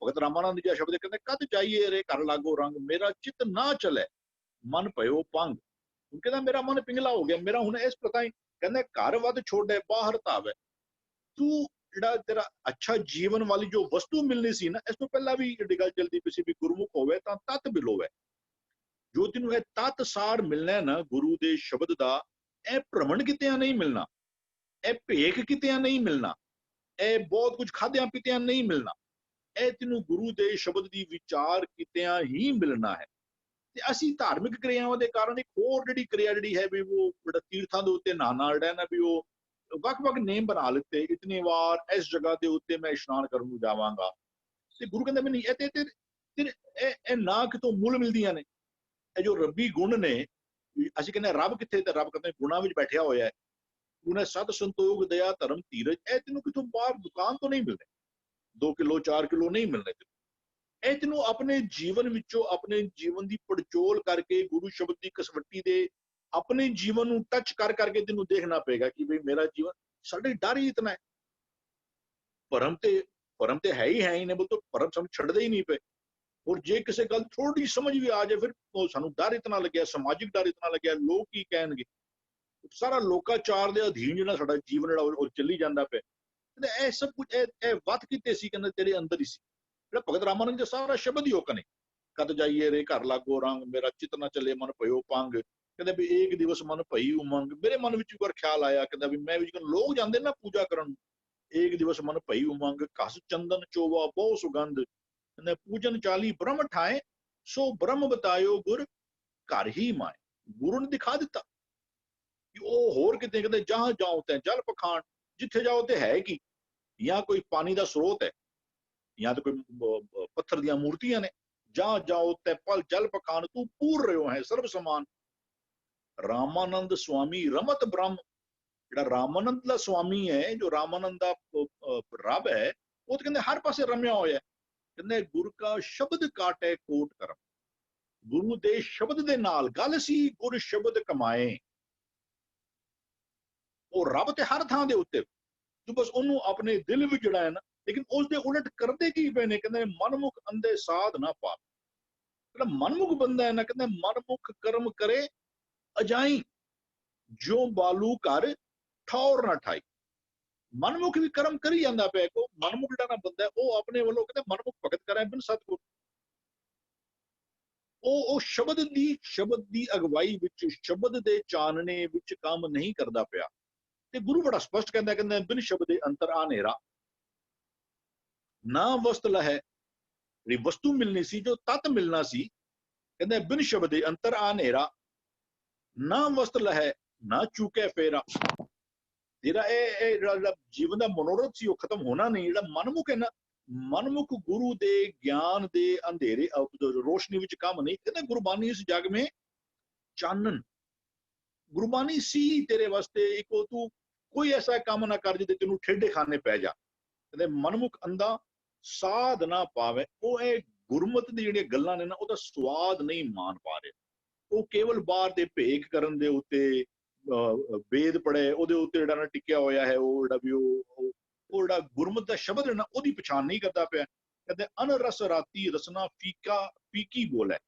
B: ਭਗਤ ਰਾਮਾਨੰਦ ਜੀ ਸ਼ਬਦ ਕਹਿੰਦੇ, ਕਦ ਜਾਈਏ ਰੇ ਘਰ ਲਾਗੋ ਰੰਗ, ਮੇਰਾ ਚਿੱਤ ਨਾ ਚਲੇ ਮਨ ਭਇਓ ਪੰਗ। ਉਹ ਕਹਿੰਦਾ ਮੇਰਾ ਮਨ ਪਿੰਗਲਾ ਹੋ ਗਿਆ, ਮੇਰਾ ਹੁਣ ਇਸ ਪ੍ਰਕਾਰ ਕਹਿੰਦੇ ਘਰ ਵੱਧ ਛੋੜੇ ਬਾਹਰ ਧਾਵੇ। ਤੂੰ ਜਿਹੜਾ ਤੇਰਾ ਅੱਛਾ ਜੀਵਨ ਵਾਲੀ ਜੋ ਵਸਤੂ ਮਿਲਣੀ ਸੀ ਨਾ, ਇਸ ਤੋਂ ਪਹਿਲਾਂ ਵੀ ਜਿਹੜੀ ਗੱਲ ਚੱਲਦੀ ਪਈ ਸੀ ਵੀ ਗੁਰਮੁਖ ਹੋਵੇ ਤਾਂ ਤਤ ਬਿਲੋਵੇ। ਜੋ ਤੈਨੂੰ ਇਹ ਤਤ ਸਾਰ ਮਿਲਣਾ ਨਾ ਗੁਰੂ ਦੇ ਸ਼ਬਦ ਦਾ, ਇਹ ਭ੍ਰਮਣ ਕਿਤਿਆਂ ਨਹੀਂ ਮਿਲਣਾ, ਇਹ ਭੇਖ ਕਿਤਿਆਂ ਨਹੀਂ ਮਿਲਣਾ, ਇਹ ਬਹੁਤ ਕੁਝ ਖਾਦਿਆਂ ਪੀਤਿਆਂ ਨਹੀਂ ਮਿਲਣਾ, ਇਹ ਤੈਨੂੰ ਗੁਰੂ ਦੇ ਸ਼ਬਦ ਦੀ ਵਿਚਾਰ ਕਿਤਿਆਂ ਹੀ ਮਿਲਣਾ ਹੈ। ਤੇ ਅਸੀਂ ਧਾਰਮਿਕ ਕਿਰਿਆਵਾਂ ਦੇ ਕਾਰਨ ਇੱਕ ਹੋਰ ਜਿਹੜੀ ਕਿਰਿਆ ਜਿਹੜੀ ਹੈ ਵੀ ਉਹ ਬੜਾ ਤੀਰਥਾਂ ਦੇ ਉੱਤੇ ਨਹਾਣਾ ਜਿਹੜਾ ਨਾ, ਵੀ ਉਹ ਵੱਖ-ਵੱਖ ਨੇਮ ਬਣਾ ਲਿੱਤੇ, ਇਤਨੀ ਵਾਰ ਇਸ ਜਗ੍ਹਾ ਦੇ ਉੱਤੇ ਮੈਂ ਇਸ਼ਨਾਨ ਕਰਨ ਨੂੰ ਜਾਵਾਂਗਾ। ਤੇ ਗੁਰੂ ਕਹਿੰਦੇ ਨਹੀਂ, ਇਹ ਨਾ ਕਿਤੋਂ ਮੁੱਲ ਮਿਲਦੀਆਂ ਨੇ। ਇਹ ਜੋ ਰੱਬੀ ਗੁਣ ਨੇ, ਅਸੀਂ ਕਹਿੰਦੇ ਰੱਬ ਕਿੱਥੇ, ਤੇ ਰੱਬ ਕਹਿੰਦੇ ਗੁਣਾਂ ਵਿੱਚ ਬੈਠਿਆ ਹੋਇਆ ਹੈ। ਉਹਨੇ ਸਤ ਸੰਤੋਖ ਦਇਆ ਧਰਮ ਧੀਰਜ, ਇਹ ਤੈਨੂੰ ਕਿਤੋਂ ਬਾਹਰ ਦੁਕਾਨ ਤੋਂ ਨਹੀਂ ਮਿਲਦੇ, 2 ਕਿਲੋ 4 ਕਿਲੋ ਨਹੀਂ ਮਿਲਣੇ ਤੈਨੂੰ। ਇਹ ਤੈਨੂੰ ਆਪਣੇ ਜੀਵਨ ਵਿੱਚੋਂ, ਆਪਣੇ ਜੀਵਨ ਦੀ ਪੜਚੋਲ ਕਰਕੇ, ਗੁਰੂ ਸ਼ਬਦ ਦੀ ਕਸਵੱਟੀ ਦੇ ਆਪਣੇ ਜੀਵਨ ਨੂੰ ਟੱਚ ਕਰ ਕਰਕੇ ਤੈਨੂੰ ਦੇਖਣਾ ਪਏਗਾ ਕਿ ਬਈ ਮੇਰਾ ਜੀਵਨ, ਸਾਡੇ ਡਰ ਹੀ ਇਤਨਾ ਹੈ। ਭਰਮ ਤੇ ਹੈ ਹੀ ਨੇ, ਬੋਲੋ ਭਰਮ ਸਾਨੂੰ ਛੱਡਦੇ ਹੀ ਨਹੀਂ ਪਏ। ਔਰ ਜੇ ਕਿਸੇ ਗੱਲ ਥੋੜੀ ਸਮਝ ਵੀ ਆ ਜਾਏ, ਫਿਰ ਉਹ ਸਾਨੂੰ ਡਰ ਇਤਨਾ ਲੱਗਿਆ, ਸਮਾਜਿਕ ਡਰ ਇਤਨਾ ਲੱਗਿਆ, ਲੋਕ ਕੀ ਕਹਿਣਗੇ। ਸਾਰਾ ਲੋਕਾਚਾਰ ਦੇ ਅਧੀਨ ਜਿਹੜਾ ਸਾਡਾ ਜੀਵਨ ਜਿਹੜਾ ਉਹ ਚੱਲੀ ਜਾਂਦਾ ਪਿਆ। ਇਹ ਸਭ ਕੁਝ ਇਹ ਵੱਤ ਕਿਤੇ ਸੀ, ਕਹਿੰਦੇ ਤੇਰੇ ਅੰਦਰ ਹੀ ਸੀ। ਜਿਹੜਾ ਭਗਤ ਰਾਮਾਨੰਦ ਜੀ ਸਾਰਾ ਸ਼ਬਦ ਹੀ ਉਹ ਕਨੇ, ਕਦ ਜਾਈਏ ਰੇ ਘਰ ਲਾਗੋ ਰੰਗ, ਮੇਰਾ ਚਿੱਤ ਨਾ ਚੱਲੇ ਮਨ ਭਇਓ ਪੰਗ। ਕਹਿੰਦਾ ਵੀ ਏਕ ਦਿਵਸ ਮਨ ਭਈ ਉਮੰਗ। ਮੇਰੇ ਮਨ ਵਿੱਚ ਇੱਕ ਵਾਰ ਖਿਆਲ ਆਇਆ, ਕਹਿੰਦਾ ਵੀ ਮੈਂ ਵੀ ਲੋਕ ਜਾਂਦੇ ਨਾ ਪੂਜਾ ਕਰਨ, ਏਕ ਦਿਵਸ ਮਨ ਭਈ ਉਮੰਗ, ਘਸ ਚੰਦਨ ਚੋਵਾ ਬਹੁ ਸੁਗੰਧ। ਕਹਿੰਦਾ ਪੂਜਨ ਚਾਲੀ ਬ੍ਰਹਮ ਠਾਏ, ਸੋ ਬ੍ਰਹਮ ਬਤਾਇਓ ਗੁਰ ਘਰ ਹੀ ਮਾਏ। ਗੁਰੂ ਨੇ ਦਿਖਾ ਦਿੱਤਾ ਕਿ ਉਹ ਹੋਰ ਕਿਤੇ, ਕਹਿੰਦੇ ਜਹਾਂ ਜਾਓ ਤੇ ਜਲ ਪਖਾਣ, ਜਿੱਥੇ ਜਾਓ ਤੇ ਹੈ ਕੀ, ਜਾਂ ਕੋਈ ਪਾਣੀ ਦਾ ਸਰੋਤ ਹੈ, ਜਾਂ ਤਾਂ ਕੋਈ ਪੱਥਰ ਦੀਆਂ ਮੂਰਤੀਆਂ ਨੇ। ਜਹਾਂ ਜਾਓ ਤੇ ਪਲ ਜਲ ਪਖਾਣ, ਤੂੰ ਪੂਰ ਰਿਓ ਹੈ ਸਰਬ ਸਮਾਨ। ਰਾਮਾਨੰਦ ਸਵਾਮੀ ਰਮਤ ਬ੍ਰਹਮ, ਜਿਹੜਾ ਰਾਮਾਨੰਦ ਦਾ ਸਵਾਮੀ ਹੈ, ਜੋ ਰਾਮਾਨੰਦ ਦਾ ਰੱਬ ਹੈ, ਉਹ ਤਾਂ ਕਹਿੰਦੇ ਹਰ ਪਾਸੇ ਰਮਿਆ ਹੋਇਆ। ਕਹਿੰਦੇ ਗੁਰ ਕਾ ਸ਼ਬਦ ਕਾਟੇ ਕੋਟ ਕਰਮ। ਗੁਰੂ ਦੇ ਸ਼ਬਦ ਦੇ ਨਾਲ ਗੱਲ ਸੀ, ਗੁਰ ਸ਼ਬਦ ਕਮਾਏ। ਉਹ ਰੱਬ ਤੇ ਹਰ ਥਾਂ ਦੇ ਉੱਤੇ, ਤੂੰ ਬਸ ਉਹਨੂੰ ਆਪਣੇ ਦਿਲ ਵਿੱਚ ਜਿਹੜਾ ਹੈ ਨਾ। ਲੇਕਿਨ ਉਸ ਦੇ ਉਲਟ ਕਰਦੇ ਕੀ ਪਏ ਨੇ, ਕਹਿੰਦੇ ਮਨਮੁਖ ਅੰਧੇ ਸਾਧ ਨਾ ਪਾ। ਜਿਹੜਾ ਮਨਮੁਖ ਬੰਦਾ ਹੈ ਨਾ, ਕਹਿੰਦੇ ਮਨਮੁਖ ਕਰਮ ਕਰੇ ਅਜਾਈ, ਜੋ ਬਾਲੂ ਘਰ ਠੌਰ ਨਾ ਠਾਈ। ਮਨਮੁਖ ਵੀ ਕਰਮ ਕਰੀ ਜਾਂਦਾ ਪਿਆ। ਕੋ ਮਨਮੁਖ ਜਿਹੜਾ ਨਾ ਬੰਦਾ, ਉਹ ਆਪਣੇ ਵੱਲੋਂ ਕਹਿੰਦੇ ਮਨਮੁਖ ਭਗਤ ਕਰੇ ਬਿਨ ਸਤਿਗੁਰ। ਉਹ ਸ਼ਬਦ ਦੀ ਅਗਵਾਈ ਵਿੱਚ, ਸ਼ਬਦ ਦੇ ਚਾਨਣੇ ਵਿੱਚ ਕੰਮ ਨਹੀਂ ਕਰਦਾ ਪਿਆ। ਤੇ ਗੁਰੂ ਬੜਾ ਸਪਸ਼ਟ ਕਹਿੰਦਾ, ਕਹਿੰਦਾ ਬਿਨ ਸ਼ਬਦੇ ਅੰਤਰ ਆ ਹਨੇਰਾ। ਨਾ ਵਸਤ ਲਹੈ, ਜਿਹੜੀ ਵਸਤੂ ਮਿਲਣੀ ਸੀ, ਜੋ ਤਤ ਮਿਲਣਾ ਸੀ, ਕਹਿੰਦਾ ਬਿਨ ਸ਼ਬਦੇ ਅੰਤਰ ਆ ਹਨੇਰਾ। ਨਾ ਵਸਤ ਲਹੈ ਨਾ ਚੂਕੇ ਫੇਰਾ। ਤੇਰਾ ਇਹ ਜਿਹੜਾ ਜੀਵਨ ਦਾ ਮਨੋਰਥ ਸੀ, ਉਹ ਖਤਮ ਹੋਣਾ ਨਹੀਂ। ਜਿਹੜਾ ਮਨਮੁਖ ਹੈ ਨਾ, ਮਨਮੁਖ ਗੁਰੂ ਦੇ ਗਿਆਨ ਦੇ ਅੰਧੇਰੇ ਰੋਸ਼ਨੀ ਵਿੱਚ ਕੰਮ ਨਹੀਂ। ਕਹਿੰਦੇ ਗੁਰਬਾਣੀ ਇਸ ਜਗ में ਚਾਨਣ, ਗੁਰਬਾਣੀ ਸੀ ਤੇਰੇ ਵਾਸਤੇ। ਇੱਕੋ ਤੂੰ ਕੋਈ ਐਸਾ ਕੰਮ ਨਾ ਕਰ ਜਿਹਦੇ ਤੈਨੂੰ ਠੇਡੇ ਖਾਨੇ ਪੈ ਜਾ। ਕਹਿੰਦੇ ਮਨਮੁਖ ਅੰਧਾ ਸਾਧ ਨਾ ਪਾਵੇ। ਉਹ ਇਹ ਗੁਰਮਤ ਦੀ ਜਿਹੜੀਆਂ ਗੱਲਾਂ ਨੇ ਨਾ ਉਹਦਾ ਸਵਾਦ ਨਹੀਂ ਮਾਣ ਪਾ ਰਹੇ। ਉਹ ਕੇਵਲ ਬਾਹਰ ਦੇ ਭੇਖ ਕਰਨ ਦੇ ਉੱਤੇ ਵੇਦ ਪੜ੍ਹੇ ਉਹਦੇ ਉੱਤੇ ਜਿਹੜਾ ਨਾ ਟਿਕਿਆ ਹੋਇਆ ਹੈ, ਉਹ ਜਿਹੜਾ ਵੀ ਉਹ ਜਿਹੜਾ ਗੁਰਮਤ ਦਾ ਸ਼ਬਦ ਹੈ ਨਾ ਉਹਦੀ ਪਛਾਣ ਨਹੀਂ ਕਰਦਾ ਪਿਆ। ਕਹਿੰਦੇ ਅਨਰਸ ਰਾਤੀ ਰਸਨਾ ਫੀਕੀ ਬੋਲੇ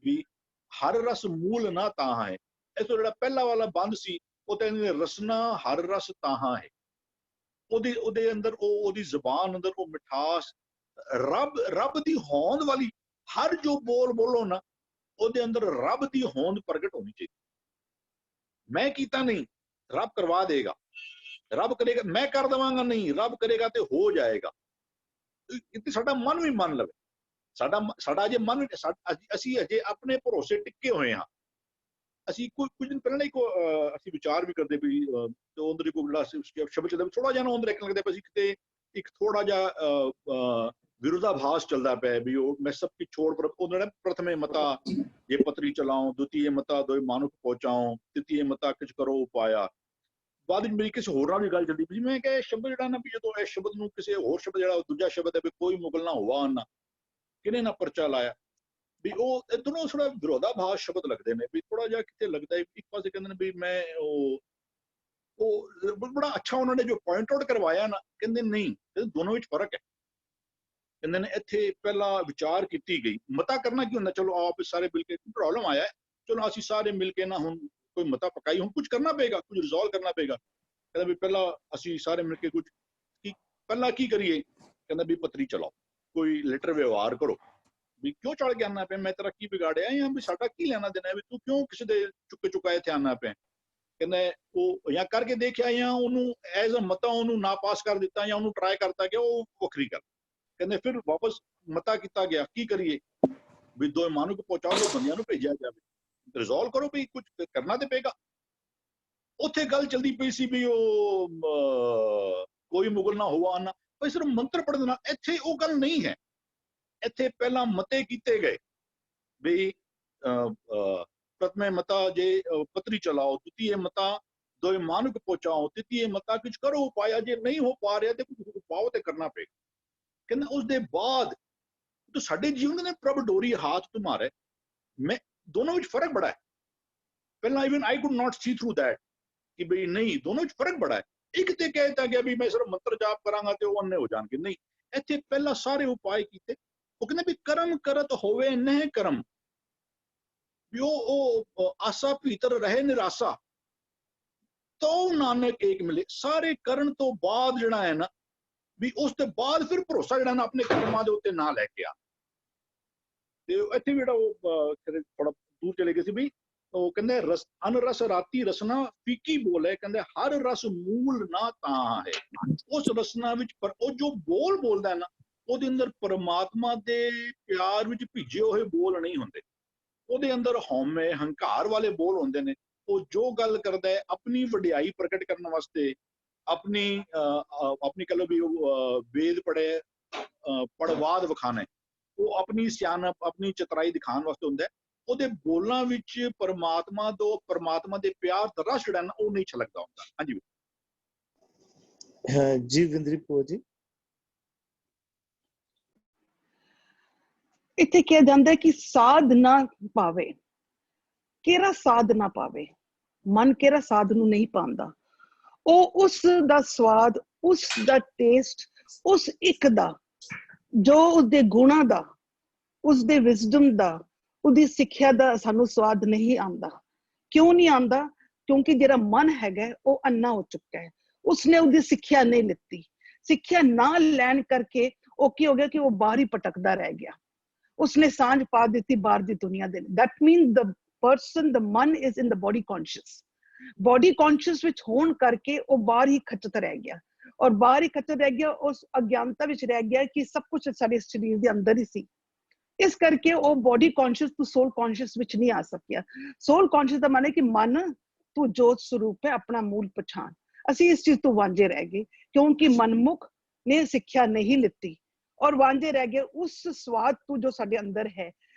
B: ਵੀ ਹਰ ਰਸ ਮੂਲ ਨਾ ਤਾਹਾਂ ਹੈ। ਇਸ ਤੋਂ ਜਿਹੜਾ ਪਹਿਲਾ ਵਾਲਾ ਬੰਦ ਸੀ ਉਹ ਕਹਿੰਦੇ ਰਸਨਾ ਹਰ ਰਸ ਤਾਹਾਂ ਹੈ। ਉਹਦੇ ਅੰਦਰ ਉਹਦੀ ਜ਼ੁਬਾਨ ਅੰਦਰ ਉਹ ਮਿਠਾਸ, ਰੱਬ ਦੀ ਹੋਂਦ ਵਾਲੀ ਹਰ ਜੋ ਬੋਲੋ ਨਾ ਉਹਦੇ ਅੰਦਰ ਰੱਬ ਦੀ ਹੋਂਦ ਪ੍ਰਗਟ ਹੋਣੀ ਚਾਹੀਦੀ। ਮੈਂ ਕੀਤਾ ਨਹੀਂ, ਰੱਬ ਕਰਵਾ ਦੇਗਾ। ਰੱਬ ਕਰੇਗਾ, ਮੈਂ ਕਰ ਦੇਵਾਂਗਾ ਨਹੀਂ, ਰੱਬ ਕਰੇਗਾ ਤੇ ਹੋ ਜਾਏਗਾ। ਇੱਥੇ ਸਾਡਾ ਮਨ ਵੀ ਮੰਨ ਲਵੇ। ਸਾਡਾ ਜੇ ਮਨ, ਅਸੀਂ ਅਜੇ ਆਪਣੇ ਭਰੋਸੇ ਟਿੱਕੇ ਹੋਏ ਹਾਂ। ਅਸੀਂ ਕੁਝ ਦਿਨ ਪਹਿਲਾਂ ਅਸੀਂ ਵਿਚਾਰ ਵੀ ਕਰਦੇ ਵੀ ਅੰਦਰ ਕੋਈ ਜਿਹੜਾ ਸ਼ਬਦ ਚੱਲਦਾ ਥੋੜਾ ਜਿਹਾ ਨਾ ਅੰਦਰ ਇੱਕ ਲੱਗਦਾ ਪਿਆ ਸੀ ਕਿਤੇ ਇੱਕ ਥੋੜਾ ਜਿਹਾ ਵਿਰੋਧਾਭਾਸ ਚੱਲਦਾ ਪਿਆ ਵੀ ਉਹ ਮੈਂ ਸਭ ਕੁਝ ਛੋੜ ਪਰ ਉਹਨਾਂ ਨੇ ਪ੍ਰਥਮੇ ਮਤਾ ਜੇ ਪਤਰੀ ਚਲਾਓ, ਦੁਤੀਏ ਮਤਾ ਦੋਇ ਮਾਨੁਖ ਪਹੁੰਚਾਓ, ਤ੍ਰਿਤੀਏ ਮਤਾ ਕਿਛ ਕਰੋ ਉਪਾਇਆ। ਬਾਅਦ ਵਿੱਚ ਮੇਰੀ ਕਿਸੇ ਹੋਰ ਨਾਲ ਵੀ ਗੱਲ ਚੱਲਦੀ ਪਈ। ਮੈਂ ਕਿਹਾ ਇਹ ਸ਼ਬਦ ਜਿਹੜਾ ਨਾ ਵੀ ਜਦੋਂ ਇਹ ਸ਼ਬਦ ਨੂੰ ਕਿਸੇ ਹੋਰ ਸ਼ਬਦ ਜਿਹੜਾ ਦੂਜਾ ਸ਼ਬਦ ਹੈ ਵੀ ਕੋਈ ਮੁਗਲ ਨਾ ਹੋਵਾ ਨਾ ਕਿਨੇ ਨਾ ਪਰਚਾ ਲਾਇਆ ਵੀ ਉਹ ਦੋਨੋਂ ਥੋੜਾ ਵਿਰੋਧਾਭਾਸ ਸ਼ਬਦ ਲੱਗਦੇ ਨੇ ਵੀ ਥੋੜਾ ਜਿਹਾ ਕਿਤੇ ਲੱਗਦਾ ਇੱਕ ਪਾਸੇ ਕਹਿੰਦੇ ਨੇ ਵੀ ਮੈਂ ਉਹ ਬੜਾ ਅੱਛਾ ਉਹਨਾਂ ਨੇ ਜੋ ਪੁਆਇੰਟ ਆਊਟ ਕਰਵਾਇਆ ਨਾ, ਕਹਿੰਦੇ ਨਹੀਂ ਦੋਨੋਂ ਵਿੱਚ ਫਰਕ ਹੈ। ਕਹਿੰਦੇ ਨੇ ਇੱਥੇ ਪਹਿਲਾਂ ਵਿਚਾਰ ਕੀਤੀ ਗਈ। ਮਤਾ ਕਰਨਾ ਕੀ ਹੁੰਦਾ, ਚਲੋ ਆਪ ਸਾਰੇ ਮਿਲ ਕੇ ਪ੍ਰੋਬਲਮ ਆਇਆ ਚਲੋ ਅਸੀਂ ਸਾਰੇ ਮਿਲ ਕੇ ਨਾ ਹੁਣ ਕੋਈ ਮਤਾ ਪਕਾਈ, ਹੁਣ ਕੁਝ ਕਰਨਾ ਪਏਗਾ, ਕੁਝ ਰਿਜ਼ੋਲਵ ਕਰਨਾ ਪਏਗਾ। ਕਹਿੰਦਾ ਵੀ ਪਹਿਲਾਂ ਅਸੀਂ ਸਾਰੇ ਮਿਲ ਕੇ ਕੁਝ ਪਹਿਲਾਂ ਕੀ ਕਰੀਏ। ਕਹਿੰਦਾ ਵੀ ਪਤਰੀ ਚਲਾਓ, ਕੋਈ ਲੈਟਰ ਵਿਵਹਾਰ ਕਰੋ ਵੀ ਕਿਉਂ ਚੜ ਕੇ ਆਉਣਾ ਪਿਆ, ਮੈਂ ਤੇਰਾ ਕੀ ਵਿਗਾੜਿਆ ਜਾਂ ਵੀ ਸਾਡਾ ਕੀ ਲੈਣਾ ਦੇਣਾ ਵੀ ਤੂੰ ਕਿਉਂ ਕਿਸੇ ਦੇ ਚੁੱਕੇ ਇੱਥੇ ਆਉਣਾ ਪਿਆ। ਕਹਿੰਦਾ ਉਹ ਜਾਂ ਕਰਕੇ ਦੇਖਿਆ ਜਾਂ ਉਹਨੂੰ ਐਜ਼ ਅ ਮਤਾ ਉਹਨੂੰ ਨਾ ਪਾਸ ਕਰ ਦਿੱਤਾ ਜਾਂ ਉਹਨੂੰ ਟਰਾਈ ਕਰਤਾ ਗਿਆ, ਉਹ ਵੱਖਰੀ ਗੱਲ। ਕਹਿੰਦੇ ਫਿਰ ਵਾਪਸ ਮਤਾ ਕੀਤਾ ਗਿਆ, ਕੀ ਕਰੀਏ ਵੀ ਦੋ ਮਾਨੁਖ ਪਹੁੰਚਾਓ, ਦੋ ਬੰਦਿਆਂ ਨੂੰ ਭੇਜਿਆ ਜਾਵੇ, ਰਿਜ਼ੋਲਵ ਕਰੋ ਵੀ ਕੁਝ ਕਰਨਾ ਤੇ ਪਏਗਾ। ਉੱਥੇ ਗੱਲ ਚਲਦੀ ਪਈ ਸੀ ਵੀ ਉਹ ਕੋਈ ਮੁਗਲ ਨਾ ਹੋਵਾ ਨਾ, ਪਰ ਸਿਰਫ ਮੰਤਰ ਪੜ੍ਹਨ ਨਾਲ ਇੱਥੇ ਉਹ ਗੱਲ ਨਹੀਂ ਹੈ। ਇੱਥੇ ਪਹਿਲਾਂ ਮਤੇ ਕੀਤੇ ਗਏ ਵੀ ਪ੍ਰਥਮੇ ਮਤਾ ਜੇ ਪਤਰੀ ਚਲਾਓ, द्वितीय ਮਤਾ ਦੋਇ ਮਾਨੁਖ ਪਹੁੰਚਾਓ, तृतीय ਮਤਾ ਕੁਝ ਕਰੋ ਉਪਾਇਆ। ਜੇ ਨਹੀਂ ਹੋ ਪਾ ਰਿਹਾ ਤੇ ਕੁਝ ਉਪਾਅ ਤੇ ਕਰਨਾ ਪਏਗਾ। ਕਹਿੰਦੇ ਉਸ ਦੇ ਬਾਅਦ तो साडे जीवन ने प्रभ डोरी हाथ तुम्हारे मैं दोनों में फर्क बड़ा है। पहला even I could not see through that कि भाई नहीं, दोनों में फर्क बड़ा है। एक ते कहता गया भी मैं सिर्फ मंत्र जाप करांगा ते वो अन्ने हो जाणगे, नहीं इत्थे पहला सारे उपाय कीते। वो कहंदे भी कर्म करत होवे नह कर्म, भी ओ आसा भीतर रहे निराशा तो नानक एक मिले। सारे करन तो बाद जिहड़ा है ना भी उस ते बाद फिर भरोसा जिहड़ा ना अपने कर्मां दे उत्ते ना लैके आ। ਤੇ ਇੱਥੇ ਵੀ ਜਿਹੜਾ ਉਹ ਥੋੜਾ ਦੂਰ ਚਲੇ ਗਏ ਸੀ ਵੀ ਉਹ ਕਹਿੰਦੇ ਅਨਰਸ ਰਾਤੀ ਰਸਨਾ ਫੀਕੀ ਬੋਲੇ। ਕਹਿੰਦੇ ਹਰ ਰਸ ਮੂਲ ਨਾ ਤਾਂ ਹੈ। ਉਸ ਰਸਨਾ ਵਿੱਚ ਪਰ ਉਹ ਜੋ ਬੋਲ ਬੋਲਦਾ ਨਾ ਉਹਦੇ ਅੰਦਰ ਪਰਮਾਤਮਾ ਦੇ ਪਿਆਰ ਵਿੱਚ ਭਿੱਜੇ ਹੋਏ ਬੋਲ ਨਹੀਂ ਹੁੰਦੇ। ਉਹਦੇ ਅੰਦਰ ਹਉਮੈ ਹੰਕਾਰ ਵਾਲੇ ਬੋਲ ਹੁੰਦੇ ਨੇ। ਉਹ ਜੋ ਗੱਲ ਕਰਦਾ ਹੈ ਆਪਣੀ ਵਡਿਆਈ ਪ੍ਰਗਟ ਕਰਨ ਵਾਸਤੇ, ਆਪਣੀ ਕਹੋ ਵੀ ਵੇਦ ਪੜ੍ਹੇ ਪੜਵਾਦ ਵਿਖਾਣਾ, ਉਹ ਆਪਣੀ ਸਿਆਣਪ ਆਪਣੀ ਚਤਰਾਈ ਦਿਖਾਉਣ ਵਾਸਤੇ ਹੁੰਦਾ। ਉਹਦੇ ਬੋਲਾਂ ਵਿੱਚ ਪਰਮਾਤਮਾ ਦੇ ਪਿਆਰ ਦਾ ਰਸ ਜਿਹੜਾ ਨਾ ਉਹ ਨਹੀਂ ਛਲਕਦਾ ਹੁੰਦਾ। ਹਾਂਜੀ
A: ਜੀ ਵਿੰਦਰੀ ਜੀ।
C: ਇੱਥੇ ਕਿਹਾ ਜਾਂਦਾ ਕਿ ਸਾਧ ਨਾ ਪਾਵੇ, ਕਿਹੜਾ ਸਾਧ ਨਾ ਪਾਵੇ, ਮਨ ਕਿਹੜਾ ਸਾਧ ਨੂੰ ਨਹੀਂ ਪਾਉਂਦਾ। ਉਹ ਉਸ ਦਾ ਸਵਾਦ, ਉਸ ਦਾ ਟੇਸਟ, ਉਸ ਇੱਕ ਦਾ ਜੋ ਉਸਦੇ ਗੁਣਾਂ ਦਾ, ਉਸਦੇ ਵਿਜ਼ਡਮ ਦਾ, ਉਹਦੀ ਸਿੱਖਿਆ ਦਾ ਸਾਨੂੰ ਸਵਾਦ ਨਹੀਂ ਆਉਂਦਾ। ਕਿਉਂ ਨਹੀਂ ਆਉਂਦਾ? ਕਿਉਂਕਿ ਜਿਹੜਾ ਮਨ ਹੈਗਾ ਉਹ ਅੰਨਾ ਹੋ ਚੁੱਕਾ ਹੈ। ਉਸਨੇ ਉਹਦੀ ਸਿੱਖਿਆ ਨਹੀਂ ਲਿੱਤੀ। ਸਿੱਖਿਆ ਨਾ ਲੈਣ ਕਰਕੇ ਉਹ ਕੀ ਹੋ ਗਿਆ ਕਿ ਉਹ ਬਾਹਰ ਹੀ ਭਟਕਦਾ ਰਹਿ ਗਿਆ। ਉਸਨੇ ਸਾਂਝ ਪਾ ਦਿੱਤੀ ਬਾਹਰ ਦੀ ਦੁਨੀਆ ਦੇ। ਦੈਟ ਮੀਨ ਦ ਪਰਸਨ, ਦ ਮਨ is in the body conscious. Body conscious ਵਿੱਚ ਹੋਣ ਕਰਕੇ ਉਹ ਬਾਹਰ ਹੀ ਖਚਤ ਰਹਿ ਗਿਆ, ਔਰ ਬਾਹਰ ਹੀ ਖਚਤ ਰਹਿ ਗਿਆ, ਉਸ ਅਗਿਆਨਤਾ ਵਿੱਚ ਰਹਿ ਗਿਆ ਕਿ ਸਭ ਕੁਝ ਸਾਡੇ ਸਰੀਰ ਦੇ ਅੰਦਰ ਹੀ ਸੀ। ਇਸ ਕਰਕੇ ਉਹ ਬੋਡੀ ਕੌਨਸ਼ੀਅਸ ਤੋਂ ਸੋਲ ਕੌਨਸ਼ੀਅਸ ਵਿੱਚ ਨਹੀਂ ਆ ਸਕਿਆ। ਸੋਲ ਕੌਨਸ਼ੀਅਸ ਦਾ ਮਤਲਬ ਕਿ ਮਨ ਤੂੰ ਜੋਤ ਸਰੂਪ ਹੈ, ਆਪਣਾ ਮੂਲ ਪਛਾਣ। ਅਸੀਂ ਇਸ ਚੀਜ਼ ਤੋਂ ਵਾਂਝੇ ਰਹਿ ਗਏ ਕਿਉਂਕਿ ਮਨਮੁਖ ਨੇ ਸਿੱਖਿਆ ਨਹੀਂ ਲਿੱਤੀ ਔਰ ਵਾਂਝੇ ਰਹਿ ਗਏ ਉਸ ਸਵਾਦ ਤੋਂ ਜੋ ਸਾਡੇ ਅੰਦਰ ਹੈ।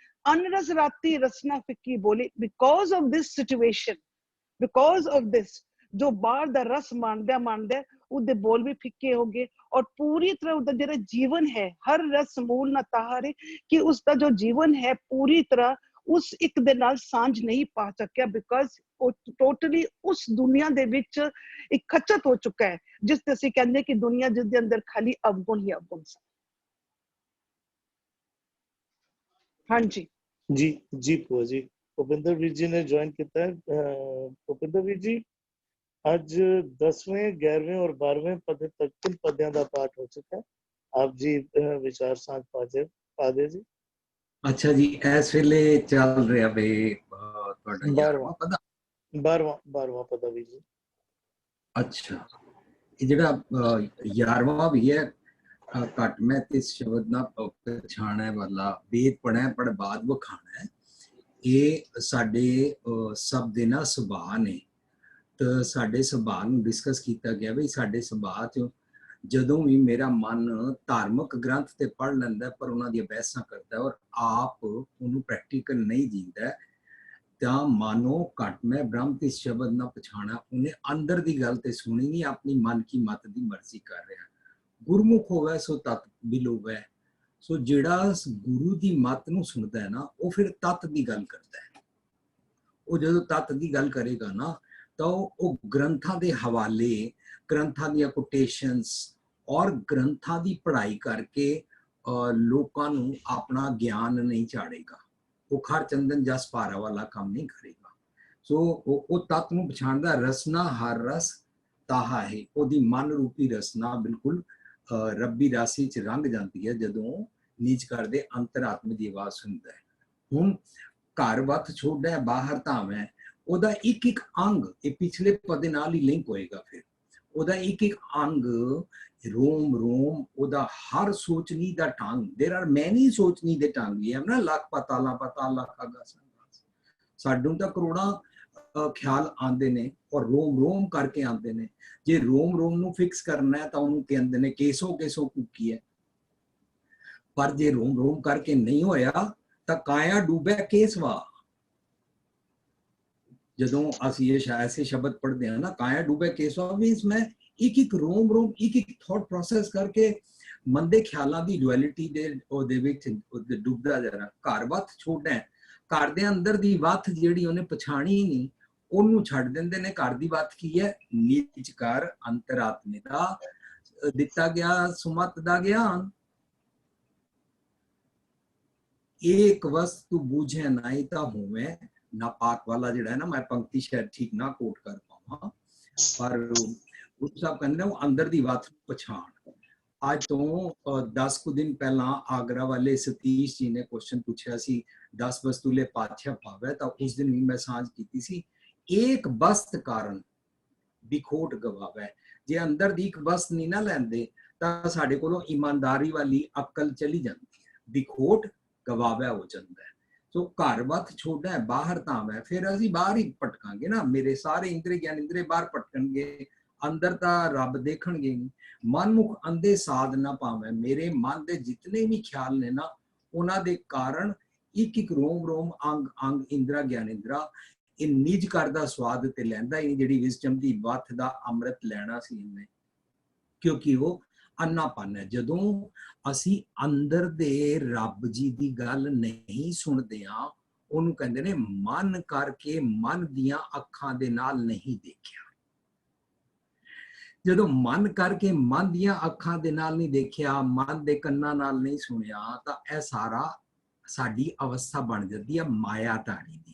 C: ਅਨਰਸ ਰਾਤੀ ਰਸਨਾ ਫਿੱਕੀ ਬੋਲੀ, because of this situation, because of this, ਜੋ ਬਾਹਰ ਦਾ ਰਸ ਮੰਨਦਾ ਉਹਦੇ ਬੋਲ ਵੀ ਫਿੱਕੇ ਹੋ ਗਏ ਔਰ ਪੂਰੀ ਤਰ੍ਹਾਂ ਉਹਦਾ ਜਿਹੜਾ ਜੀਵਨ ਹੈ, ਹਰ ਰਸ ਮੂਲ ਨਾ ਤਾਰੇ, ਕਿ ਉਸਦਾ ਜੋ ਜੀਵਨ ਹੈ ਪੂਰੀ ਤਰ੍ਹਾਂ ਉਸ ਇੱਕ ਦੇ ਨਾਲ ਸਾਂਝ ਨਹੀਂ ਪਾ ਸਕਿਆ, ਬਿਕਾਜ਼ ਉਹ ਟੋਟਲੀ ਉਸ ਦੁਨੀਆ ਦੇ ਵਿੱਚ ਇੱਕ ਖਚਤ ਹੋ ਚੁੱਕਾ ਹੈ, ਜਿਸ ਤੇ ਅਸੀਂ ਕਹਿੰਦੇ ਕਿ ਦੁਨੀਆ ਜਿਸ ਦੇ ਅੰਦਰ ਖਾਲੀ ਅਵਗੁਣ ਹੀ ਅਵਗੁਣ ਸਨ। ਹਾਂਜੀ
A: जी भूआ जी, भूपिंदर वीर जी ने ज्वाइन किया है। भूपिंदर वीर जी, आज 10वें 11वें और 12वें पद तक किन पदों का पाठ हो चुका है? आप जी विचार साथ पा दे जी।
E: अच्छा जी, इस वेले चल रहा बे ਤੁਹਾਡਾ 11ਵਾਂ ਪਦਾ
A: 12ਵਾਂ ਪਦਾ ਵੀ ਜੀ।
E: अच्छा, ਇਹ ਜਿਹੜਾ 11ਵਾਂ ਵੀ ਹੈ, ਘੱਟ ਮੈਂ ਤੇ ਸ਼ਬਦ ਨਾ ਪਛਾਣੈ ਵਾਲਾ ਵੇਦ ਪੜ੍ਹੈ ਪੜ ਬਾਦ ਵਖਾਣਾ, ਇਹ ਸਾਡੇ ਸਭ ਦੇ ਨਾ ਸੁਭਾਅ ਨੇ। ਤਾਂ ਸਾਡੇ ਸੁਭਾਅ ਨੂੰ ਡਿਸਕਸ ਕੀਤਾ ਗਿਆ ਵੀ ਸਾਡੇ ਸੁਭਾਅ 'ਚ ਜਦੋਂ ਵੀ ਮੇਰਾ ਮਨ ਧਾਰਮਿਕ ਗ੍ਰੰਥ ਤੇ ਪੜ੍ਹ ਲੈਂਦਾ ਪਰ ਉਹਨਾਂ ਦੀਆਂ ਬਹਿਸਾਂ ਕਰਦਾ ਔਰ ਆਪ ਉਹਨੂੰ ਪ੍ਰੈਕਟੀਕਲ ਨਹੀਂ ਜੀਂਦਾ, ਤਾਂ ਮਾਨੋ ਘੱਟ ਮੈਂ ਬ੍ਰਹਮ ਤੇ ਸ਼ਬਦ ਨਾ ਪਛਾਣਾ, ਉਹਨੇ ਅੰਦਰ ਦੀ ਗੱਲ ਤੇ ਸੁਣੀ ਨਹੀਂ, ਆਪਣੀ ਮਨ ਕੀ ਮਤ ਦੀ ਮਰਜ਼ੀ ਕਰ ਰਿਹਾ। ਗੁਰਮੁਖ ਹੋਵੇ ਸੋ ਤਤ ਬਿਲੋਵੇ, ਸੋ ਜਿਹੜਾ ਗੁਰੂ ਦੀ ਮਤ ਨੂੰ ਸੁਣਦਾ ਹੈ ਨਾ, ਉਹ ਫਿਰ ਤਤ ਦੀ ਗੱਲ ਕਰਦਾ ਹੈ। ਉਹ ਜਦੋਂ ਤਤ ਦੀ ਗੱਲ ਕਰੇਗਾ ਨਾ, ਤਾਂ ਉਹ ਗ੍ਰੰਥਾਂ ਦੇ ਹਵਾਲੇ, ਗ੍ਰੰਥਾਂ ਦੀਆਂ ਕੋਟੇਸ਼ਨਸ ਔਰ ਗ੍ਰੰਥਾਂ ਦੀ ਪੜ੍ਹਾਈ ਕਰਕੇ ਲੋਕਾਂ ਨੂੰ ਆਪਣਾ ਗਿਆਨ ਨਹੀਂ ਝਾੜੇਗਾ। ਉਹ ਖਰ ਚੰਦਨ ਜਸ ਭਾਰਾ ਵਾਲਾ ਕੰਮ ਨਹੀਂ ਕਰੇਗਾ। ਸੋ ਉਹ ਤਤ ਨੂੰ ਪਛਾਣਦਾ। ਰਸਨਾ ਹਰ ਰਸ ਤਾਹਾ ਹੈ, ਉਹਦੀ ਮਨ ਰੂਪੀ ਰਸਨਾ ਬਿਲਕੁਲ ਰੱਬੀ ਰਾਸੀ 'ਚ ਰੰਗ ਜਾਂਦੀ ਹੈ ਜਦੋਂ ਨੀਚ ਕਰਦੇ ਅੰਤਰਾਤਮਾ ਦੀ ਆਵਾਜ਼ ਸੁਣਦਾ ਹੈ। ਹੁਣ ਘਰ ਵੱਤ ਛੋੜਦਾ ਬਾਹਰ ਧਾਵੈ, ਉਹਦਾ ਇੱਕ ਇੱਕ ਅੰਗ ਇਹ ਪਿਛਲੇ ਪਦੇ ਨਾਲ ਹੀ ਲਿੰਕ ਹੋਏਗਾ। ਫਿਰ ਉਹਦਾ ਇੱਕ ਇੱਕ ਅੰਗ, ਰੋਮ ਰੋਮ, ਉਹਦਾ ਹਰ ਸੋਚਣੀ ਦਾ ਢੰਗ, ਦੇਰ ਆਰ ਮੈਨੀ ਸੋਚਣੀ ਦੇ ਢੰਗ ਵੀ ਹੈ ਨਾ, ਲੱਖ ਪਤਾਲਾ ਪਤਾਲਾ ਖਾਗਾ ਸਾਨੂੰ ਤਾਂ ਕਰੋੜਾਂ ਖਿਆਲ ਆਉਂਦੇ ਨੇ ਔਰ ਰੋਮ ਰੋਮ ਕਰਕੇ ਆਉਂਦੇ ਨੇ। ਜੇ ਰੋਮ ਰੋਮ ਨੂੰ ਫਿਕਸ ਕਰਨਾ ਹੈ ਤਾਂ ਉਹਨੂੰ ਕਹਿੰਦੇ ਨੇ ਕੇਸੋ ਕੇਸੋ ਕੁੱਕੀ ਹੈ। ਪਰ ਜੇ ਰੋਮ ਰੋਮ ਕਰਕੇ ਨਹੀਂ ਹੋਇਆ ਤਾਂ ਕਾਇਆ ਡੂਬਿਆ ਕੇਸਵਾ। ਜਦੋਂ ਅਸੀਂ ਇਹ ਐਸੇ ਸ਼ਬਦ ਪੜ੍ਹਦੇ ਹਾਂ ਨਾ, ਕਾਇਆ ਡੂਬਿਆ ਕੇਸਵਾ, ਮੀਨਸ ਮੈਂ ਇੱਕ ਇੱਕ ਰੋਮ ਰੋਮ, ਇੱਕ ਇੱਕ ਥਾਟ ਪ੍ਰੋਸੈਸ ਕਰਕੇ ਮੰਦੇ ਖਿਆਲਾਂ ਦੀ ਡੁਐਲਿਟੀ ਦੇ ਉਹਦੇ ਵਿੱਚ ਡੁੱਬਦਾ ਜਾ ਰਿਹਾ। ਘਰ ਵੱਤ ਛੋੜਨਾ, ਘਰ ਦੇ ਅੰਦਰ ਦੀ ਵੱਤ ਜਿਹੜੀ ਉਹਨੇ ਪਛਾਣੀ ਨਹੀਂ, ਉਹਨੂੰ ਛੱਡ ਦਿੰਦੇ ਨੇ। ਘਰ ਦੀ ਵੱਤ ਕੀ ਹੈ? ਨੀਚ ਕਰ ਅੰਤਰਾਤਮੇ ਦਾ ਦਿੱਤਾ ਗਿਆ ਸੁਮਤ ਦਾ ਗਿਆਨ। एक वस्तु बूझे नाई ता होवे ना पाक वाला जिहड़ा है ना, मैं पंक्ति शायद ठीक ना कोट कर पावां, पर गुरु साहब कहंदे ने अंदर दी बात पछाण। आज तो 10 कुछ दिन पहला आगरा वाले सतीश जी ने क्वेश्चन पूछा सी 10 वस्तु ले पातशाह पावे, तो उस दिन भी मैं सांझ कीती सी, एक वस्त कारण बिखोट गवावे। जे अंदर दी एक वस्त नहीं ना लैंदे तां साडे कोलों ईमानदारी वाली अकल चली जाती है, बिखोट गवावा हो जाता है। सो घर वत छोड़ना है बाहर धाम है, फिर असीं बाहर ही भटकांगे ना। मेरे सारे इंद्रे ज्ञान इंद्रे बाहर भटकणगे, अंदर तां रब देखणगे नहीं। मनमुख अंधे साध ना पावे, मेरे मन दे जितने भी ख्याल ने ना, उन्हां दे कारण एक एक रोम रोम अंग अंग इंद्रा ज्ञान इंद्रा ਇਹ ਨਿਜ ਕਰਦਾ ਸਵਾਦ ਤੇ ਲੈਂਦਾ ਹੀ, ਜਿਹੜੀ ਵਿਜ਼ਡਮ ਦੀ ਵੱਥ ਦਾ ਅੰਮ੍ਰਿਤ ਲੈਣਾ ਸੀ ਇਹਨੇ, ਕਿਉਂਕਿ ਉਹ ਅੰਨਾਪਨ ਹੈ। ਜਦੋਂ ਅਸੀਂ ਅੰਦਰ ਦੇ ਰੱਬ ਜੀ ਦੀ ਗੱਲ ਨਹੀਂ ਸੁਣਦੇ ਆ, ਉਹਨੂੰ ਕਹਿੰਦੇ ਨੇ ਮਨ ਕਰਕੇ ਮਨ ਦੀਆਂ ਅੱਖਾਂ ਦੇ ਨਾਲ ਨਹੀਂ ਦੇਖਿਆ। ਜਦੋਂ ਮਨ ਕਰਕੇ ਮਨ ਦੀਆਂ ਅੱਖਾਂ ਦੇ ਨਾਲ ਨਹੀਂ ਦੇਖਿਆ, ਮਨ ਦੇ ਕੰਨਾਂ ਨਾਲ ਨਹੀਂ ਸੁਣਿਆ, ਤਾਂ ਇਹ ਸਾਰਾ ਸਾਡੀ ਅਵਸਥਾ ਬਣ ਜਾਂਦੀ ਹੈ ਮਾਇਆਧਾਰੀ ਦੀ।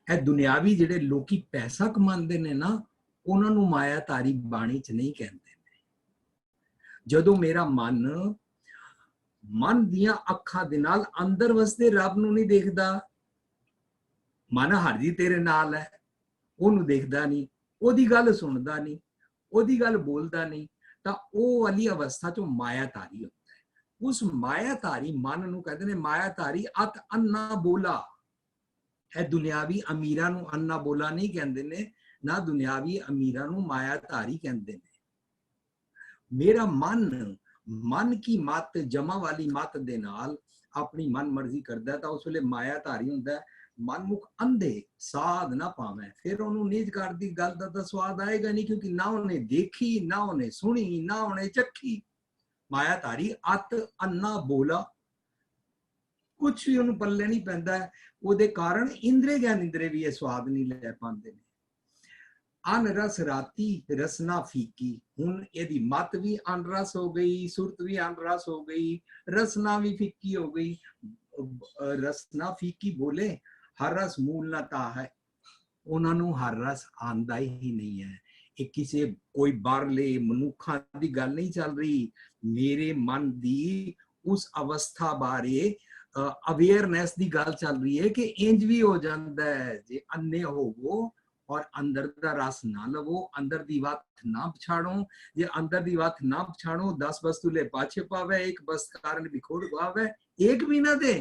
E: ਇਹ ਦੁਨਿਆਵੀ ਜਿਹੜੇ ਲੋਕੀ ਪੈਸਾ ਕਮਾਉਂਦੇ ਨੇ ਨਾ, ਉਹਨਾਂ ਨੂੰ ਮਾਇਆਧਾਰੀ ਬਾਣੀ 'ਚ ਨਹੀਂ ਕਹਿੰਦੇ। ਜਦੋਂ ਮੇਰਾ ਮਨ ਮਨ ਦੀਆਂ ਅੱਖਾਂ ਦੇ ਨਾਲ ਅੰਦਰ ਵਸਦੇ ਰੱਬ ਨੂੰ ਨਹੀਂ ਦੇਖਦਾ, ਮਨ ਹਰ ਜੀ ਤੇਰੇ ਨਾਲ ਹੈ, ਉਹਨੂੰ ਦੇਖਦਾ ਨਹੀਂ, ਉਹਦੀ ਗੱਲ ਸੁਣਦਾ ਨਹੀਂ, ਉਹਦੀ ਗੱਲ ਬੋਲਦਾ ਨਹੀਂ, ਤਾਂ ਉਹ ਵਾਲੀ ਅਵਸਥਾ 'ਚੋਂ ਮਾਇਆਧਾਰੀ ਹੁੰਦਾ ਹੈ। ਉਸ ਮਾਇਆਧਾਰੀ ਮਨ ਨੂੰ ਕਹਿੰਦੇ ਨੇ ਮਾਇਆਧਾਰੀ ਅਤ ਅੰਨਾ ਬੋਲਾ। ਇਹ ਦੁਨਿਆਵੀ ਅਮੀਰਾਂ ਨੂੰ ਅੰਨਾ ਬੋਲਾ ਨਹੀਂ ਕਹਿੰਦੇ ਨੇ, ਨਾ ਦੁਨਿਆਵੀ ਅਮੀਰਾਂ ਨੂੰ ਮਾਇਆਧਾਰੀ ਕਹਿੰਦੇ ਨੇ। मेरा मन की मत जमा वाली मत दे नाल अपनी मन मर्जी करदा तां उस वेले मायाधारी हुंदा है। मनमुख अंधे साध ना पावे, फिर उन्होंने निजकार दी गल दा तां स्वाद आएगा नहीं, क्योंकि ना उन्हें देखी, ना उन्हें सुनी, ना उन्हें चखी। मायाधारी अत अन्ना बोला, कुछ भी उन्हें पल्ले नहीं पैंदा है। ਉਹਦੇ ਕਾਰਨ ਇੰਦਰੇ ਗਿਆਨ ਇੰਦਰੇ ਵੀ ਇਹ ਸਵਾਦ ਨਹੀਂ ਲੈ ਪਾਉਂਦੇ ਨੇ। ਅਨਰਸ ਰਾਤੀ ਰਸਨਾ ਫੀਕੀ, ਹੁਣ ਇਹਦੀ ਮਤ ਵੀ ਅਨਰਸ ਹੋ ਗਈ, ਸੁਰਤ ਵੀ ਅਨਰਸ ਹੋ ਗਈ, ਰਸਨਾ ਵੀ ਫਿੱਕੀ ਹੋ ਗਈ। ਰਸਨਾ ਫੀਕੀ ਬੋਲੇ ਹਰ ਰਸ ਮੂਲ ਨਾ ਤਾ ਹੈ, ਉਹਨਾਂ ਨੂੰ ਹਰ ਰਸ ਆਂਦਾ ਹੀ ਨਹੀਂ ਹੈ। ਇਹ ਕਿਸੇ ਕੋਈ ਬਾਹਰਲੇ ਮਨੁੱਖਾਂ ਦੀ ਗੱਲ ਨਹੀਂ ਚੱਲ ਰਹੀ, ਮੇਰੇ ਮਨ ਦੀ ਉਸ ਅਵਸਥਾ ਬਾਰੇ ਅਵੇਅਰਨੈਸ ਦੀ ਗੱਲ ਚੱਲ ਰਹੀ ਹੈ ਕਿ ਇੰਜ ਵੀ ਹੋ ਜਾਂਦਾ ਹੈ ਜੇ ਅੰਨੇ ਹੋਵੋ और अंदर दा रस ना लवो, अंदर दी बात ना पछाड़ो। जे अंदर दी बात ना पछाड़ो 10 वस्तु ले पाछे पावे, एक बस कारण बिखोड़ पावे, एक भी ना दे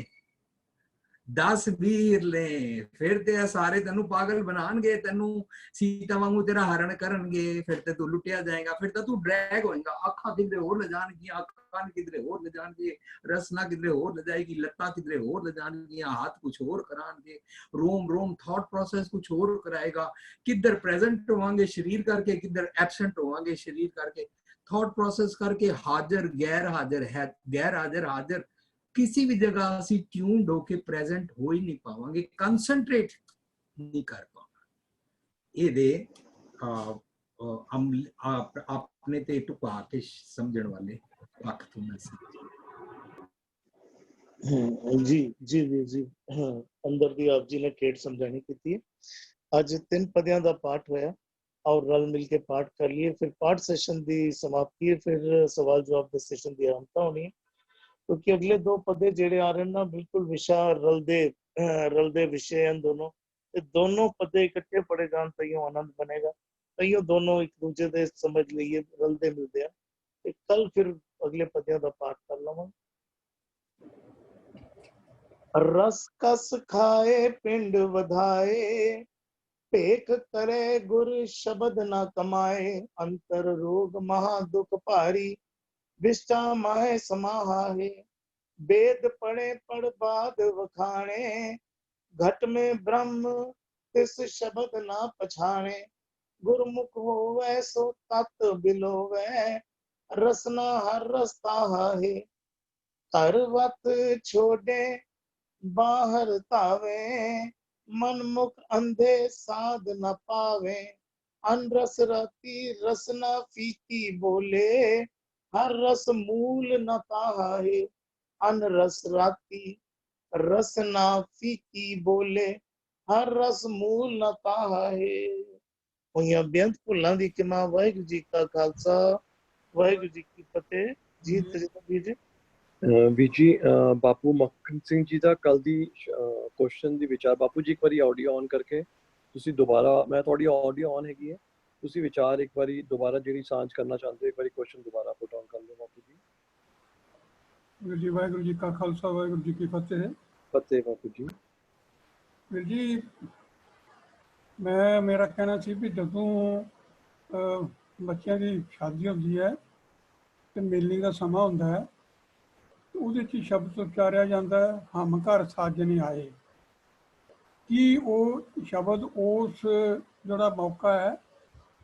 E: 10 ਵੀਰ ले, फिर ते सारे तेनू पागल बनानगे, तेनू सीता वांगू तेरा हरण करनगे, फिर ते तू लुटिया जाएगा, फिर तो तू ड्रैग होएगा। अखा किधरे होर ले जाएंगी, कान किधरे होर ले जाएंगे, रसना किधरे होर ले जाएगी, लत्ता किधरे होर ले जाएंगी, हाथ कुछ होर कराएंगे, रोम थॉट प्रोसेस कुछ होर कराएगा। किधर प्रेजेंट होवांगे शरीर करके, किधर एब्सेंट होवांगे शरीर करके, थॉट प्रोसेस करके हाजिर गैर हाजिर है, गैर हाजिर हाजिर, किसी भी जगह ਅਸੀਂ ट्यून्ड होके प्रेजेंट हो ही नहीं पावांगे, कंसंट्रेट नहीं कर पावांगे। ਇਹਦੇ ਆਪਣੇ ਤੇ ਟੁਕਾ ਕੇ ਸਮਝਣ ਵਾਲੇ ਪੱਖ ਤੋਂ ਮੈਂ
A: जी जी ਵੀਰ ਜੀ, ਅੰਦਰ ਦੀ ਆਪ ਜੀ ਨੇ ਖੇਡ ਸਮਝਾਣੀ ਕੀਤੀ ਹੈ। ਅੱਜ 3 ਪਦਿਆਂ ਦਾ ਪਾਠ ਹੋਇਆ, और रल मिल के पाठ कर लिए, फिर पाठ सेशन की समाप्ति है, फिर सवाल जवाब के सेशन की आरंभता होनी है, क्योंकि अगले 2 पदे जेड़े आ रहे हैं ना बिल्कुल विशा रलदे विषय हैं दोनों, ते दोनों पदे इकट्ठे पढ़े जान तइयों आनंद बनेगा, तइयों दोनों एक दूसरे दे समझ लइए रलदे मिलते हैं। ते कल फिर अगले पदों का पाठ कर लवांगे। रस कस खाए पिंड वधाए, पेख करे गुर शब्द न कमाए, अंतर रोग महा दुख भारी, विष्टा माहे समाहाहे, वेद पढ़े पढ़ बाद वखाणे, घट में ब्रह्म तिस शब्द न पछाणे, गुरमुख होवे सो तत् बिलोवे, रसना हर रस्ता है, तरवत छोड़े बाहर तावे, मनमुख अंधे साध न पावे, अनरस राती रसना फीकी बोले, हर रस मूल न पाहे, अनरस राती रसना फीकी बोले, हर रस मूल न पाहे। होइयां बेअंत भुल्लां दी क्षमा। वाहिगुरू जी का खालसा, वाहिगुरू जी की फतेह। जी तजवीर जी।
D: ਵੀਰ ਜੀ ਬਾਪੂ ਮੱਖਣ ਸਿੰਘ ਜੀ ਦਾ ਕੱਲ ਦੀ ਕੁਐਸਚਨ ਦੀ ਵਿਚਾਰ ਬਾਪੂ ਜੀ ਇੱਕ ਵਾਰੀ ਆਡੀਓ ਔਨ ਕਰਕੇ ਤੁਸੀਂ ਦੁਬਾਰਾ, ਮੈਂ ਤੁਹਾਡੀ ਆਡੀਓ ਔਨ ਹੈਗੀ ਹੈ, ਤੁਸੀਂ ਵਿਚਾਰ ਇੱਕ ਵਾਰੀ ਦੁਬਾਰਾ ਜਿਹੜੀ ਸਾਂਝ ਕਰਨਾ ਚਾਹੁੰਦੇ ਹੋ ਇੱਕ ਵਾਰੀ ਕੁਐਸਚਨ ਦੁਬਾਰਾ ਪੁੱਟ ਔਨ ਕਰ ਲਓ ਬਾਪੂ ਜੀ।
F: ਵੀਰ ਜੀ ਵਾਹਿਗੁਰੂ ਜੀ ਕਾ ਖਾਲਸਾ, ਵਾਹਿਗੁਰੂ ਜੀ ਕੀ ਫਤਿਹ।
D: ਫਤਿਹ ਬਾਪੂ ਜੀ।
F: ਵੀਰ ਜੀ ਮੇਰਾ ਕਹਿਣਾ ਸੀ ਵੀ ਜਦੋਂ ਬੱਚਿਆਂ ਦੀ ਸ਼ਾਦੀ ਹੁੰਦੀ ਹੈ ਤੇ ਮੇਲੇ ਦਾ ਸਮਾਂ ਹੁੰਦਾ ਹੈ, ਉਹਦੇ 'ਚ ਸ਼ਬਦ ਉਚਾਰਿਆ ਜਾਂਦਾ ਹੈ, ਹਮ ਘਰ ਸਾਜਣੇ ਆਏ। ਕੀ ਉਹ ਸ਼ਬਦ ਉਸ ਜਿਹੜਾ ਮੌਕਾ ਹੈ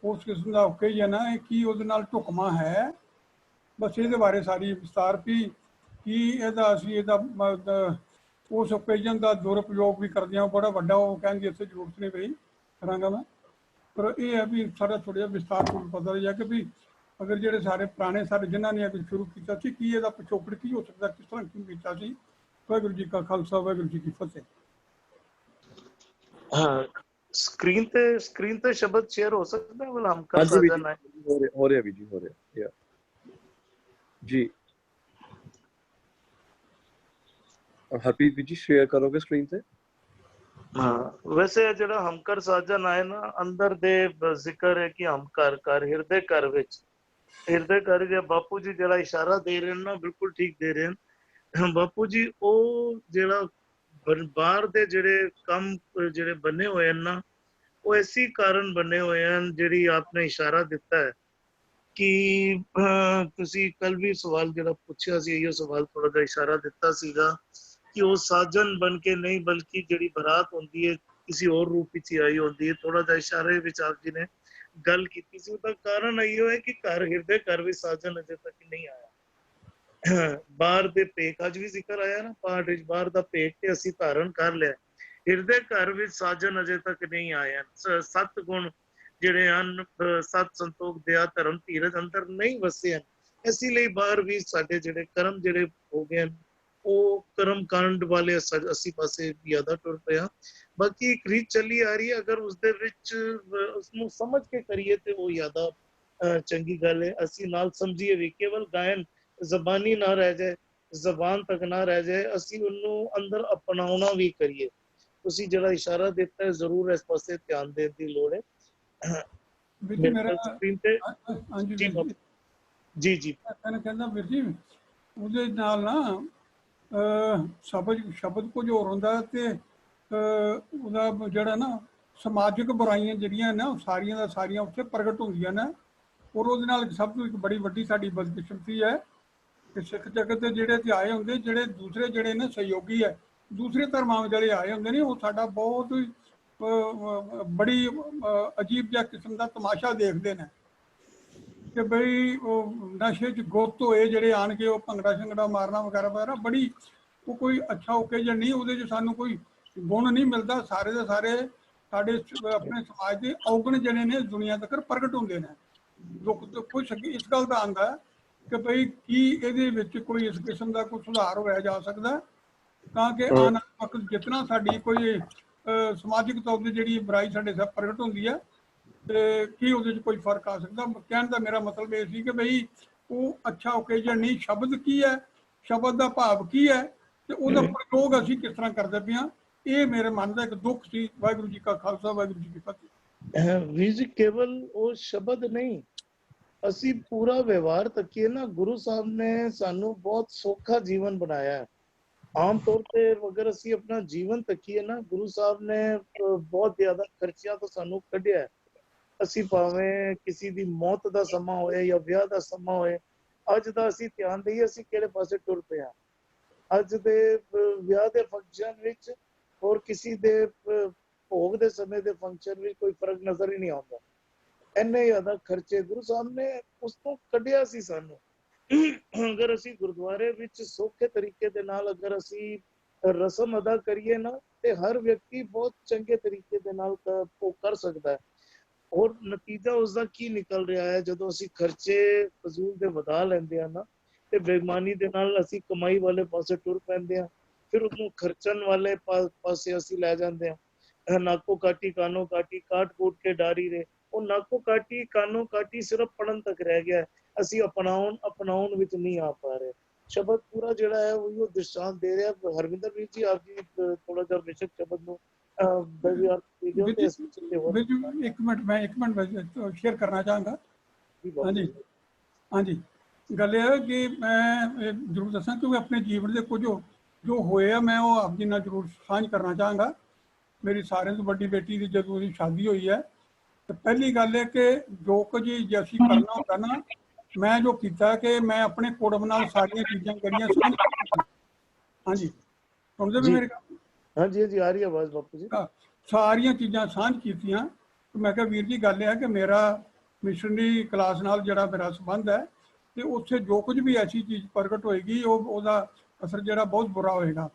F: ਉਸ ਕਿਸਮ ਦਾ ਓਕੇ ਹੀ ਹੈ ਨਾ, ਕੀ ਉਹਦੇ ਨਾਲ ਢੁਕਵਾਂ ਹੈ? ਬਸ ਇਹਦੇ ਬਾਰੇ ਸਾਰੀ ਵਿਸਤਾਰ ਵੀ ਕੀ ਇਹਦਾ ਅਸੀਂ ਇਹਦਾ ਉਸ ਓਕੇਜਨ ਦਾ ਦੁਰਉਪਯੋਗ ਵੀ ਕਰਦੇ ਹਾਂ, ਬੜਾ ਵੱਡਾ ਉਹ ਕਹਿੰਦੇ ਇੱਥੇ ਜ਼ਰੂਰਤ ਨਹੀਂ ਪਈ ਕਰਾਂਗਾ ਮੈਂ, ਪਰ ਇਹ ਹੈ ਵੀ ਸਾਰਾ ਥੋੜ੍ਹਾ ਜਿਹਾ ਵਿਸਤਾਰ ਤੁਹਾਨੂੰ ਪਤਾ ਹੀ ਹੈ ਕਿ ਵੀ ਅਗਰ ਜਿਹੜੇ ਸਾਰੇ ਪੁਰਾਣੇ ਸਾਡੇ ਜਿਨ੍ਹਾਂ ਨੇ ਅਗਰ ਸ਼ੁਰੂ ਕੀਤਾ ਸੀ ਕੀ ਇਹਦਾ ਪਿਛੋਕੜ ਕੀ ਹੋ ਸਕਦਾ, ਕਿਸ ਤਰ੍ਹਾਂ ਕਿਉਂ ਕੀਤਾ ਸੀ। ਵਾਹਿਗੁਰੂ ਜੀ ਕਾ ਖਾਲਸਾ, ਵਾਹਿਗੁਰੂ ਜੀ ਕੀ ਫਤਿਹ।
A: हाँ, स्क्रीन पे शब्द शेयर हो सकता है, बोला हम कर साझा ना
D: हो रहा भी जी, हो रहा जी। हरप्रीत जी शेयर करोगे स्क्रीन से?
A: हाँ, वैसे ਜਿਹੜਾ ਹਮਕਰ ਸਾਜਨ ਆਏ ਨਾ ਅੰਦਰ ਦੇ ਜ਼ਿਕਰ ਹੈ ਕਿ ਹਮਕਰ ਕਰ ਹਿਰਦੇ ਘਰ ਵਿੱਚ, ਹਿਰਦੇ ਘਰ ਜੇ ਬਾਪੂ ਜੀ ਜਿਹੜਾ ਇਸ਼ਾਰਾ ਦੇ ਰਹੇ ਨੇ ਨਾ ਬਿਲਕੁਲ ਠੀਕ ਦੇ ਰਹੇ ਨੇ ਬਾਪੂ ਜੀ। ਉਹ ਜਿਹੜਾ ਬਾਹਰ ਦੇ ਜਿਹੜੇ ਕੰਮ ਜਿਹੜੇ ਬਣੇ ਹੋਏ ਹਨ ਨਾ, ਉਹ ਐਸੀ ਕਾਰਨ ਬਣੇ ਹੋਏ ਹਨ ਜਿਹੜੀ ਆਪਨੇ ਇਸ਼ਾਰਾ ਦਿੱਤਾ ਹੈ ਕਿ ਤੁਸੀਂ ਕੱਲ ਵੀ ਸਵਾਲ ਜਿਹੜਾ ਪੁੱਛਿਆ ਸੀ, ਇਹੋ ਸਵਾਲ ਥੋੜਾ ਜਿਹਾ ਇਸ਼ਾਰਾ ਦਿੱਤਾ ਸੀਗਾ ਕਿ ਉਹ ਸਾਜਨ ਬਣ ਕੇ ਨਹੀਂ ਬਲਕਿ ਜਿਹੜੀ ਬਰਾਤ ਹੁੰਦੀ ਹੈ ਕਿਸੇ ਹੋਰ ਰੂਪ ਵਿੱਚ ਹੀ ਆਈ ਹੁੰਦੀ ਹੈ। ਥੋੜਾ ਜਿਹਾ ਇਸ਼ਾਰੇ ਵਿੱਚ ਆਪ ਜੀ ਨੇ ਗੱਲ ਕੀਤੀ ਸੀ। ਉਹਦਾ ਕਾਰਨ ਇਹੋ ਹੈ ਕਿ ਘਰ ਹਿਰਦੇ ਘਰ ਵਿੱਚ ਸਾਜਨ ਅਜੇ ਤੱਕ ਨਹੀਂ ਆਇਆ। ਬਾਹਰ ਦੇ ਭੇਖ ਅੱਜ ਵੀ ਜ਼ਿਕਰ ਆਇਆ ਨਾ ਪਾਠ ਵਿੱਚ, ਬਾਹਰ ਦਾ ਭੇਖ ਤੇ ਅਸੀਂ ਧਾਰਨ ਕਰ ਲਿਆ, ਹਿਰਦੇ ਘਰ ਵਿੱਚ ਸਾਜਨ ਅਜੇ ਤੱਕ ਨਹੀਂ ਆਇਆ। 7 ਗੁਣ ਜਿਹੜੇ ਹਨ, ਸਤ ਸੰਤੋਖ ਦਇਆ ਧਰਮ ਧੀਰਜ ਅੰਦਰ ਨਹੀਂ ਵਸੇ ਹਨ। ਇਸੇ ਲਈ ਬਾਹਰ ਵੀ ਸਾਡੇ ਜਿਹੜੇ ਕਰਮ ਜਿਹੜੇ ਹੋ ਗਏ ਹਨ, ਉਹ ਕਰਮ ਕਾਂਡ ਵਾਲੇ ਅਸੀਂ ਪਾਸੇ ਜ਼ਿਆਦਾ ਟੁਰ ਪਿਆ। ਬਾਕੀ ਇੱਕ ਰੀਤ ਚੱਲੀ ਆ ਰਹੀ ਹੈ, ਅਗਰ ਉਸਦੇ ਵਿੱਚ ਉਸਨੂੰ ਸਮਝ ਕੇ ਕਰੀਏ ਤੇ ਉਹ ਜ਼ਿਆਦਾ ਚੰਗੀ ਗੱਲ ਹੈ। ਅਸੀਂ ਨਾਲ ਸਮਝੀਏ ਵੀ, ਕੇਵਲ ਗਾਇਨ ਜ਼ਬਾਨੀ ਨਾ ਰਹਿ ਜਾਏ, ਜ਼ਬਾਨ ਤੱਕ ਨਾ ਰਹਿ ਜਾਏ, ਅਸੀਂ ਉਹਨੂੰ ਅੰਦਰ ਅਪਣਾਉਣਾ ਵੀ ਕਰੀਏ। ਤੁਸੀਂ ਜਿਹੜਾ ਇਸ਼ਾਰਾ ਦਿੱਤਾ ਹੈ, ਜ਼ਰੂਰ ਇਸ ਪਾਸੇ ਧਿਆਨ ਦੇਣ ਦੀ ਲੋੜ ਹੈ।
F: ਵੀਰ ਜੀ ਮੇਰਾ
A: ਸਕਰੀਨ ਤੇ
F: ਹਾਂਜੀ
A: ਜੀ
F: ਵੀਰ
A: ਜੀ ਜੀ
F: ਮੈਂ ਕਹਿੰਦਾ ਵੀਰ ਜੀ ਉਹਦੇ ਨਾਲ ਨਾ ਸ਼ਬਦ ਕੁਝ ਹੋਰ ਹੁੰਦਾ ਤੇ ਉਹਦਾ ਜਿਹੜਾ ਨਾ ਸਮਾਜਿਕ ਬੁਰਾਈਆਂ ਜਿਹੜੀਆਂ ਨਾ ਸਾਰੀਆਂ ਦਾ ਸਾਰੀਆਂ ਉੱਥੇ ਪ੍ਰਗਟ ਹੁੰਦੀਆਂ ਨੇ। ਔਰ ਉਹਦੇ ਨਾਲ ਸਭ ਤੋਂ ਇੱਕ ਬੜੀ ਵੱਡੀ ਸਾਡੀ ਬਦਕਿਸਮਤੀ ਹੈ ਕਿ ਸਿੱਖ ਜਗਤ ਦੇ ਜਿਹੜੇ ਤੇ ਆਏ ਹੁੰਦੇ, ਜਿਹੜੇ ਦੂਸਰੇ ਜਿਹੜੇ ਨੇ ਸਹਿਯੋਗੀ ਹੈ, ਦੂਸਰੇ ਧਰਮਾਂ ਜਿਹੜੇ ਆਏ ਹੁੰਦੇ ਨੇ, ਉਹ ਸਾਡਾ ਬਹੁਤ ਬੜੀ ਅਜੀਬ ਜਿਹਾ ਕਿਸਮ ਦਾ ਤਮਾਸ਼ਾ ਦੇਖਦੇ ਨੇ ਕਿ ਬਈ ਉਹ ਨਸ਼ੇ 'ਚ ਗੁੱਤ ਹੋਏ ਜਿਹੜੇ ਆਣ ਕੇ ਉਹ ਭੰਗੜਾ ਸ਼ੰਗੜਾ ਮਾਰਨਾ ਵਗੈਰਾ ਵਗੈਰਾ, ਬੜੀ ਉਹ ਕੋਈ ਅੱਛਾ ਓਕੇਜਨ ਨਹੀਂ, ਉਹਦੇ 'ਚ ਸਾਨੂੰ ਕੋਈ ਗੁਣ ਨਹੀਂ ਮਿਲਦਾ। ਸਾਰੇ ਦੇ ਸਾਰੇ ਸਾਡੇ ਆਪਣੇ ਸਮਾਜ ਦੇ ਔਗਣ ਜਿਹੜੇ ਨੇ ਦੁਨੀਆ ਤੱਕ ਪ੍ਰਗਟ ਹੁੰਦੇ ਨੇ। ਦੁੱਖ ਤੋਂ ਕੁਛ ਇਸ ਗੱਲ ਦਾ ਆਉਂਦਾ ਕਿ ਭਈ ਕੀ ਇਹਦੇ ਵਿੱਚ ਕੋਈ ਇਸ ਕਿਸਮ ਦਾ ਕੋਈ ਸੁਧਾਰ ਹੋਇਆ ਜਾ ਸਕਦਾ ਤਾਂ ਕਿ ਆਉਣ ਵਾਲੇ ਵਕਤ ਜਿਤਨਾ ਸਾਡੀ ਕੋਈ ਸਮਾਜਿਕ ਤੌਰ ਤੇ ਜਿਹੜੀ ਬੁਰਾਈ ਸਾਡੇ ਸਭ ਪ੍ਰਗਟ ਹੁੰਦੀ ਹੈ ਤੇ ਕੀ ਉਹਦੇ 'ਚ ਕੋਈ ਫਰਕ ਆ ਸਕਦਾ। ਕਹਿਣ ਦਾ ਮੇਰਾ ਮਤਲਬ ਇਹ ਸੀ ਕਿ ਭਈ ਉਹ ਅੱਛਾ ਓਕੇਜਨ ਨਹੀਂ, ਸ਼ਬਦ ਕੀ ਹੈ, ਸ਼ਬਦ ਦਾ ਭਾਵ ਕੀ ਹੈ ਤੇ ਉਹਦਾ ਪ੍ਰਯੋਗ ਅਸੀਂ ਕਿਸ ਤਰ੍ਹਾਂ ਕਰਦੇ ਪਏ ਹਾਂ, ਇਹ ਮੇਰੇ ਮਨ ਦਾ ਇੱਕ ਦੁੱਖ ਸੀ। ਵਾਹਿਗੁਰੂ ਜੀ ਕਾ ਖਾਲਸਾ, ਵਾਹਿਗੁਰੂ ਜੀ ਕੀ ਫਤਿਹ।
A: ਵੀਰ ਜੀ ਕੇਵਲ ਉਹ ਸ਼ਬਦ ਨਹੀਂ, ਅਸੀਂ ਪੂਰਾ ਵਿਵਹਾਰ ਤੱਕੀਏ ਨਾ, ਗੁਰੂ ਸਾਹਿਬ ਨੇ ਸਾਨੂੰ ਬਹੁਤ ਸੌਖਾ ਜੀਵਨ ਬਣਾਇਆ ਹੈ। ਆਮ ਤੌਰ ਤੇ ਅਗਰ ਅਸੀਂ ਆਪਣਾ ਜੀਵਨ ਤੱਕੀਏ ਨਾ, ਗੁਰੂ ਸਾਹਿਬ ਨੇ ਬਹੁਤ ਜ਼ਿਆਦਾ ਖਰਚਿਆਂ ਤੋਂ ਸਾਨੂੰ ਕੱਢਿਆ ਹੈ। ਅਸੀਂ ਭਾਵੇਂ ਕਿਸੇ ਦੀ ਮੌਤ ਦਾ ਸਮਾਂ ਹੋਏ ਜਾਂ ਵਿਆਹ ਦਾ ਸਮਾਂ ਹੋਏ, ਅੱਜ ਦਾ ਅਸੀਂ ਧਿਆਨ ਦਈਏ ਅਸੀਂ ਕਿਹੜੇ ਪਾਸੇ ਟੁਰ ਪਏ ਹਾਂ। ਅੱਜ ਦੇ ਵਿਆਹ ਦੇ ਫੰਕਸ਼ਨ ਵਿੱਚ ਔਰ ਕਿਸੇ ਦੇ ਭੋਗ ਦੇ ਸਮੇਂ ਦੇ ਫੰਕਸ਼ਨ ਵਿੱਚ ਕੋਈ ਫਰਕ ਨਜ਼ਰ ਹੀ ਨਹੀਂ ਆਉਂਦਾ। ਇੰਨੇ ਜ਼ਿਆਦਾ ਖਰਚੇ ਗੁਰੂ ਸਾਹਿਬ ਨੇ ਉਸ ਤੋਂ ਕੱਢਿਆ ਸੀ ਸਾਨੂੰ। ਅਗਰ ਅਸੀਂ ਗੁਰਦੁਆਰੇ ਵਿੱਚ ਸੌਖੇ ਤਰੀਕੇ ਦੇ ਨਾਲ ਅਗਰ ਅਸੀਂ ਰਸਮ ਅਦਾ ਕਰੀਏ ਨਾ, ਤੇ ਹਰ ਵਿਅਕਤੀ ਬਹੁਤ ਚੰਗੇ ਤਰੀਕੇ ਦੇ ਨਾਲ ਉਹ ਕਰ ਸਕਦਾ ਹੈ। ਔਰ ਨਤੀਜਾ ਉਸਦਾ ਕੀ ਨਿਕਲ ਰਿਹਾ ਹੈ, ਜਦੋਂ ਅਸੀਂ ਖਰਚੇ ਫਜ਼ੂਲ ਦੇ ਵਧਾ ਲੈਂਦੇ ਹਾਂ ਨਾ, ਤੇ ਬੇਈਮਾਨੀ ਦੇ ਨਾਲ ਅਸੀਂ ਕਮਾਈ ਵਾਲੇ ਪਾਸੇ ਟੁਰ ਪੈਂਦੇ ਹਾਂ, ਫਿਰ ਉਹਨੂੰ ਖਰਚਣ ਵਾਲੇ ਪਾਸੇ ਅਸੀਂ ਲੈ ਜਾਂਦੇ ਹਾਂ। ਨਾਕੋ ਕਾਟੀ ਕਾਨੋ ਕਾਟੀ, ਕਾਟ ਕੂਟ ਕੇ ਡਾਰੀ ਰੇ। ਉਹ ਨਾਕੋ ਕਾਟੀ ਕਾਨੋ ਕਾਟੀ ਸਿਰਫ ਪੜਨ ਤੱਕ ਰਹਿ ਗਿਆ ਹੈ, ਅਸੀਂ ਅਪਣਾਉਣ ਵਿੱਚ ਨਹੀਂ ਆ ਪਾ ਰਹੇ। ਸ਼ਬਦ ਪੂਰਾ ਜਿਹੜਾ ਹੈ ਉਹ ਦ੍ਰਿਸ਼ਟਾਂਤ ਦੇ ਰਿਹਾ। ਹਰਵਿੰਦਰ ਵੀਰ ਜੀ ਆਪ ਜੀ ਥੋੜਾ ਜਿਹਾ ਬੇਸ਼ੱਕ ਸ਼ਬਦ ਨੂੰ
F: ਇੱਕ ਮਿੰਟ ਮੈਂ ਸ਼ੇਅਰ ਕਰਨਾ ਚਾਹਾਂਗਾ। ਹਾਂਜੀ ਗੱਲ ਇਹ ਹੈ ਕਿ ਮੈਂ ਜ਼ਰੂਰ ਦੱਸਾਂ ਕਿਉਂਕਿ ਆਪਣੇ ਜੀਵਨ ਦੇ ਕੁਝ ਜੋ ਹੋਏ ਆ ਮੈਂ ਉਹ ਆਪ ਜੀ ਨਾਲ ਜ਼ਰੂਰ ਸਾਂਝ ਕਰਨਾ ਚਾਹਾਂਗਾ। ਮੇਰੀ ਸਾਰਿਆਂ ਤੋਂ ਵੱਡੀ ਬੇਟੀ ਦੀ ਜਦੋਂ ਉਹਦੀ ਸ਼ਾਦੀ ਹੋਈ ਹੈ ਤੇ ਪਹਿਲੀ ਗੱਲ ਹੈ ਕਿ ਜੋ ਕੁਝ ਜੇ ਅਸੀਂ ਕਰਨਾ ਹੁੰਦਾ ਨਾ, ਮੈਂ ਜੋ ਕੀਤਾ ਕਿ ਮੈਂ ਆਪਣੇ ਕੁੜਮ ਨਾਲ ਸਾਰੀਆਂ ਚੀਜ਼ਾਂ ਕਰੀਆਂ ਸਾਂਝ ਕੀਤੀਆਂ। ਹਾਂਜੀ ਸੁਣਦੇ ਵੀ ਮੇਰੇ?
A: ਹਾਂਜੀ ਹਾਂਜੀ ਆ ਰਹੀ ਆਵਾਜ਼ ਬਾਪੂ ਜੀ।
F: ਸਾਰੀਆਂ ਚੀਜ਼ਾਂ ਸਾਂਝ ਕੀਤੀਆਂ। ਮੈਂ ਕਿਹਾ ਵੀਰ ਜੀ ਗੱਲ ਇਹ ਹੈ ਕਿ ਮੇਰਾ ਮਿਸ਼ਨਰੀ ਕਲਾਸ ਨਾਲ ਜਿਹੜਾ ਮੇਰਾ ਸੰਬੰਧ ਹੈ ਤੇ ਉੱਥੇ ਜੋ ਕੁਝ ਵੀ ਐਸੀ ਚੀਜ਼ ਪ੍ਰਗਟ ਹੋਏਗੀ ਉਹਦਾ ਅਸਰ ਜਿਹੜਾ ਬਹੁਤ ਬੁਰਾ ਹੋਏਗਾ।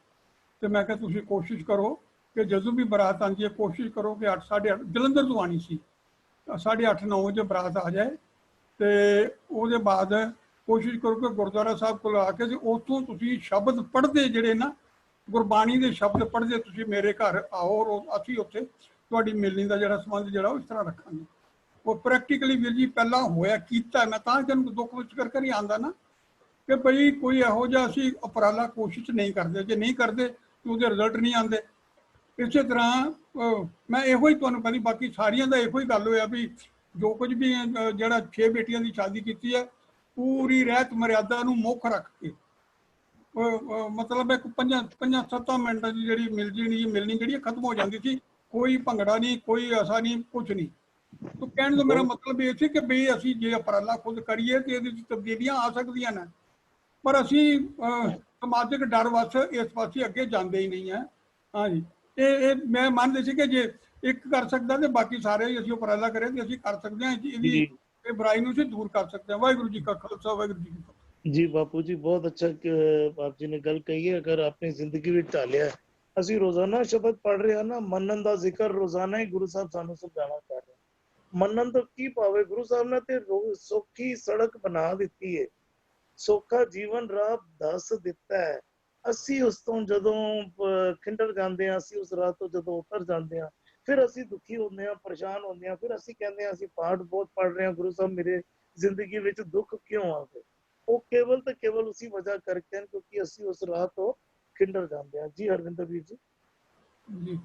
F: ਤੇ ਮੈਂ ਕਿਹਾ ਤੁਸੀਂ ਕੋਸ਼ਿਸ਼ ਕਰੋ ਕਿ ਜਦੋਂ ਵੀ ਬਰਾਤ ਆਉਂਦੀ ਹੈ ਕੋਸ਼ਿਸ਼ ਕਰੋ ਕਿ 8, 8:30 ਜਲੰਧਰ ਤੋਂ ਆਉਣੀ ਸੀ, 8:30, 9 ਵਜੇ ਬਰਾਤ ਆ ਜਾਏ ਤੇ ਉਹਦੇ ਬਾਅਦ ਕੋਸ਼ਿਸ਼ ਕਰੋ ਕਿ ਗੁਰਦੁਆਰਾ ਸਾਹਿਬ ਕੋਲ ਆ ਕੇ ਤੇ ਉੱਥੋਂ ਤੁਸੀਂ ਸ਼ਬਦ ਪੜ੍ਹਦੇ ਜਿਹੜੇ ਨਾ, ਗੁਰਬਾਣੀ ਦੇ ਸ਼ਬਦ ਪੜ੍ਹਦੇ ਤੁਸੀਂ ਮੇਰੇ ਘਰ ਆਓ ਔਰ ਅਸੀਂ ਉੱਥੇ ਤੁਹਾਡੀ ਮਿਲਣੀ ਦਾ ਜਿਹੜਾ ਸੰਬੰਧ ਜਿਹੜਾ ਉਹ ਇਸ ਤਰ੍ਹਾਂ ਰੱਖਾਂਗੇ। ਉਹ ਪ੍ਰੈਕਟੀਕਲੀ ਵੀਰ ਜੀ ਪਹਿਲਾਂ ਹੋਇਆ ਕੀਤਾ। ਮੈਂ ਤਾਂ ਜਨ ਦੁੱਖ ਵਿੱਚ ਕਰਕੇ ਨਹੀਂ ਆਉਂਦਾ ਨਾ ਕਿ ਭਈ ਕੋਈ ਇਹੋ ਜਿਹਾ ਅਸੀਂ ਉਪਰਾਲਾ ਕੋਸ਼ਿਸ਼ ਨਹੀਂ ਕਰਦੇ, ਜੇ ਨਹੀਂ ਕਰਦੇ ਤਾਂ ਉਹਦੇ ਰਿਜ਼ਲਟ ਨਹੀਂ ਆਉਂਦੇ। ਇਸੇ ਤਰ੍ਹਾਂ ਮੈਂ ਇਹੋ ਹੀ ਤੁਹਾਨੂੰ ਕਹਿੰਦੀ, ਬਾਕੀ ਸਾਰੀਆਂ ਦਾ ਇਹੋ ਹੀ ਗੱਲ ਹੋਇਆ ਵੀ ਜੋ ਕੁਝ ਵੀ ਜਿਹੜਾ 6 ਬੇਟੀਆਂ ਦੀ ਸ਼ਾਦੀ ਕੀਤੀ ਹੈ ਪੂਰੀ ਰਹਿਤ ਮਰਿਆਦਾ ਨੂੰ ਮੁੱਖ ਰੱਖ ਕੇ, ਮਤਲਬ ਇੱਕ 5-7 ਮਿੰਟਾਂ ਦੀ ਜਿਹੜੀ ਮਿਲਣੀ ਜਿਹੜੀ ਖਤਮ ਹੋ ਜਾਂਦੀ ਸੀ। ਕੋਈ ਭੰਗੜਾ ਨਹੀਂ, ਕੋਈ ਐਸਾ ਨਹੀਂ, ਕੁਛ ਨਹੀਂ। तो कहने का मेरा मतलब ये ਸੀ ਕਿ ਵੀ ਅਸੀਂ ਜੇ ਉਪਰਾਲਾ ਖੁਦ ਕਰੀਏ ਤੇ ਇਹਦੇ ਵਿੱਚ ਤਬਦੀਲੀਆਂ ਆ ਸਕਦੀਆਂ ਨੇ, ਪਰ ਅਸੀਂ ਸਮਾਜਿਕ ਡਰ ਵਸ ਇਸ ਪਾਸੇ ਅੱਗੇ ਜਾਂਦੇ ਹੀ ਨਹੀਂ ਹੈ। ਹਾਂਜੀ, ਇਹ ਮੈਂ ਮੰਨਦੇ ਸੀ ਕਿ ਜੇ ਇੱਕ ਕਰ ਸਕਦਾ ਤੇ ਬਾਕੀ ਸਾਰੇ ਹੀ ਅਸੀਂ ਉਪਰਾਲਾ ਕਰੇ ਤੇ ਅਸੀਂ ਕਰ ਸਕਦੇ ਹਾਂ, ਇਹਦੀ ਇਹ ਬੁਰਾਈ ਨੂੰ ਅਸੀਂ ਦੂਰ ਕਰ ਸਕਦੇ ਹਾਂ। ਵਾਹਿਗੁਰੂ ਜੀ ਕਾ ਖਾਲਸਾ, ਵਾਹਿਗੁਰੂ ਜੀ ਕੀ ਫਤਿਹ।
A: ਜੀ ਬਾਪੂ ਜੀ ਬਹੁਤ ਅੱਛਾ ਆਪ ਜੀ ਨੇ ਗੱਲ ਕਹੀ ਹੈ। ਅਗਰ ਆਪਣੀ ਜ਼ਿੰਦਗੀ ਵਿੱਚ ਢਾਲਿਆ, ਅਸੀਂ ਰੋਜ਼ਾਨਾ ਸ਼ਬਦ ਪੜ੍ਹ ਰਹੇ ਹਾਂ ਨਾ, ਮੰਨਣ ਦਾ ਜ਼ਿਕਰ ਰੋਜ਼ਾਨਾ ਹੀ ਗੁਰੂ ਸਾਹਿਬ ਸਾਨੂੰ ਸਮਝਾਉਣਾ ਕਰ ਰਹੇ। ਮੰਨਣ ਤੋਂ ਕੀ ਪਾਵੇ, ਗੁਰੂ ਸਾਹਿਬ ਨੇ ਤੇ ਸੌਖੀ ਸੜਕ ਬਣਾ ਦਿੱਤੀ ਹੈ, ਸੌਖਾ ਜੀਵਨ ਰਾਹ ਦੱਸ ਦਿੱਤਾ ਹੈ। ਅਸੀਂ ਉਸ ਤੋਂ ਜਦੋਂ ਖਿੰਡਰ ਜਾਂਦੇ ਹਾਂ, ਅਸੀਂ ਉਸ ਰਾਹ ਤੋਂ ਜਦੋਂ ਉਤਰ ਜਾਂਦੇ ਹਾਂ, ਫਿਰ ਅਸੀਂ ਦੁਖੀ ਹੁੰਦੇ ਹਾਂ, ਪਰੇਸ਼ਾਨ ਹੁੰਦੇ ਹਾਂ, ਫਿਰ ਅਸੀਂ ਕਹਿੰਦੇ ਹਾਂ ਅਸੀਂ ਪਾਠ ਬਹੁਤ ਪੜ੍ਹ ਰਹੇ ਹਾਂ, ਗੁਰੂ ਸਾਹਿਬ ਮੇਰੇ ਜ਼ਿੰਦਗੀ ਵਿੱਚ ਦੁੱਖ ਕਿਉਂ ਆ ਗਏ। ਉਹ ਕੇਵਲ ਤੇ ਕੇਵਲ ਉਸੇ ਵਜ੍ਹਾ ਕਰਕੇ ਹਨ ਕਿਉਂਕਿ ਅਸੀਂ ਉਸ ਰਾਹ ਤੋਂ ਖਿੰਡਰ ਜਾਂਦੇ ਹਾਂ। ਜੀ ਹਰਵਿੰਦਰ ਵੀਰ ਜੀ।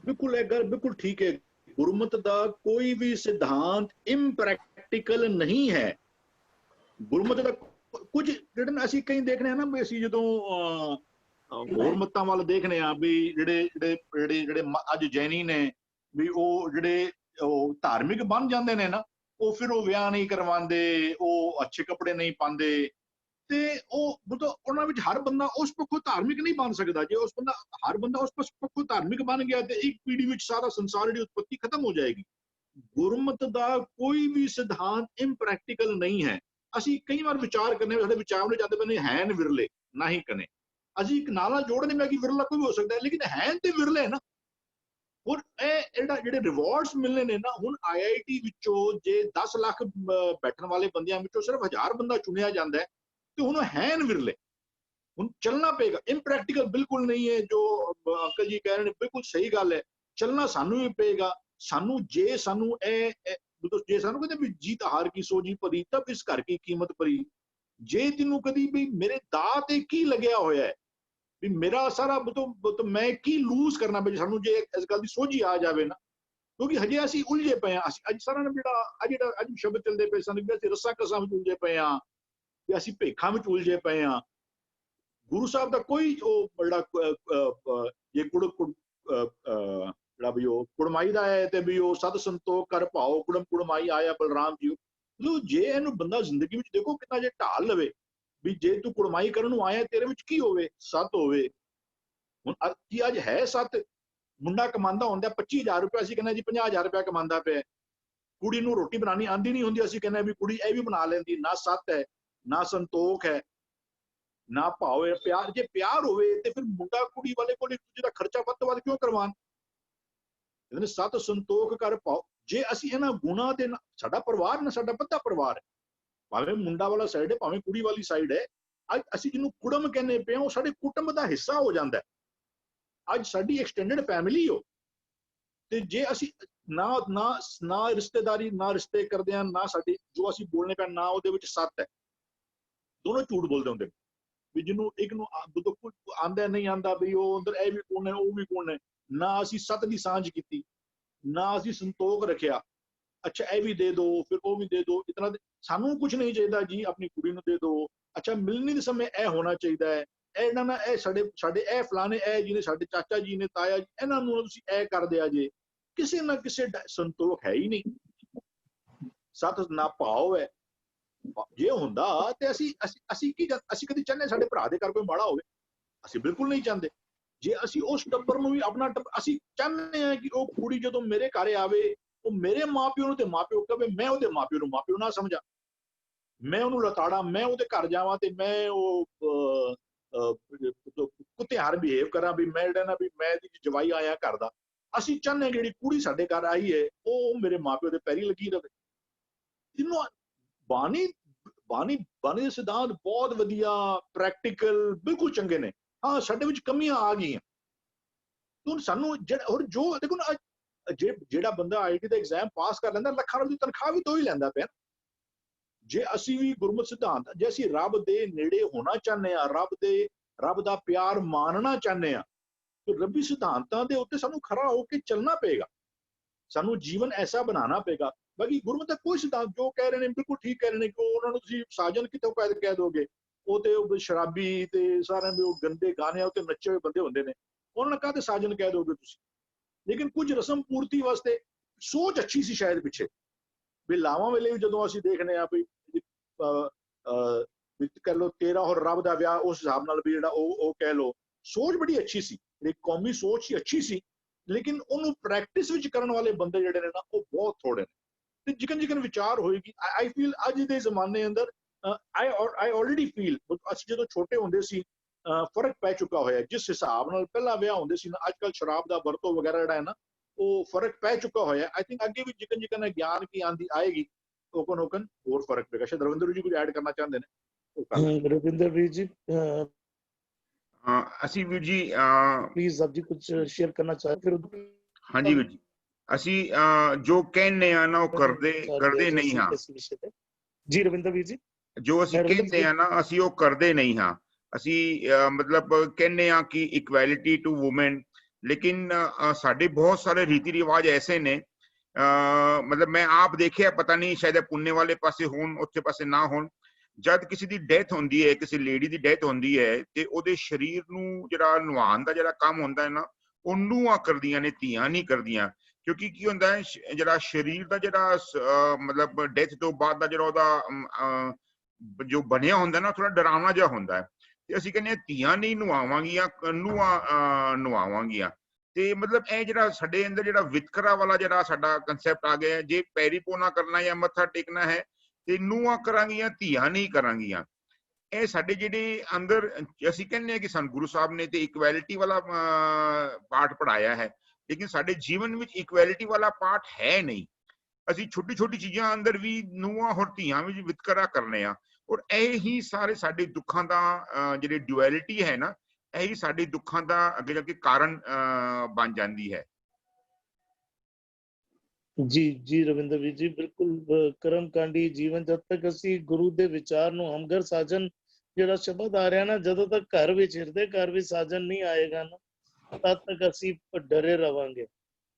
B: ਬਿਲਕੁਲ ਇਹ ਗੱਲ ਬਿਲਕੁਲ ਠੀਕ ਹੈ। ਗੁਰਮਤ ਦਾ ਕੋਈ ਵੀ ਸਿਧਾਂਤ ਇੰਪ੍ਰੈਕਟੀਕਲ ਨਹੀਂ ਹੈ। ਗੁਰਮਤ ਦਾ ਕੁਝ ਜਿਹੜੇ ਅਸੀਂ ਕਈ ਦੇਖਦੇ ਹਾਂ ਨਾ, ਵੀ ਅਸੀਂ ਜਦੋਂ ਹੋਰ ਮਤਾਂ ਵੱਲ ਦੇਖਦੇ ਹਾਂ ਵੀ ਜਿਹੜੇ ਅੱਜ ਜੈਨੀ ਨੇ ਵੀ ਉਹ ਜਿਹੜੇ ਉਹ ਧਾਰਮਿਕ ਬਣ ਜਾਂਦੇ ਨੇ ਨਾ, ਉਹ ਫਿਰ ਉਹ ਵਿਆਹ ਨਹੀਂ ਕਰਵਾਉਂਦੇ, ਉਹ ਅੱਛੇ ਕੱਪੜੇ ਨਹੀਂ ਪਾਉਂਦੇ, ਤੇ ਉਹ ਮਤਲਬ ਉਹਨਾਂ ਵਿੱਚ ਹਰ ਬੰਦਾ ਉਸ ਪੱਖੋਂ ਧਾਰਮਿਕ ਨਹੀਂ ਬਣ ਸਕਦਾ। ਜੇ ਹਰ ਬੰਦਾ ਉਸ ਪੱਖੋਂ ਧਾਰਮਿਕ ਬਣ ਗਿਆ ਤੇ ਇੱਕ ਪੀੜ੍ਹੀ ਵਿੱਚ ਸਾਰਾ ਸੰਸਾਰ ਦੀ ਉਤਪਤੀ ਖਤਮ ਹੋ ਜਾਏਗੀ। ਗੁਰਮਤ ਦਾ ਕੋਈ ਵੀ ਸਿਧਾਂਤ ਇੰਪ੍ਰੈਕਟੀਕਲ ਨਹੀਂ ਹੈ। ਅਸੀਂ ਕਈ ਵਾਰ ਵਿਚਾਰ ਕਰਨੇ, ਸਾਡੇ ਵਿਚਾਰ ਜਾਂਦੇ ਪੈਣੇ ਹੈਨ ਵਿਰਲੇ ਨਾ ਹੀ ਕਨੇ। ਅਸੀਂ ਇੱਕ ਨਾਲ ਜੋੜਨੇ ਮੈਂ ਕਿ ਵਿਰਲਾ ਕੋਈ ਹੋ ਸਕਦਾ, ਲੇਕਿਨ ਹੈਨ ਤੇ ਵਿਰਲੇ ਨਾ। ਹੁਣ ਇਹ ਜਿਹੜੇ ਰਿਵਾਰਡਸ ਮਿਲਨੇ ਨੇ ਨਾ, ਹੁਣ IIT ਵਿੱਚੋਂ ਜੇ 10 ਲੱਖ ਬੈਠਣ ਵਾਲੇ ਬੰਦਿਆਂ ਵਿੱਚੋਂ ਸਿਰਫ 1000 ਬੰਦਾ ਚੁਣਿਆ ਜਾਂਦਾ ਹੈ, ਤੇ ਹੁਣ ਹੈਨ ਵਿਰਲੇ। ਹੁਣ ਚੱਲਣਾ ਪਏਗਾ। ਇੰਪ੍ਰੈਕਟੀਕਲ ਬਿਲਕੁਲ ਨਹੀਂ ਹੈ ਜੋ ਅੰਕਲ ਜੀ ਕਹਿ ਰਹੇ ਨੇ, ਬਿਲਕੁਲ ਸਹੀ ਗੱਲ ਹੈ। ਚੱਲਣਾ ਸਾਨੂੰ ਹੀ ਪਏਗਾ। ਸਾਨੂੰ ਜੇ ਸਾਨੂੰ ਕਹਿੰਦੇ ਵੀ ਜੀਤ ਹਾਰ ਕੀ ਸੋਝੀ ਭਰੀ, ਤਬ ਇਸ ਘਰ ਕੀ ਕੀਮਤ ਭਰੀ। ਜੇ ਤੈਨੂੰ ਕਦੀ ਵੀ ਮੇਰੇ ਦਾਅ ਤੇ ਕੀ ਲੱਗਿਆ ਹੋਇਆ ਹੈ, ਵੀ ਮੇਰਾ ਸਾਰਾ ਮੈਂ ਕੀ ਲੂਜ਼ ਕਰਨਾ ਪਏ, ਸਾਨੂੰ ਜੇ ਇਸ ਗੱਲ ਦੀ ਸੋਝੀ ਆ ਜਾਵੇ ਨਾ, ਕਿਉਂਕਿ ਹਜੇ ਅਸੀਂ ਉਲਝੇ ਪਏ ਹਾਂ। ਅਸੀਂ ਅੱਜ ਸਾਰਾ ਜਿਹੜਾ ਅੱਜ ਸ਼ਬਦ ਚੱਲਦੇ ਪਏ ਸਨ, ਅਸੀਂ ਰੱਸਾਂ ਕਸਾਂ ਵਿੱਚ ਉਲਝੇ ਪਏ ਹਾਂ, ਤੇ ਅਸੀਂ ਭੇਖਾਂ ਵਿੱਚ ਉਲਝੇ ਪਏ ਹਾਂ। ਗੁਰੂ ਸਾਹਿਬ ਦਾ ਕੋਈ ਉਹ ਜਿਹੜਾ ਵੀ ਉਹ ਕੁੜਮਾਈ ਦਾ ਹੈ, ਤੇ ਵੀ ਉਹ ਸਤ ਸੰਤੋਖ ਕਰ ਭਾਓ ਕੁੜਮ ਕੁੜਮਾਈ ਆਇਆ ਬਲਰਾਮ ਜੀ। ਮਤਲਬ ਜੇ ਇਹਨੂੰ ਬੰਦਾ ਜ਼ਿੰਦਗੀ ਵਿੱਚ ਦੇਖੋ ਕਿੰਨਾ ਜੇ ਢਾਲ ਲਵੇ, ਵੀ ਜੇ ਤੂੰ ਕੁੜਮਾਈ ਕਰਨ ਨੂੰ ਆਇਆ, ਤੇਰੇ ਵਿੱਚ ਕੀ ਹੋਵੇ, ਸਤ ਹੋਵੇ। ਹੁਣ ਕੀ ਅੱਜ ਹੈ ਸਤ? ਮੁੰਡਾ ਕਮਾਉਂਦਾ ਹੁੰਦਾ 25,000 ਰੁਪਏ, ਅਸੀਂ ਕਹਿੰਦੇ ਜੀ 50,000 ਰੁਪਇਆ ਕਮਾਉਂਦਾ ਪਿਆ। ਕੁੜੀ ਨੂੰ ਰੋਟੀ ਬਣਾਉਣੀ ਆਉਂਦੀ ਨਹੀਂ ਹੁੰਦੀ, ਅਸੀਂ ਕਹਿੰਦੇ ਵੀ ਕੁੜੀ ਇਹ ਵੀ ਬਣਾ ਲੈਂਦੀ। ਨਾ ਸਤ ਹੈ, ਨਾ ਸੰਤੋਖ ਹੈ, ਨਾ ਭਾਵ ਹੈ, ਪਿਆਰ। ਜੇ ਪਿਆਰ ਹੋਵੇ ਤੇ ਫਿਰ ਮੁੰਡਾ ਕੁੜੀ ਵਾਲੇ ਕੋਲ ਇੱਕ ਦੂਜੇ ਦਾ ਖਰਚਾ ਵੱਧ ਤੋਂ ਵੱਧ ਕਿਉਂ ਕਰਵਾਉਣ? ਕਹਿੰਦੇ ਸਤ ਸੰਤੋਖ ਕਰ ਭਾਓ। ਜੇ ਅਸੀਂ ਇਹਨਾਂ ਗੁਣਾਂ ਦੇ ਨਾਲ, ਸਾਡਾ ਪਰਿਵਾਰ ਨਾ, ਸਾਡਾ ਵੱਡਾ ਪਰਿਵਾਰ ਹੈ, ਭਾਵੇਂ ਮੁੰਡਾ ਵਾਲਾ ਸਾਈਡ ਹੈ, ਭਾਵੇਂ ਕੁੜੀ ਵਾਲੀ ਸਾਈਡ ਹੈ, ਅੱਜ ਅਸੀਂ ਜਿਹਨੂੰ ਕੁੜਮ ਕਹਿੰਦੇ ਪਏ ਹਾਂ, ਉਹ ਸਾਡੇ ਕੁਟੁੰਬ ਦਾ ਹਿੱਸਾ ਹੋ ਜਾਂਦਾ ਹੈ। ਅੱਜ ਸਾਡੀ ਐਕਸਟੈਂਡਡ ਫੈਮਿਲੀ ਹੋ, ਤੇ ਜੇ ਅਸੀਂ ਨਾ ਰਿਸ਼ਤੇਦਾਰੀ, ਨਾ ਰਿਸ਼ਤੇ ਕਰਦੇ ਹਾਂ, ਨਾ ਸਾਡੀ ਜੋ ਅਸੀਂ ਬੋਲਨੇ ਪਏ ਨਾ ਉਹਦੇ ਵਿੱਚ ਸੱਤ ਹੈ, ਦੋਨੋਂ ਝੂਠ ਬੋਲਦੇ ਹੁੰਦੇ ਵੀ ਜਿਹਨੂੰ ਇੱਕ ਨੂੰ ਆਂਦਾ ਨਹੀਂ ਆਂਦਾ, ਵੀ ਉਹ ਅੰਦਰ ਇਹ ਵੀ ਕੋਣ ਹੈ, ਉਹ ਵੀ ਕੋਣ ਹੈ। ਨਾ ਅਸੀਂ ਸੱਤ ਦੀ ਸਾਂਝ ਕੀਤੀ, ਨਾ ਅਸੀਂ ਸੰਤੋਖ ਰੱਖਿਆ। ਅੱਛਾ ਇਹ ਵੀ ਦੇ ਦਿਓ, ਫਿਰ ਉਹ ਵੀ ਦੇ ਦਿਓ, ਇਤਨਾ ਸਾਨੂੰ ਕੁਝ ਨਹੀਂ ਚਾਹੀਦਾ ਜੀ, ਆਪਣੀ ਕੁੜੀ ਨੂੰ ਦੇ ਦਿਓ। ਅੱਛਾ ਮਿਲਣੀ ਦੇ ਸਮੇਂ ਇਹ ਹੋਣਾ ਚਾਹੀਦਾ ਹੈ, ਇਹਨਾਂ ਨਾਲ ਇਹ ਸਾਡੇ ਇਹ ਫਲਾਣੇ, ਇਹ ਜਿਹਨੇ ਸਾਡੇ ਚਾਚਾ ਜੀ ਨੇ, ਤਾਇਆ ਜੀ, ਇਹਨਾਂ ਨੂੰ ਤੁਸੀਂ ਇਹ ਕਰ ਦਿਆ ਜੇ। ਕਿਸੇ ਨਾ ਕਿਸੇ ਸੰਤੋਖ ਹੈ ਹੀ ਨਹੀਂ, ਸਤ ਨਾ ਭਾਵ ਹੈ। ਜੇ ਹੁੰਦਾ ਤੇ ਅਸੀਂ ਕਦੀ ਚਾਹੁੰਦੇ ਸਾਡੇ ਭਰਾ ਦੇ ਘਰ ਕੋਈ ਮਾੜਾ ਹੋਵੇ? ਅਸੀਂ ਬਿਲਕੁਲ ਨਹੀਂ ਚਾਹੁੰਦੇ। ਜੇ ਅਸੀਂ ਉਸ ਟੱਬਰ ਨੂੰ ਵੀ ਆਪਣਾ ਅਸੀਂ ਚਾਹੁੰਦੇ ਹਾਂ ਕਿ ਉਹ ਕੁੜੀ ਜਦੋਂ ਮੇਰੇ ਘਰ ਆਵੇ, ਉਹ ਮੇਰੇ ਮਾਪਿਓ ਨੂੰ ਤੇ ਮਾਪਿਓ ਕਹੇ, ਮੈਂ ਉਹਦੇ ਮਾਪਿਓ ਨੂੰ ਮਾਪਿਓ ਨਾ ਸਮਝਾਂ, ਮੈਂ ਉਹਨੂੰ ਲਤਾੜਾ, ਮੈਂ ਉਹਦੇ ਘਰ ਜਾਵਾਂ ਤੇ ਮੈਂ ਉਹ ਕੁੱਤਿਆਰ ਬਿਹੇਵ ਕਰਾਂ, ਵੀ ਮੈਂ ਜਿਹੜਾ ਨਾ ਵੀ ਮੈਂ ਇਹਦੀ ਜਵਾਈ ਆਇਆ ਘਰ ਦਾ। ਅਸੀਂ ਚਾਹੁੰਦੇ ਹਾਂ ਜਿਹੜੀ ਕੁੜੀ ਸਾਡੇ ਘਰ ਆਈ ਹੈ, ਉਹ ਮੇਰੇ ਮਾਪਿਓ ਦੇ ਪੈਰੀ ਲੱਗੀ ਰਹੇ। ਇਹਨੂੰ ਬਾਣੀ ਦੇ ਸਿਧਾਂਤ ਬਹੁਤ ਵਧੀਆ, ਪ੍ਰੈਕਟੀਕਲ, ਬਿਲਕੁਲ ਚੰਗੇ ਨੇ। ਹਾਂ ਸਾਡੇ ਵਿੱਚ ਕਮੀਆਂ ਆ ਗਈਆਂ। ਹੁਣ ਸਾਨੂੰ ਹੋਰ ਜੋ ਦੇਖੋ ਨਾ, ਜਿਹੜਾ ਬੰਦਾ IIT ਦਾ ਐਗਜ਼ਾਮ ਪਾਸ ਕਰ ਲੈਂਦਾ, ਲੱਖਾਂ ਰੁਪਏ ਦੀ ਤਨਖਾਹ ਵੀ ਤੋਂ ਹੀ ਲੈਂਦਾ ਪਿਆ। ਜੇ ਅਸੀਂ ਵੀ ਗੁਰਮਤ ਸਿਧਾਂਤ, ਜੇ ਅਸੀਂ ਰੱਬ ਦੇ ਨੇੜੇ ਹੋਣਾ ਚਾਹੁੰਦੇ ਹਾਂ, ਰੱਬ ਦਾ ਪਿਆਰ ਮਾਨਣਾ ਚਾਹੁੰਦੇ ਹਾਂ, ਤੇ ਰੱਬੀ ਸਿਧਾਂਤਾਂ ਦੇ ਉੱਤੇ ਸਾਨੂੰ ਖਰਾ ਹੋ ਕੇ ਚੱਲਣਾ ਪਏਗਾ। ਸਾਨੂੰ ਜੀਵਨ ਐਸਾ ਬਣਾਉਣਾ ਪਏਗਾ। ਬਾਕੀ ਗੁਰਮਤ ਦਾ ਕੋਈ ਸਿਧਾਂਤ ਜੋ ਕਹਿ ਰਹੇ ਨੇ ਬਿਲਕੁਲ ਠੀਕ ਕਹਿ ਰਹੇ ਨੇ, ਕਿ ਉਹਨਾਂ ਨੂੰ ਤੁਸੀਂ ਸਾਜਨ ਕਿੱਥੋਂ ਕਹਿ ਦੋਗੇ? ਉਹ ਤੇ ਉਹ ਸ਼ਰਾਬੀ ਤੇ ਸਾਰਿਆਂ ਦੇ ਉਹ ਗੰਦੇ ਗਾਣਿਆਂ ਉੱਤੇ ਨੱਚੇ ਹੋਏ ਬੰਦੇ ਹੁੰਦੇ ਨੇ, ਉਹਨਾਂ ਨੂੰ ਕਾਹਤੇ ਸਾਜਨ ਕਹਿ ਦੋਗੇ ਤੁਸੀਂ? ਲੇਕਿਨ ਕੁਝ ਰਸਮ ਪੂਰਤੀ ਵਾਸਤੇ ਸੋਚ ਅੱਛੀ ਸੀ ਸ਼ਾਇਦ ਪਿੱਛੇ, ਵੀ ਲਾਵਾਂ ਵੇਲੇ ਵੀ ਜਦੋਂ ਅਸੀਂ ਦੇਖਦੇ ਆ ਵੀ ਕਹ ਲਓ ਤੇਰਾ ਹੋਰ ਰੱਬ ਦਾ ਵਿਆਹ, ਉਸ ਹਿਸਾਬ ਨਾਲ ਵੀ ਜਿਹੜਾ ਉਹ ਕਹਿ ਲਓ ਸੋਚ ਬੜੀ ਅੱਛੀ ਸੀ, ਜਿਹੜੀ ਕੌਮੀ ਸੋਚ ਹੀ ਅੱਛੀ ਸੀ, ਲੇਕਿਨ ਉਹਨੂੰ ਪ੍ਰੈਕਟਿਸ ਵਿੱਚ ਕਰਨ ਵਾਲੇ ਬੰਦੇ ਜਿਹੜੇ ਨੇ ਨਾ ਉਹ ਬਹੁਤ ਥੋੜੇ ਨੇ। ਤੇ ਜਿਕਨ ਜਿਕਨ ਵਿਚਾਰ ਹੋਏਗੀ, ਆਈ ਫੀਲ ਅੱਜ ਦੇ ਜ਼ਮਾਨੇ ਅੰਦਰ ਆਈ ਆਲਰੇਡੀ ਫੀਲ, ਅਸੀਂ ਜਦੋਂ ਛੋਟੇ ਹੁੰਦੇ ਸੀ ਫਰਕ ਪੈ ਚੁੱਕਾ ਹੋਇਆ। ਜਿਸ ਹਿਸਾਬ ਨਾਲ ਪਹਿਲਾਂ ਵਿਆਹ ਹੁੰਦੇ ਸੀ ਨਾ, ਅੱਜ ਕੱਲ੍ਹ ਸ਼ਰਾਬ ਦਾ ਵਰਤੋਂ ਵਗੈਰਾ ਜਿਹੜਾ ਹੈ ਨਾ, ਉਹ ਫਰਕ ਪੈ ਚੁੱਕਾ ਹੋਇਆ। ਆਈ ਥਿੰਕ ਅੱਗੇ ਵੀ ਜਿਕਨ ਜਿਕਨ ਗਿਆਨ ਕੀ ਆਂਦੀ ਆਏਗੀ, ਓਕਨ ਓਕਨ ਹੋਰ ਫਰਕ ਪਏਗਾ। ਸ਼ਾਇਦ ਰਵਿੰਦਰ ਜੀ ਕੁਝ ਐਡ ਕਰਨਾ ਚਾਹੁੰਦੇ ਨੇ।
A: रविंदर वीर जी
G: ਅਸੀਂ ਵੀਰ ਜੀ
A: प्लीज आप जी कुछ शेयर करना चाहे फिर
G: ਹਾਂਜੀ ਵੀਰ ਜੀ, ਅਸੀਂ ਜੋ ਕਹਿੰਦੇ ਆ ਨਾ ਉਹ ਕਰਦੇ ਨਹੀਂ ਹਾਂ।
A: जी रविंदर वीर जी
G: ਜੋ ਅਸੀਂ ਕਹਿੰਦੇ ਆ ਨਾ ਅਸੀਂ ਉਹ ਕਰਦੇ ਨਹੀਂ ਹਾਂ। ਅਸੀਂ ਮਤਲਬ ਕਹਿੰਦੇ ਆ ਕਿ ਇਕੁਐਲਿਟੀ ਟੂ ਵੂਮਨ, ਲੇਕਿਨ ਸਾਡੇ ਬਹੁਤ ਸਾਰੇ ਰੀਤੀ ਰਿਵਾਜ ਐਸੇ ਨੇ, ਮਤਲਬ ਮੈਂ ਆਪ ਦੇਖਿਆ, ਪਤਾ ਨਹੀਂ ਸ਼ਾਇਦ ਪੁੰਨੇ ਵਾਲੇ ਪਾਸੇ ਹੋਣ ਉੱਥੇ ਪਾਸੇ ਨਾ ਹੋਣ, ਜਦ ਕਿਸੇ ਦੀ ਡੈਥ ਹੁੰਦੀ ਹੈ, ਕਿਸੇ ਲੇਡੀ ਦੀ ਡੈਥ ਹੁੰਦੀ ਹੈ, ਤੇ ਉਹਦੇ ਸਰੀਰ ਨੂੰ ਜਿਹੜਾ ਨਵਾਉਣ ਦਾ ਜਿਹੜਾ ਕੰਮ ਹੁੰਦਾ ਹੈ ਨਾ, ਉਹ ਨੂੰਹਾਂ ਕਰਦੀਆਂ ਨੇ, ਧੀਆਂ ਨਹੀਂ ਕਰਦੀਆਂ। ਕਿਉਂਕਿ ਕੀ ਹੁੰਦਾ ਹੈ, ਜਿਹੜਾ ਸਰੀਰ ਦਾ ਜਿਹੜਾ ਮਤਲਬ ਡੈਥ ਤੋਂ ਬਾਅਦ ਦਾ ਜਿਹੜਾ ਉਹਦਾ ਜੋ ਬਣਿਆ ਹੁੰਦਾ ਨਾ, ਥੋੜਾ ਡਰਾਵਣਾ ਜਿਹਾ ਹੁੰਦਾ ਹੈ, ਤੇ ਅਸੀਂ ਕਹਿੰਦੇ ਧੀਆਂ ਨਹੀਂ ਨਵਾਵਾਂਗੀਆਂ, ਨੂੰਹਾਂ ਨਵਾਵਾਂਗੀਆਂ। ਤੇ ਮਤਲਬ ਇਹ ਜਿਹੜਾ ਸਾਡੇ ਅੰਦਰ ਜਿਹੜਾ ਵਿਤਕਰਾ ਵਾਲਾ ਜਿਹੜਾ ਸਾਡਾ ਕੰਸੈਪਟ ਆ ਗਿਆ, ਜੇ ਪੈਰੀ ਪੋਣਾ ਕਰਨਾ ਜਾਂ ਮੱਥਾ ਟੇਕਣਾ ਹੈ ਤੇ ਨੂੰਹਾਂ ਕਰਾਂਗੀਆਂ, ਧੀਆਂ ਨਹੀਂ ਕਰਾਂਗੀਆਂ। ਇਹ ਸਾਡੇ ਜਿਹੜੇ ਅੰਦਰ, ਅਸੀਂ ਕਹਿੰਦੇ ਹਾਂ ਕਿ ਸਾਨੂੰ ਗੁਰੂ ਸਾਹਿਬ ਨੇ ਤੇ ਇਕੁਐਲਿਟੀ ਵਾਲਾ ਪਾਠ ਪੜਾਇਆ ਹੈ, ਲੇਕਿਨ ਸਾਡੇ ਜੀਵਨ ਵਿੱਚ ਇਕੁਐਲਿਟੀ ਵਾਲਾ ਪਾਠ ਹੈ ਨਹੀਂ। ਅਸੀਂ ਛੋਟੀ ਛੋਟੀ ਚੀਜ਼ਾਂ ਅੰਦਰ ਵੀ ਨੂੰਹਾਂ ਹੋਰ ਧੀਆਂ ਵਿੱਚ ਵਿਤਕਰਾ ਕਰਨੇ ਆ, ਔਰ ਇਹ ਹੀ ਸਾਰੇ ਸਾਡੇ ਦੁੱਖਾਂ ਦਾ ਜਿਹੜੀ ਡੁਐਲਿਟੀ ਹੈ ਨਾ, ਇਹੀ ਸਾਡੇ ਦੁੱਖਾਂ ਦਾ ਅੱਗੇ ਜਾ ਕੇ ਕਾਰਨ ਬਣ ਜਾਂਦੀ ਹੈ।
A: जी जी रविंदर वीर जी बिल्कुल कर्म कांडी जीवन जब तक ਅਸੀਂ ਗੁਰੂ ਦੇ ਵਿਚਾਰ ਨੂੰ ਹਮਗਰ ਸਾਜਨ ਜਿਹੜਾ ਸ਼ਬਦ ਆ ਰਿਹਾ ਨਾ, ਜਦੋਂ ਤੱਕ ਘਰ ਵਿੱਚ ਹਿਰਦੇ ਘਰ ਵਿੱਚ ਸਾਜਨ ਨਹੀਂ ਆਏਗਾ ਨਾ, ਤਦ ਤੱਕ ਅਸੀਂ ਡਰੇ ਰਵਾਂਗੇ,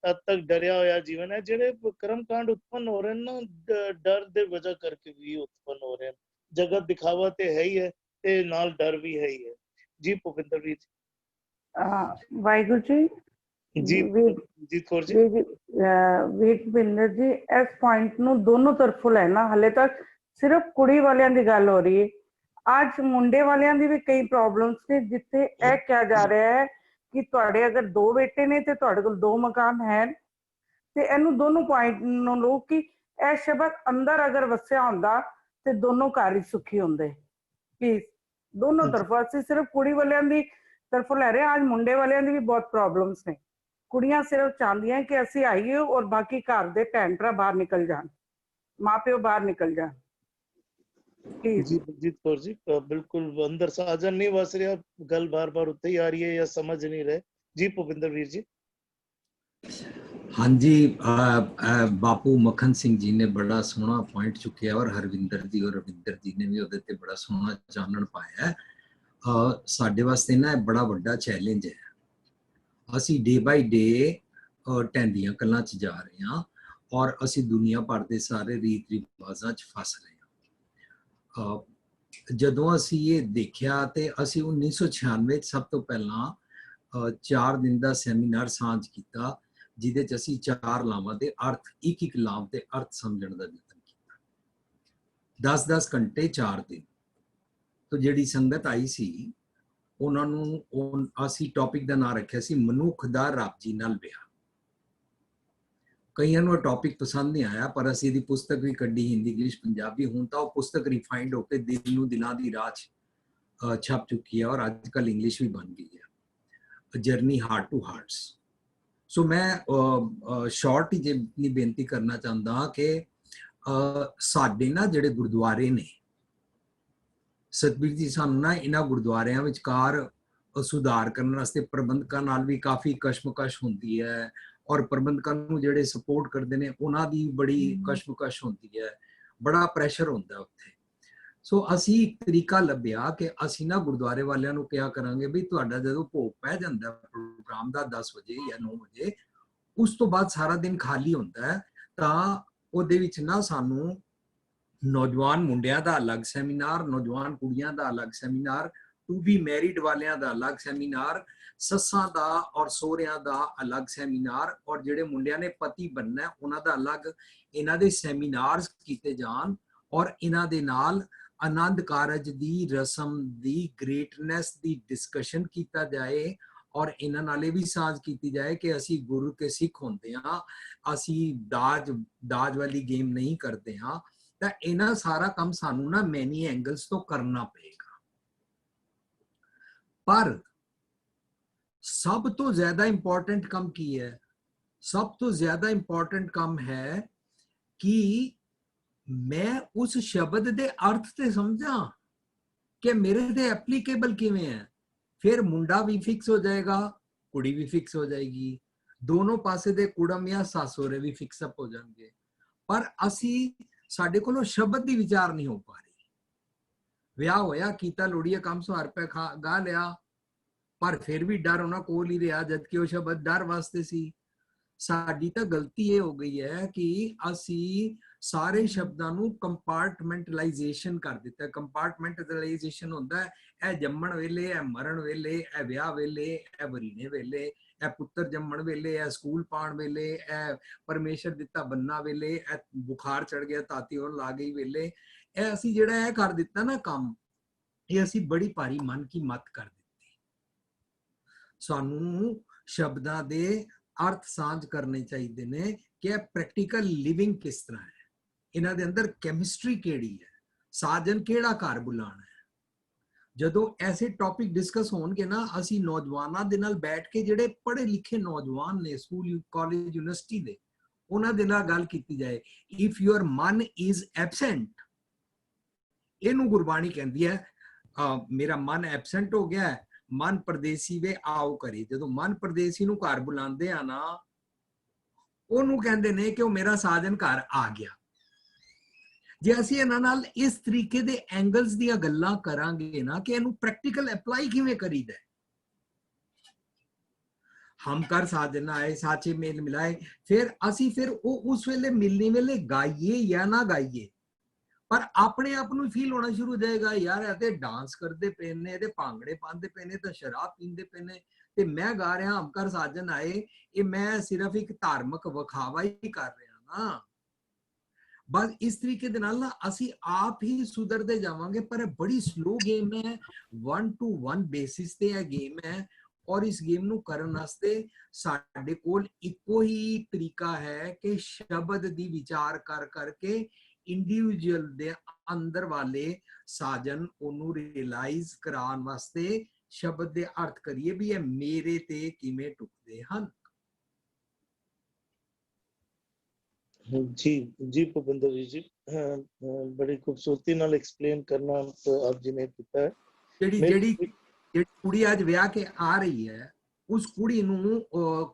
A: ਤਦ ਤੱਕ ਡਰਿਆ ਹੋਇਆ ਜੀਵਨ ਹੈ। ਜਿਹੜੇ ਕਰਮ ਕਾਂਡ ਉਤਪੰਨ ਹੋ ਰਹੇ ਨਾ, ਡਰ ਦੇ ਵਜ੍ਹਾ ਕਰਕੇ ਵੀ ਉਤਪੰਨ ਹੋ ਰਹੇ ਹਨ। ਜਗਤ ਦਿਖਾਵਾ ਤੇ ਹੈ ਹੀ ਹੈ, ਤੇ ਨਾਲ ਡਰ ਵੀ ਹੈ ਹੀ ਹੈ। ਜੀ ਭੁਪਿੰਦਰ ਵੀਰ
H: ਵਾਹਿਗੁਰੂ ਜੀ
A: ਜੀ ਜੀ ਕੌਰ ਜੀ
H: ਵੀਰ ਭੁਪਿੰਦਰ ਜੀ, ਇਸ ਪੁਆਇੰਟ ਨੂੰ ਦੋਨੋਂ ਤਰਫੋਂ ਲੈਣਾ। ਹਲੇ ਤੱਕ ਸਿਰਫ ਕੁੜੀ ਵਾਲਿਆਂ ਦੀ ਗੱਲ ਹੋ ਰਹੀ ਹੈ, ਅੱਜ ਮੁੰਡੇ ਵਾਲਿਆਂ ਦੀ ਵੀ ਕਈ ਪ੍ਰੋਬਲਮਸ ਨੇ, ਜਿੱਥੇ ਇਹ ਕਿਹਾ ਜਾ ਰਿਹਾ ਹੈ ਕਿ ਤੁਹਾਡੇ ਅਗਰ 2 ਬੇਟੇ ਨੇ ਤੇ ਤੁਹਾਡੇ ਕੋਲ 2 ਮਕਾਨ ਹੈ, ਤੇ ਇਹਨੂੰ ਦੋਨੋਂ ਪੁਆਇੰਟ ਨੂੰ ਲਓ ਕਿ ਇਹ ਸ਼ਬਦ ਅੰਦਰ ਅਗਰ ਵਸਿਆ ਹੁੰਦਾ ਤੇ ਦੋਨੋਂ ਘਰ ਹੀ ਸੁਖੀ ਹੁੰਦੇ। ਪਲੀਜ਼ ਦੋਨੋਂ ਤਰਫੋਂ, ਅਸੀਂ ਸਿਰਫ ਕੁੜੀ ਵਾਲਿਆਂ ਦੀ ਤਰਫੋਂ ਲੈ ਰਹੇ ਹਾਂ। ਅੱਜ ਮੁੰਡੇ ਵਾਲਿਆਂ ਦੀ ਵੀ ਬਹੁਤ ਪ੍ਰੋਬਲਮਸ ਨੇ। ਕੁੜੀਆਂ ਸਿਰਫ ਚਾਹੁੰਦੀਆਂ ਕਿ ਅਸੀਂ ਆਈਏ ਔਰ ਬਾਕੀ ਘਰ ਦੇ ਭੈਣ ਭਰਾ ਬਾਹਰ ਨਿਕਲ ਜਾਣ, ਮਾਂ ਪਿਓ ਬਾਹਰ ਨਿਕਲ ਜਾਣ।
A: जी बलजीत कौर जी बिल्कुल अंदर साजन नहीं वस रहा, गल बार बार उत्ते ही आ रही है या समझ नहीं रहे। जी भुपिंदर वीर जी
E: हाँ जी, बापू मक्खन सिंह जी ने बड़ा सोहना पॉइंट चुकिया, और हरविंदर जी और रविंदर जी ने भी ਉਹਦੇ ਤੇ बड़ा सोहना चानन पाया है। ਸਾਡੇ ਵਾਸਤੇ ਨਾ ਬੜਾ ਵੱਡਾ ਚੈਲੰਜ ਹੈ। ਅਸੀਂ ਡੇ ਬਾਈ ਡੇ ਢਹਿੰਦੀਆਂ ਕਲਾਂ 'ਚ ਜਾ ਰਹੇ ਹਾਂ, ਔਰ ਅਸੀਂ ਦੁਨੀਆ ਭਰ ਦੇ ਸਾਰੇ ਰੀਤ ਰਿਵਾਜ਼ਾਂ 'ਚ ਫਸ ਰਹੇ ਹਾਂ। ਜਦੋਂ ਅਸੀਂ ਇਹ ਦੇਖਿਆ ਤੇ ਅਸੀਂ 1996 'ਚ ਸਭ ਤੋਂ ਪਹਿਲਾਂ 4 ਦਿਨ ਦਾ ਸੈਮੀਨਾਰ ਸਾਂਝ ਕੀਤਾ, ਜਿਹਦੇ 'ਚ ਅਸੀਂ 4 ਲਾਵਾਂ ਦੇ ਅਰਥ, ਇੱਕ ਲਾਭ ਦੇ ਅਰਥ ਸਮਝਣ ਦਾ ਯਤਨ ਕੀਤਾ। 10-10 ਘੰਟੇ 4 ਦਿਨ। ਤੋਂ ਜਿਹੜੀ ਸੰਗਤ ਆਈ ਸੀ ਉਹਨਾਂ ਨੂੰ ਅਸੀਂ ਟੌਪਿਕ ਦਾ ਨਾਂ ਰੱਖਿਆ ਸੀ ਮਨੁੱਖ ਦਾ ਰੱਬ ਜੀ ਨਾਲ ਵਿਆਹ। ਕਈਆਂ ਨੂੰ ਟੌਪਿਕ ਪਸੰਦ ਨਹੀਂ ਆਇਆ, ਪਰ ਅਸੀਂ ਇਹਦੀ ਪੁਸਤਕ ਵੀ ਕੱਢੀ, ਹਿੰਦੀ, ਇੰਗਲਿਸ਼, ਪੰਜਾਬੀ। ਹੁਣ ਤਾਂ ਉਹ ਪੁਸਤਕ ਰਿਫਾਈਂਡ ਹੋ ਕੇ ਦਿਲ ਨੂੰ ਦਿਲਾਂ ਦੀ ਰਾਹ 'ਚ ਛਪ ਚੁੱਕੀ ਹੈ, ਔਰ ਅੱਜ ਕੱਲ੍ਹ ਇੰਗਲਿਸ਼ ਵੀ ਬਣ ਗਈ ਹੈ, ਜਰਨੀ ਹਾਰਟ ਟੂ ਹਾਰਟਸ। ਸੋ ਮੈਂ ਸ਼ਾਰਟ ਹੀ ਜੇ ਬੇਨਤੀ ਕਰਨਾ ਚਾਹੁੰਦਾ ਕਿ ਸਾਡੇ ਨਾ ਜਿਹੜੇ ਗੁਰਦੁਆਰੇ ਨੇ, ਸਤਿਗੁਰੂ ਜੀ ਸਾਨੂੰ ਨਾ ਇਹਨਾਂ ਗੁਰਦੁਆਰਿਆਂ ਵਿਚਕਾਰ ਸੁਧਾਰ ਕਰਨ ਵਾਸਤੇ ਪ੍ਰਬੰਧਕਾਂ ਨਾਲ ਵੀ ਕਾਫੀ ਕਸ਼ਮਕਸ਼ ਹੁੰਦੀ ਹੈ, ਔਰ ਪ੍ਰਬੰਧਕਾਂ ਨੂੰ ਜਿਹੜੇ ਸਪੋਰਟ ਕਰਦੇ ਨੇ ਉਹਨਾਂ ਦੀ ਬੜੀ ਕਸ਼ਮਕਸ਼ ਹੁੰਦੀ ਹੈ, ਬੜਾ ਪ੍ਰੈਸ਼ਰ ਹੁੰਦਾ ਉੱਥੇ। ਸੋ ਅਸੀਂ ਇੱਕ ਤਰੀਕਾ ਲੱਭਿਆ ਕਿ ਅਸੀਂ ਨਾ ਗੁਰਦੁਆਰੇ ਵਾਲਿਆਂ ਨੂੰ ਕਿਹਾ ਕਰਾਂਗੇ ਵੀ ਤੁਹਾਡਾ ਜਦੋਂ ਭੋਗ ਪੈ ਜਾਂਦਾ ਪ੍ਰੋਗਰਾਮ ਦਾ 10 ਵਜੇ ਜਾਂ 9 ਵਜੇ, ਉਸ ਤੋਂ ਬਾਅਦ ਸਾਰਾ ਦਿਨ ਖਾਲੀ ਹੁੰਦਾ ਹੈ, ਤਾਂ ਉਹਦੇ ਵਿੱਚ ਨਾ ਸਾਨੂੰ ਨੌਜਵਾਨ ਮੁੰਡਿਆਂ ਦਾ ਅਲੱਗ ਸੈਮੀਨਾਰ, ਨੌਜਵਾਨ ਕੁੜੀਆਂ ਦਾ ਅਲੱਗ ਸੈਮੀਨਾਰ, ਟੂ ਬੀ ਮੈਰਿਡ ਵਾਲਿਆਂ ਦਾ ਅਲੱਗ ਸੈਮੀਨਾਰ, ਸੱਸਾਂ ਦਾ ਔਰ ਸਹੁਰਿਆਂ ਦਾ ਅਲੱਗ ਸੈਮੀਨਾਰ, ਔਰ ਜਿਹੜੇ ਮੁੰਡਿਆਂ ਨੇ ਪਤੀ ਬਣਨਾ ਉਹਨਾਂ ਦਾ ਅਲੱਗ ਇਹਨਾਂ ਦੇ ਸੈਮੀਨਾਰਸ ਕੀਤੇ ਜਾਣ, ਔਰ ਇਹਨਾਂ ਦੇ ਨਾਲ ਆਨੰਦ ਕਾਰਜ ਦੀ ਰਸਮ ਦੀ ਗ੍ਰੇਟਨੈਸ ਦੀ ਡਿਸਕਸ਼ਨ ਕੀਤਾ ਜਾਏ, ਔਰ ਇਹਨਾਂ ਨਾਲੇ ਵੀ ਸਾਂਝ ਕੀਤੀ ਜਾਏ ਕਿ ਅਸੀਂ ਗੁਰੂ ਕੇ ਸਿੱਖ ਹੁੰਦੇ ਹਾਂ, ਅਸੀਂ ਦਾਜ ਵਾਲੀ ਗੇਮ ਨਹੀਂ ਕਰਦੇ ਹਾਂ। ਤਾਂ ਇਹਨਾਂ ਸਾਰਾ ਕੰਮ ਸਾਨੂੰ ਨਾ ਮੈਨੀ ਐਂਗਲਸ ਤੋਂ ਕਰਨਾ ਪਏਗਾ। ਪਰ ਸਭ ਤੋਂ ਜ਼ਿਆਦਾ ਇੰਪੋਰਟੈਂਟ ਕੰਮ ਕੀ ਹੈ? ਸਭ ਤੋਂ ਜ਼ਿਆਦਾ ਇੰਪੋਰਟੈਂਟ ਕੰਮ ਹੈ ਕਿ ਮੈਂ ਉਸ ਸ਼ਬਦ ਦੇ ਅਰਥ ਤੇ ਸਮਝਾਂ ਕਿ ਮੇਰੇ ਤੇ ਐਪਲੀਕੇਬਲ ਕਿਵੇਂ ਹੈ। ਫਿਰ ਮੁੰਡਾ ਵੀ ਫਿਕਸ ਹੋ ਜਾਏਗਾ, ਕੁੜੀ ਵੀ ਫਿਕਸ ਹੋ ਜਾਏਗੀ, ਦੋਨੋਂ ਪਾਸੇ ਦੇ ਕੁੜਮ ਜਾਂ ਸੱਸ-ਸਹੁਰੇ ਵੀ ਫਿਕਸ ਅਪ ਹੋ ਜਾਣਗੇ। ਪਰ ਅਸੀਂ ਸਾਡੇ ਕੋਲੋਂ ਸ਼ਬਦ ਦੀ ਵਿਚਾਰ ਨਹੀਂ ਹੋ ਪਾ ਰਹੀ। ਵਿਆਹ ਹੋਇਆ, ਕੀਤਾ, ਲੋੜੀਏ ਕੰਮ ਸਵਾਰ ਪੈ ਗਾ ਲਿਆ, ਪਰ ਫਿਰ ਵੀ ਡਰ ਉਹਨਾਂ ਕੋਲ ਹੀ ਰਿਹਾ, ਜਦਕਿ ਉਹ ਸ਼ਬਦ ਡਰ ਵਾਸਤੇ ਸੀ। ਸਾਡੀ ਤਾਂ ਗਲਤੀ ਇਹ ਹੋ ਗਈ ਹੈ ਕਿ ਅਸੀਂ ਸਾਰੇ ਸ਼ਬਦਾਂ ਨੂੰ ਕੰਪਾਰਟਮੈਂਟਲਾਈਜੇਸ਼ਨ ਕਰ ਦਿੱਤਾ। ਕੰਪਾਰਟਮੈਂਟਲਾਈਜੇਸ਼ਨ ਹੁੰਦਾ ਇਹ ਜੰਮਣ ਵੇਲੇ, ਇਹ ਮਰਨ ਵੇਲੇ, ਇਹ ਵਿਆਹ ਵੇਲੇ, ਇਹ ਵਰੀਨੇ ਵੇਲੇ, ਇਹ ਪੁੱਤਰ ਜੰਮਣ ਵੇਲੇ, ਇਹ ਸਕੂਲ ਪਾਉਣ ਵੇਲੇ, ਇਹ ਪਰਮੇਸ਼ਰ ਦਿੱਤਾ ਬੰਨਾ ਵੇਲੇ, ਇਹ ਬੁਖਾਰ ਚੜ ਗਿਆ ਤਾਤੀ ਹੋਣ ਲੱਗ ਗਈ ਵੇਲੇ। ਇਹ ਅਸੀਂ ਜਿਹੜਾ ਇਹ ਕਰ ਦਿੱਤਾ ਨਾ ਕੰਮ, ਇਹ ਅਸੀਂ ਬੜੀ ਭਾਰੀ ਮਨ ਕੀ ਮਤ ਕਰ ਦਿੱਤੀ। ਸਾਨੂੰ ਸ਼ਬਦਾਂ ਦੇ ਅਰਥ ਸਾਂਝ ਕਰਨੇ ਚਾਹੀਦੇ ਨੇ ਕਿ ਇਹ ਪ੍ਰੈਕਟੀਕਲ ਲਿਵਿੰਗ ਕਿਸ ਤਰ੍ਹਾਂ ਹੈ, ਇਹਨਾਂ ਦੇ ਅੰਦਰ ਕੈਮਿਸਟਰੀ ਕਿਹੜੀ ਹੈ, ਸਾਜਨ ਕਿਹੜਾ ਘਰ ਬੁਲਾਣਾ ਹੈ। ਜਦੋਂ ਐਸੇ ਟੌਪਿਕ ਡਿਸਕਸ ਹੋਣਗੇ ਨਾ, ਅਸੀਂ ਨੌਜਵਾਨਾਂ ਦੇ ਨਾਲ ਬੈਠ ਕੇ, ਜਿਹੜੇ ਪੜ੍ਹੇ ਲਿਖੇ ਨੌਜਵਾਨ ਨੇ ਸਕੂਲ ਕਾਲਜ ਯੂਨੀਵਰਸਿਟੀ ਦੇ, ਉਹਨਾਂ ਦੇ ਨਾਲ ਗੱਲ ਕੀਤੀ ਜਾਏ। ਇਫ ਯੂਅਰ ਮਨ ਇਜ਼ ਐਬਸੈਂਟ, ਇਹਨੂੰ ਗੁਰਬਾਣੀ ਕਹਿੰਦੀ ਹੈ ਮੇਰਾ ਮਨ ਐਬਸੈਂਟ ਹੋ ਗਿਆ, ਮਨ ਪਰਦੇਸੀ ਵੇ ਆਓ ਕਰੇ। ਜਦੋਂ ਮਨ ਪਰਦੇਸੀ ਨੂੰ ਘਰ ਬੁਲਾਉਂਦੇ ਆ ਨਾ, ਉਹਨੂੰ ਕਹਿੰਦੇ ਨੇ ਕਿ ਉਹ ਮੇਰਾ ਸਾਜਨ ਘਰ ਆ ਗਿਆ। ਜੇ ਅਸੀਂ ਇਹਨਾਂ ਨਾਲ ਇਸ ਤਰੀਕੇ ਦੇ ਐਂਗਲਸ ਦੀਆਂ ਗੱਲਾਂ ਕਰਾਂਗੇ ਨਾ ਕਿ ਇਹਨੂੰ ਪ੍ਰੈਕਟੀਕਲ ਅਪਲਾਈ ਕਿਵੇਂ ਕਰੀਦਾ, ਹਮ ਕਰ ਸਾਜਨ ਆਏ ਸਾਚੇ ਮੇਲ ਮਿਲਾਏ, ਫਿਰ ਉਹ ਉਸ ਵੇਲੇ ਮਿਲਣੀ ਵੇਲੇ ਗਾਈਏ ਜਾਂ ਨਾ ਗਾਈਏ, ਪਰ ਆਪਣੇ ਆਪ ਨੂੰ ਫੀਲ ਹੋਣਾ ਸ਼ੁਰੂ ਹੋ ਜਾਏਗਾ, ਯਾਰ ਇਹ ਤੇ ਡਾਂਸ ਕਰਦੇ ਪਏ ਨੇ, ਇਹਦੇ ਭਾਂਗੜੇ ਪਾਉਂਦੇ ਪਏ ਨੇ, ਤਾਂ ਸ਼ਰਾਬ ਪੀਂਦੇ ਪਏ ਨੇ, ਤੇ ਮੈਂ ਗਾ ਰਿਹਾ ਹਮ ਕਰ ਸਾਜਨ ਆਏ, ਇਹ ਮੈਂ ਸਿਰਫ ਇੱਕ ਧਾਰਮਿਕ ਵਿਖਾਵਾ ਹੀ ਕਰ ਰਿਹਾ ਨਾ। ਬਸ ਇਸ ਤਰੀਕੇ ਦੇ ਨਾਲ ਨਾ ਅਸੀਂ ਆਪ ਹੀ ਸੁਧਰਦੇ ਜਾਵਾਂਗੇ। ਪਰ ਇਹ ਬੜੀ ਸਲੋ ਗੇਮ ਹੈ, 1 to 1 ਬੇਸਿਸ ਤੇ ਇਹ ਗੇਮ ਹੈ, ਔਰ ਇਸ ਗੇਮ ਨੂੰ ਕਰਨ ਵਾਸਤੇ ਸਾਡੇ ਕੋਲ ਇੱਕੋ ਹੀ ਤਰੀਕਾ ਹੈ ਕਿ ਸ਼ਬਦ ਦੀ ਵਿਚਾਰ ਕਰ ਕਰਕੇ ਇੰਡੀਵਿਜੂਅਲ ਦੇ ਅੰਦਰ ਵਾਲੇ ਸਾਜਨ ਉਹਨੂੰ ਰਿਅਲਾਈਜ਼ ਕਰਾਉਣ ਵਾਸਤੇ ਸ਼ਬਦ ਦੇ ਅਰਥ ਕਰੀਏ ਵੀ ਇਹ ਮੇਰੇ ਤੇ ਕਿਵੇਂ ਟੁਕਦੇ ਹਨ।
A: जी जी भूपिंदर जी बड़ी खूबसूरती नाल एक्सप्लेन करना तो आप जी ने किया है।
E: ਜਿਹੜੀ ਕੁੜੀ ਅੱਜ ਵਿਆਹ ਕੇ ਆ ਰਹੀ ਹੈ, ਉਸ ਕੁੜੀ ਨੂੰ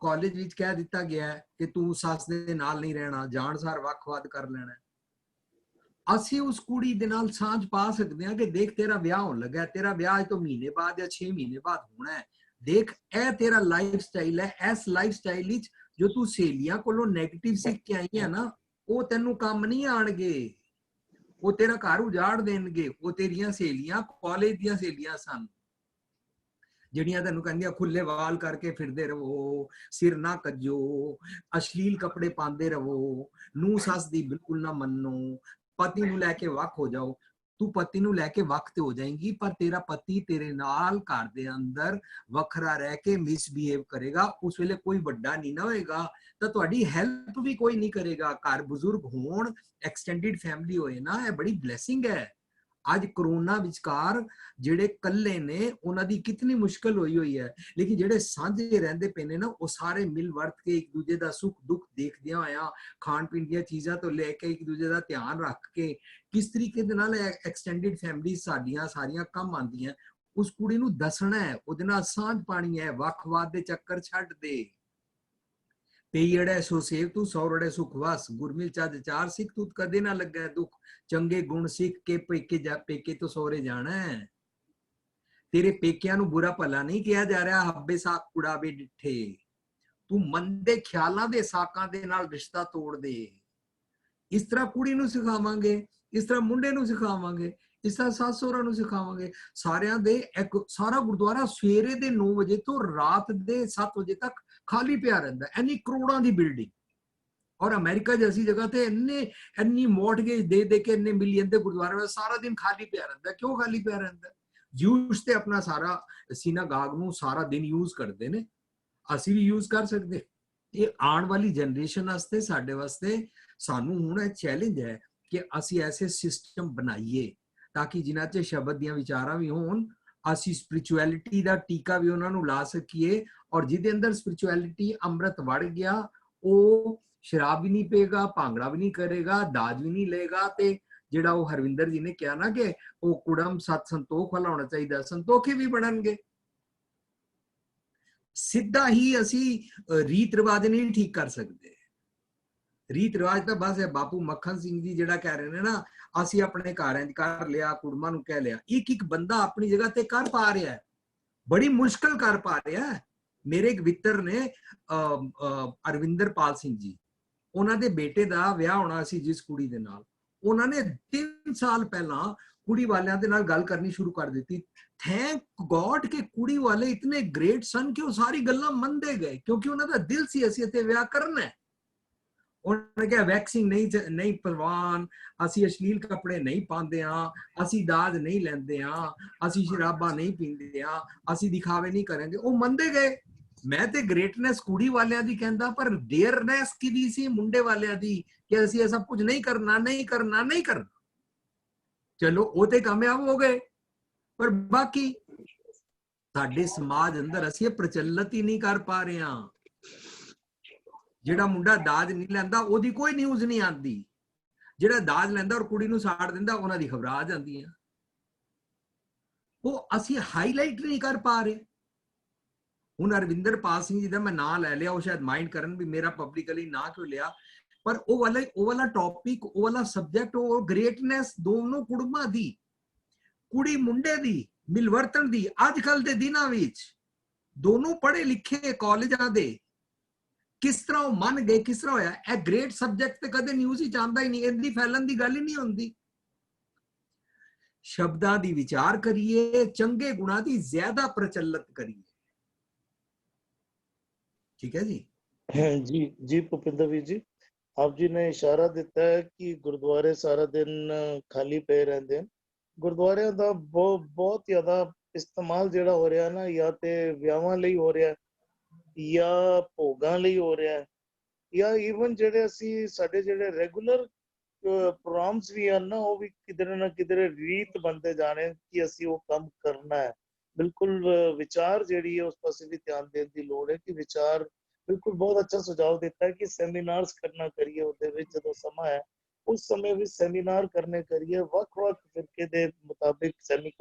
E: ਕਾਲਜ ਵਿੱਚ ਕਹਿ ਦਿੱਤਾ ਗਿਆ ਕਿ ਤੂੰ ਸੱਸ ਦੇ ਨਾਲ ਨਹੀਂ ਰਹਿਣਾ, ਜਾਣਸਾਰ ਵੱਖ-ਵੱਖ ਕਰ ਲੈਣਾ। ਅਸੀਂ ਉਸ ਕੁੜੀ ਦੇ ਨਾਲ ਸਾਂਝ ਪਾ ਸਕਦੇ ਹਾਂ ਕਿ ਦੇਖ ਤੇਰਾ ਵਿਆਹ ਹੋਣ ਲੱਗਾ, ਤੇਰਾ ਵਿਆਹ ਅੱਜ ਤੋਂ ਮਹੀਨੇ ਬਾਅਦ ਜਾਂ 6 ਮਹੀਨੇ ਬਾਅਦ ਹੋਣਾ ਹੈ, ਦੇਖ ਇਹ ਤੇਰਾ ਲਾਈਫ ਸਟਾਈਲ ਹੈ, ਇਸ ਲਾਈਫ ਸਟਾਈਲ ਵਿੱਚ ਜੋ ਤੂੰ ਸਹੇਲੀਆਂ ਕੋਲੋਂ ਨੈਗੇਟਿਵ ਸਿੱਖ ਕੇ ਆਈ ਹੈ ਨਾ, ਉਹ ਤੈਨੂੰ ਕੰਮ ਨਹੀਂ ਆਣਗੇ, ਉਹ ਤੇਰਾ ਘਰ ਉਜਾੜ ਦੇਣਗੇ। ਉਹ ਤੇਰੀਆਂ ਸਹੇਲੀਆਂ ਕਾਲਜ ਦੀਆਂ ਸਹੇਲੀਆਂ ਸਨ, ਜਿਹੜੀਆਂ ਤੈਨੂੰ ਕਹਿੰਦੀਆਂ ਖੁੱਲੇ ਵਾਲ ਕਰਕੇ ਫਿਰਦੇ ਰਹੋ, ਸਿਰ ਨਾ ਕੱਜੋ, ਅਸ਼ਲੀਲ ਕੱਪੜੇ ਪਾਉਂਦੇ ਰਹੋ, ਨੂੰ ਸੱਸ ਦੀ ਬਿਲਕੁਲ ਨਾ ਮੰਨੋ, ਪਤੀ ਨੂੰ ਲੈ ਕੇ ਵੱਖ ਹੋ ਜਾਓ। ਤੂੰ ਪਤੀ ਨੂੰ ਲੈ ਕੇ ਵੱਖ ਤੇ ਹੋ ਜਾਏਗੀ, ਪਰ ਤੇਰਾ ਪਤੀ ਤੇਰੇ ਨਾਲ ਘਰ ਦੇ ਅੰਦਰ ਵੱਖਰਾ ਰਹਿ ਕੇ ਮਿਸਬਿਹੇਵ ਕਰੇਗਾ। ਉਸ ਵੇਲੇ ਕੋਈ ਵੱਡਾ ਨਹੀਂ ਨਾ ਹੋਏਗਾ, ਤਾਂ ਤੁਹਾਡੀ ਹੈਲਪ ਵੀ ਕੋਈ ਨਹੀਂ ਕਰੇਗਾ। ਘਰ ਬਜ਼ੁਰਗ ਹੋਣ, ਐਕਸਟੈਂਡਡ ਫੈਮਿਲੀ ਹੋਏ ਨਾ, ਇਹ ਬੜੀ ਬਲੈਸਿੰਗ ਹੈ। ਅੱਜ ਕਰੋਨਾ ਵਿਚਕਾਰ ਜਿਹੜੇ ਕੱਲੇ ਨੇ ਉਹਨਾਂ ਦੀ ਕਿਤਨੀ ਮੁਸ਼ਕਲ ਹੋਈ ਹੈ, ਲੇਕਿਨ ਜਿਹੜੇ ਸਾਂਝੇ ਰਹਿੰਦੇ ਪਏ ਨੇ ਨਾ, ਉਹ ਸਾਰੇ ਮਿਲ ਵਰਤ ਕੇ ਇੱਕ ਦੂਜੇ ਦਾ ਸੁੱਖ ਦੁੱਖ ਦੇਖਦਿਆਂ ਹੋਇਆ, ਖਾਣ ਪੀਣ ਦੀਆਂ ਚੀਜ਼ਾਂ ਤੋਂ ਲੈ ਕੇ ਇੱਕ ਦੂਜੇ ਦਾ ਧਿਆਨ ਰੱਖ ਕੇ ਕਿਸ ਤਰੀਕੇ ਦੇ ਨਾਲ ਐਕਸਟੈਂਡਡ ਫੈਮਿਲੀ ਸਾਡੀਆਂ ਸਾਰੀਆਂ ਕੰਮ ਆਉਂਦੀਆਂ, ਉਸ ਕੁੜੀ ਨੂੰ ਦੱਸਣਾ ਹੈ, ਉਹਦੇ ਨਾਲ ਸਾਂਝ ਪਾਣੀ ਹੈ, ਵੱਖਵਾਦ ਦੇ ਚੱਕਰ ਛੱਡ ਦੇ। ਪਈੜੇ ਸੋ ਸੇਵ ਤੂੰ ਸੌਰੜੇ ਸੁਖ ਵਸ, ਗੁਰਮਿਲ ਚੱਜ ਚਾਰ ਸਿੱਖ ਤੂੰ ਕਦੇ ਨਾ ਲੱਗਾ ਦੁੱਖ, ਚੰਗੇ ਗੁਣ ਸਿੱਖ ਕੇ ਪੇਕੇ ਤੋਂ ਸਹੁਰੇ ਜਾਣਾ ਹੈ। ਤੇਰੇ ਪੇਕਿਆਂ ਨੂੰ ਬੁਰਾ ਭਲਾ ਨਹੀਂ ਕਿਹਾ ਜਾ ਰਿਹਾ, ਹੱਬੇ ਸਾਕ ਕੁੜਾਵੇ ਡਿੱਠੇ, ਤੂੰ ਮੰਦੇ ਖਿਆਲਾਂ ਦੇ ਸਾਕਾਂ ਦੇ ਨਾਲ ਰਿਸ਼ਤਾ ਤੋੜ ਦੇ। ਇਸ ਤਰ੍ਹਾਂ ਕੁੜੀ ਨੂੰ ਸਿਖਾਵਾਂਗੇ, ਇਸ ਤਰ੍ਹਾਂ ਮੁੰਡੇ ਨੂੰ ਸਿਖਾਵਾਂਗੇ, ਇਸ ਤਰ੍ਹਾਂ ਸੱਸ ਸਹੁਰਾ ਨੂੰ ਸਿਖਾਵਾਂਗੇ। ਸਾਰਿਆਂ ਦੇ ਇੱਕ ਸਾਰਾ ਗੁਰਦੁਆਰਾ ਸਵੇਰੇ ਦੇ 9 ਵਜੇ ਤੋਂ ਰਾਤ ਦੇ 7 ਵਜੇ ਤੱਕ ਖਾਲੀ ਪਿਆ ਰਹਿੰਦਾ, ਇੰਨੀ ਕਰੋੜਾਂ ਦੀ ਬਿਲਡਿੰਗ। ਔਰ ਅਮਰੀਕਾ ਜੈਸੀ ਜਗ੍ਹਾ ਤੇ ਇੰਨੀ ਮੌਰਟਗੇਜ ਦੇ ਕੇ ਇੰਨੇ ਮਿਲੀਅਨ ਦੇ ਗੁਰਦੁਆਰੇ ਸਾਰਾ ਦਿਨ ਖਾਲੀ ਪਿਆ ਰਹਿੰਦਾ। ਕਿਉਂ ਖਾਲੀ ਪਿਆ ਰਹਿੰਦਾ? ਯੂਜ਼ ਤੇ ਆਪਣਾ ਸਾਰਾ ਸਿਨਾਗਾਗ ਨੂੰ ਸਾਰਾ ਦਿਨ ਯੂਜ਼ ਕਰਦੇ ਨੇ, ਅਸੀਂ ਵੀ ਯੂਜ਼ ਕਰ ਸਕਦੇ। ਇਹ ਆਉਣ ਵਾਲੀ ਜਨਰੇਸ਼ਨ ਵਾਸਤੇ, ਸਾਡੇ ਵਾਸਤੇ ਸਾਨੂੰ ਹੁਣ ਇਹ ਚੈਲੰਜ ਹੈ ਕਿ ਅਸੀਂ ਐਸੇ ਸਿਸਟਮ ਬਣਾਈਏ ਤਾਂ ਕਿ ਜਿਨ੍ਹਾਂ 'ਚ ਸ਼ਬਦ ਦੀਆਂ ਵਿਚਾਰਾਂ ਵੀ ਹੋਣ, ਅਸੀਂ ਸਪਿਰਿਚੁਅਲਿਟੀ ਦਾ ਟੀਕਾ ਵੀ ਉਹਨਾਂ ਨੂੰ ਲਾ ਸਕੀਏ। ਔਰ ਜਿਹਦੇ ਅੰਦਰ ਸਪਿਰਿਚੁਅਲਿਟੀ ਅੰਮ੍ਰਿਤ ਵੜ ਗਿਆ, ਉਹ ਸ਼ਰਾਬ ਵੀ ਨਹੀਂ ਪੀਏਗਾ, ਭਾਂਗੜਾ ਵੀ ਨਹੀਂ ਕਰੇਗਾ, ਦਾਜ ਵੀ ਨਹੀਂ ਲਏਗਾ। ਤੇ ਜਿਹੜਾ ਉਹ ਹਰਵਿੰਦਰ ਜੀ ਨੇ ਕਿਹਾ ਨਾ ਕਿ ਉਹ ਕੁੜਮ ਸਤ ਸੰਤੋਖ ਵਾਲਾ ਹੋਣਾ ਚਾਹੀਦਾ, ਸੰਤੋਖੀ ਵੀ ਬਣਨਗੇ। ਸਿੱਧਾ ਹੀ ਅਸੀਂ ਰੀਤ ਰਿਵਾਜ ਨਹੀਂ ਠੀਕ ਕਰ ਸਕਦੇ। ਰੀਤ ਰਿਵਾਜ ਤਾਂ ਬਸ ਹੈ ਬਾਪੂ ਮੱਖਣ ਸਿੰਘ ਜੀ ਜਿਹੜਾ ਕਹਿ ਰਹੇ ਨੇ ਨਾ, ਅਸੀਂ ਆਪਣੇ ਘਰਾਂ 'ਚ ਕਰ ਲਿਆ, ਕੁੜਮਾਂ ਨੂੰ ਕਹਿ ਲਿਆ। ਇੱਕ ਬੰਦਾ ਆਪਣੀ ਜਗ੍ਹਾ ਤੇ ਕਰ ਪਾ ਰਿਹਾ ਹੈ, ਬੜੀ ਮੁਸ਼ਕਲ ਕਰ ਪਾ ਰਿਹਾ ਹੈ। ਮੇਰੇ ਇੱਕ ਮਿੱਤਰ ਨੇ ਅਰਵਿੰਦਰ ਪਾਲ ਸਿੰਘ ਜੀ, ਉਹਨਾਂ ਦੇ ਬੇਟੇ ਦਾ ਵਿਆਹ ਹੋਣਾ ਸੀ ਜਿਸ ਕੁੜੀ ਦੇ ਨਾਲ, ਉਹਨਾਂ ਨੇ 3 ਸਾਲ ਪਹਿਲਾਂ ਕੁੜੀ ਵਾਲਿਆਂ ਦੇ ਨਾਲ ਗੱਲ ਕਰਨੀ ਸ਼ੁਰੂ ਕਰ ਦਿੱਤੀ। ਥੈਂਕ ਗॉड ਕਿ ਕੁੜੀ ਵਾਲੇ ਇਤਨੇ ਗ੍ਰੇਟ ਸਨ ਕਿ ਉਹ ਸਾਰੀ ਗੱਲਾਂ ਮੰਨਦੇ ਗਏ, ਕਿਉਂਕਿ ਉਹਨਾਂ ਦਾ ਦਿਲ ਸੀ ਅਸੀਂ ਇੱਥੇ ਵਿਆਹ ਕਰਨਾ ਹੈ। ਉਹਨਾਂ ਨੇ ਕਿਹਾ ਵੈਕਸਿੰਗ ਨਹੀਂ ਪਰਵਾਨ, ਅਸੀਂ ਅਸ਼ਲੀਲ ਕੱਪੜੇ ਨਹੀਂ ਪਾਉਂਦੇ ਹਾਂ, ਅਸੀਂ ਦਾਜ ਨਹੀਂ ਲੈਂਦੇ ਹਾਂ, ਅਸੀਂ ਸ਼ਰਾਬਾਂ ਨਹੀਂ ਪੀਂਦੇ ਹਾਂ, ਅਸੀਂ ਦਿਖਾਵੇ ਨਹੀਂ ਕਰਾਂਗੇ। ਉਹ ਮੰਨਦੇ ਗਏ। ਮੈਂ ਤੇ ਗ੍ਰੇਟਨੈਸ ਕੁੜੀ ਵਾਲਿਆਂ ਦੀ ਕਹਿੰਦਾ, ਪਰ ਡੇਅਰਨੈਸ ਕਿਹਦੀ ਸੀ? ਮੁੰਡੇ ਵਾਲਿਆਂ ਦੀ, ਕਿ ਅਸੀਂ ਇਹ ਸਭ ਕੁਝ ਨਹੀਂ ਕਰਨਾ, ਨਹੀਂ ਕਰਨਾ, ਨਹੀਂ ਕਰਨਾ। ਚਲੋ ਉਹ ਤੇ ਕਾਮਯਾਬ ਹੋ ਗਏ, ਪਰ ਬਾਕੀ ਸਾਡੇ ਸਮਾਜ ਅੰਦਰ ਅਸੀਂ ਇਹ ਪ੍ਰਚਲਿਤ ਹੀ ਨਹੀਂ ਕਰ ਪਾ ਰਹੇ ਹਾਂ। ਜਿਹੜਾ ਮੁੰਡਾ ਦਾਜ ਨਹੀਂ ਲੈਂਦਾ ਉਹਦੀ ਕੋਈ ਨਿਊਜ਼ ਨਹੀਂ ਆਉਂਦੀ, ਜਿਹੜਾ ਦਾਜ ਲੈਂਦਾ ਔਰ ਕੁੜੀ ਨੂੰ ਸਾੜ ਦਿੰਦਾ ਉਹਨਾਂ ਦੀ ਖਬਰਾਂ ਆ ਜਾਂਦੀਆਂ। ਉਹ ਅਸੀਂ ਹਾਈਲਾਈਟ ਨਹੀਂ ਕਰ ਪਾ ਰਹੇ। ਹੁਣ ਅਰਵਿੰਦਰ ਪਾਲ ਸਿੰਘ ਜੀ ਦਾ ਮੈਂ ਨਾਂ ਲੈ ਲਿਆ, ਉਹ ਸ਼ਾਇਦ ਮਾਈਂਡ ਕਰਨ ਵੀ ਮੇਰਾ ਪਬਲਿਕਲੀ ਨਾਂ ਕਿਉਂ ਲਿਆ, ਪਰ ਉਹ ਵਾਲਾ ਟੌਪਿਕ, ਉਹ ਵਾਲਾ ਸਬਜੈਕਟ, ਉਹ ਗ੍ਰੇਟਨੈਸ ਦੋਨੋਂ ਕੁੜਮਾਂ ਦੀ, ਕੁੜੀ ਮੁੰਡੇ ਦੀ ਮਿਲਵਰਤਨ ਦੀ, ਅੱਜ ਕੱਲ ਦੇ ਦਿਨਾਂ ਵਿੱਚ ਦੋਨੋਂ ਪੜ੍ਹੇ ਲਿਖੇ ਕਾਲਜਾਂ ਦੇ, ਕਿਸ ਤਰ੍ਹਾਂ ਉਹ ਮੰਨ ਗਏ, ਕਿਸ ਤਰ੍ਹਾਂ ਹੋਇਆ। ਇਹ ਗ੍ਰੇਟ ਸਬਜੈਕਟ ਤੇ ਕਦੇ ਨਿਊਜ਼ ਹੀ ਆਉਂਦਾ ਹੀ ਨਹੀਂ, ਇਹਦੀ ਫੈਲਣ ਦੀ ਗੱਲ ਹੀ ਨਹੀਂ ਹੁੰਦੀ। ਸ਼ਬਦਾਂ ਦੀ ਵਿਚਾਰ ਕਰੀਏ, ਚੰਗੇ ਗੁਣਾਂ ਦੀ ਜ਼ਿਆਦਾ ਪ੍ਰਚਲਿਤ ਕਰੀਏ। ਠੀਕ ਹੈ ਜੀ।
A: जी भूपिंदर वीर जी, आप जी ने इशारा दिता है कि गुरुद्वारे सारा दिन खाली पे रहते हैं। गुरुद्वारिਆਂ ਦਾ ਬਹੁਤ ਜ਼ਿਆਦਾ ਇਸਤੇਮਾਲ ਜਿਹੜਾ ਹੋ ਰਿਹਾ ਨਾ, ਜਾਂ ਤੇ ਵਿਆਹਾਂ ਲਈ ਹੋ ਰਿਹਾ, ਜਾਂ ਭੋਗਾਂ ਲਈ ਹੋ ਰਿਹਾ, ਜਾਂ ਈਵਨ ਜਿਹੜੇ ਅਸੀਂ ਸਾਡੇ ਜਿਹੜੇ ਰੈਗੂਲਰ ਪ੍ਰੋਗਰਾਮਸ ਵੀ ਹਨ ਨਾ, ਉਹ ਵੀ ਕਿਧਰੇ ਨਾ ਕਿਧਰੇ ਰੀਤ ਬਣਦੇ ਜਾਣੇ ਕਿ ਅਸੀਂ ਉਹ ਕੰਮ ਕਰਨਾ ਹੈ। ਬਿਲਕੁਲ ਵਿਚਾਰ ਜਿਹੜੀ ਹੈ ਉਸ ਪਾਸੇ ਵੀ ਧਿਆਨ ਦੇਣ ਦੀ ਲੋੜ ਹੈ ਕਿ ਵਿਚਾਰ ਬਿਲਕੁਲ ਬਹੁਤ ਅੱਛਾ ਸੁਝਾਅ ਦਿੱਤਾ ਹੈ ਕਿ ਸੈਮੀਨਾਰਸ ਕਰਨਾ ਕਰੀਏ, ਉਹਦੇ ਵਿੱਚ ਜਦੋਂ ਸਮਾਂ ਹੈ ਉਸ ਸਮੇਂ ਵੀ ਸੈਮੀਨਾਰ ਕਰਨੇ ਕਰੀਏ, ਵੱਖ-ਵੱਖ ਫਿਰਕੇ ਦੇ ਮੁਤਾਬਿਕ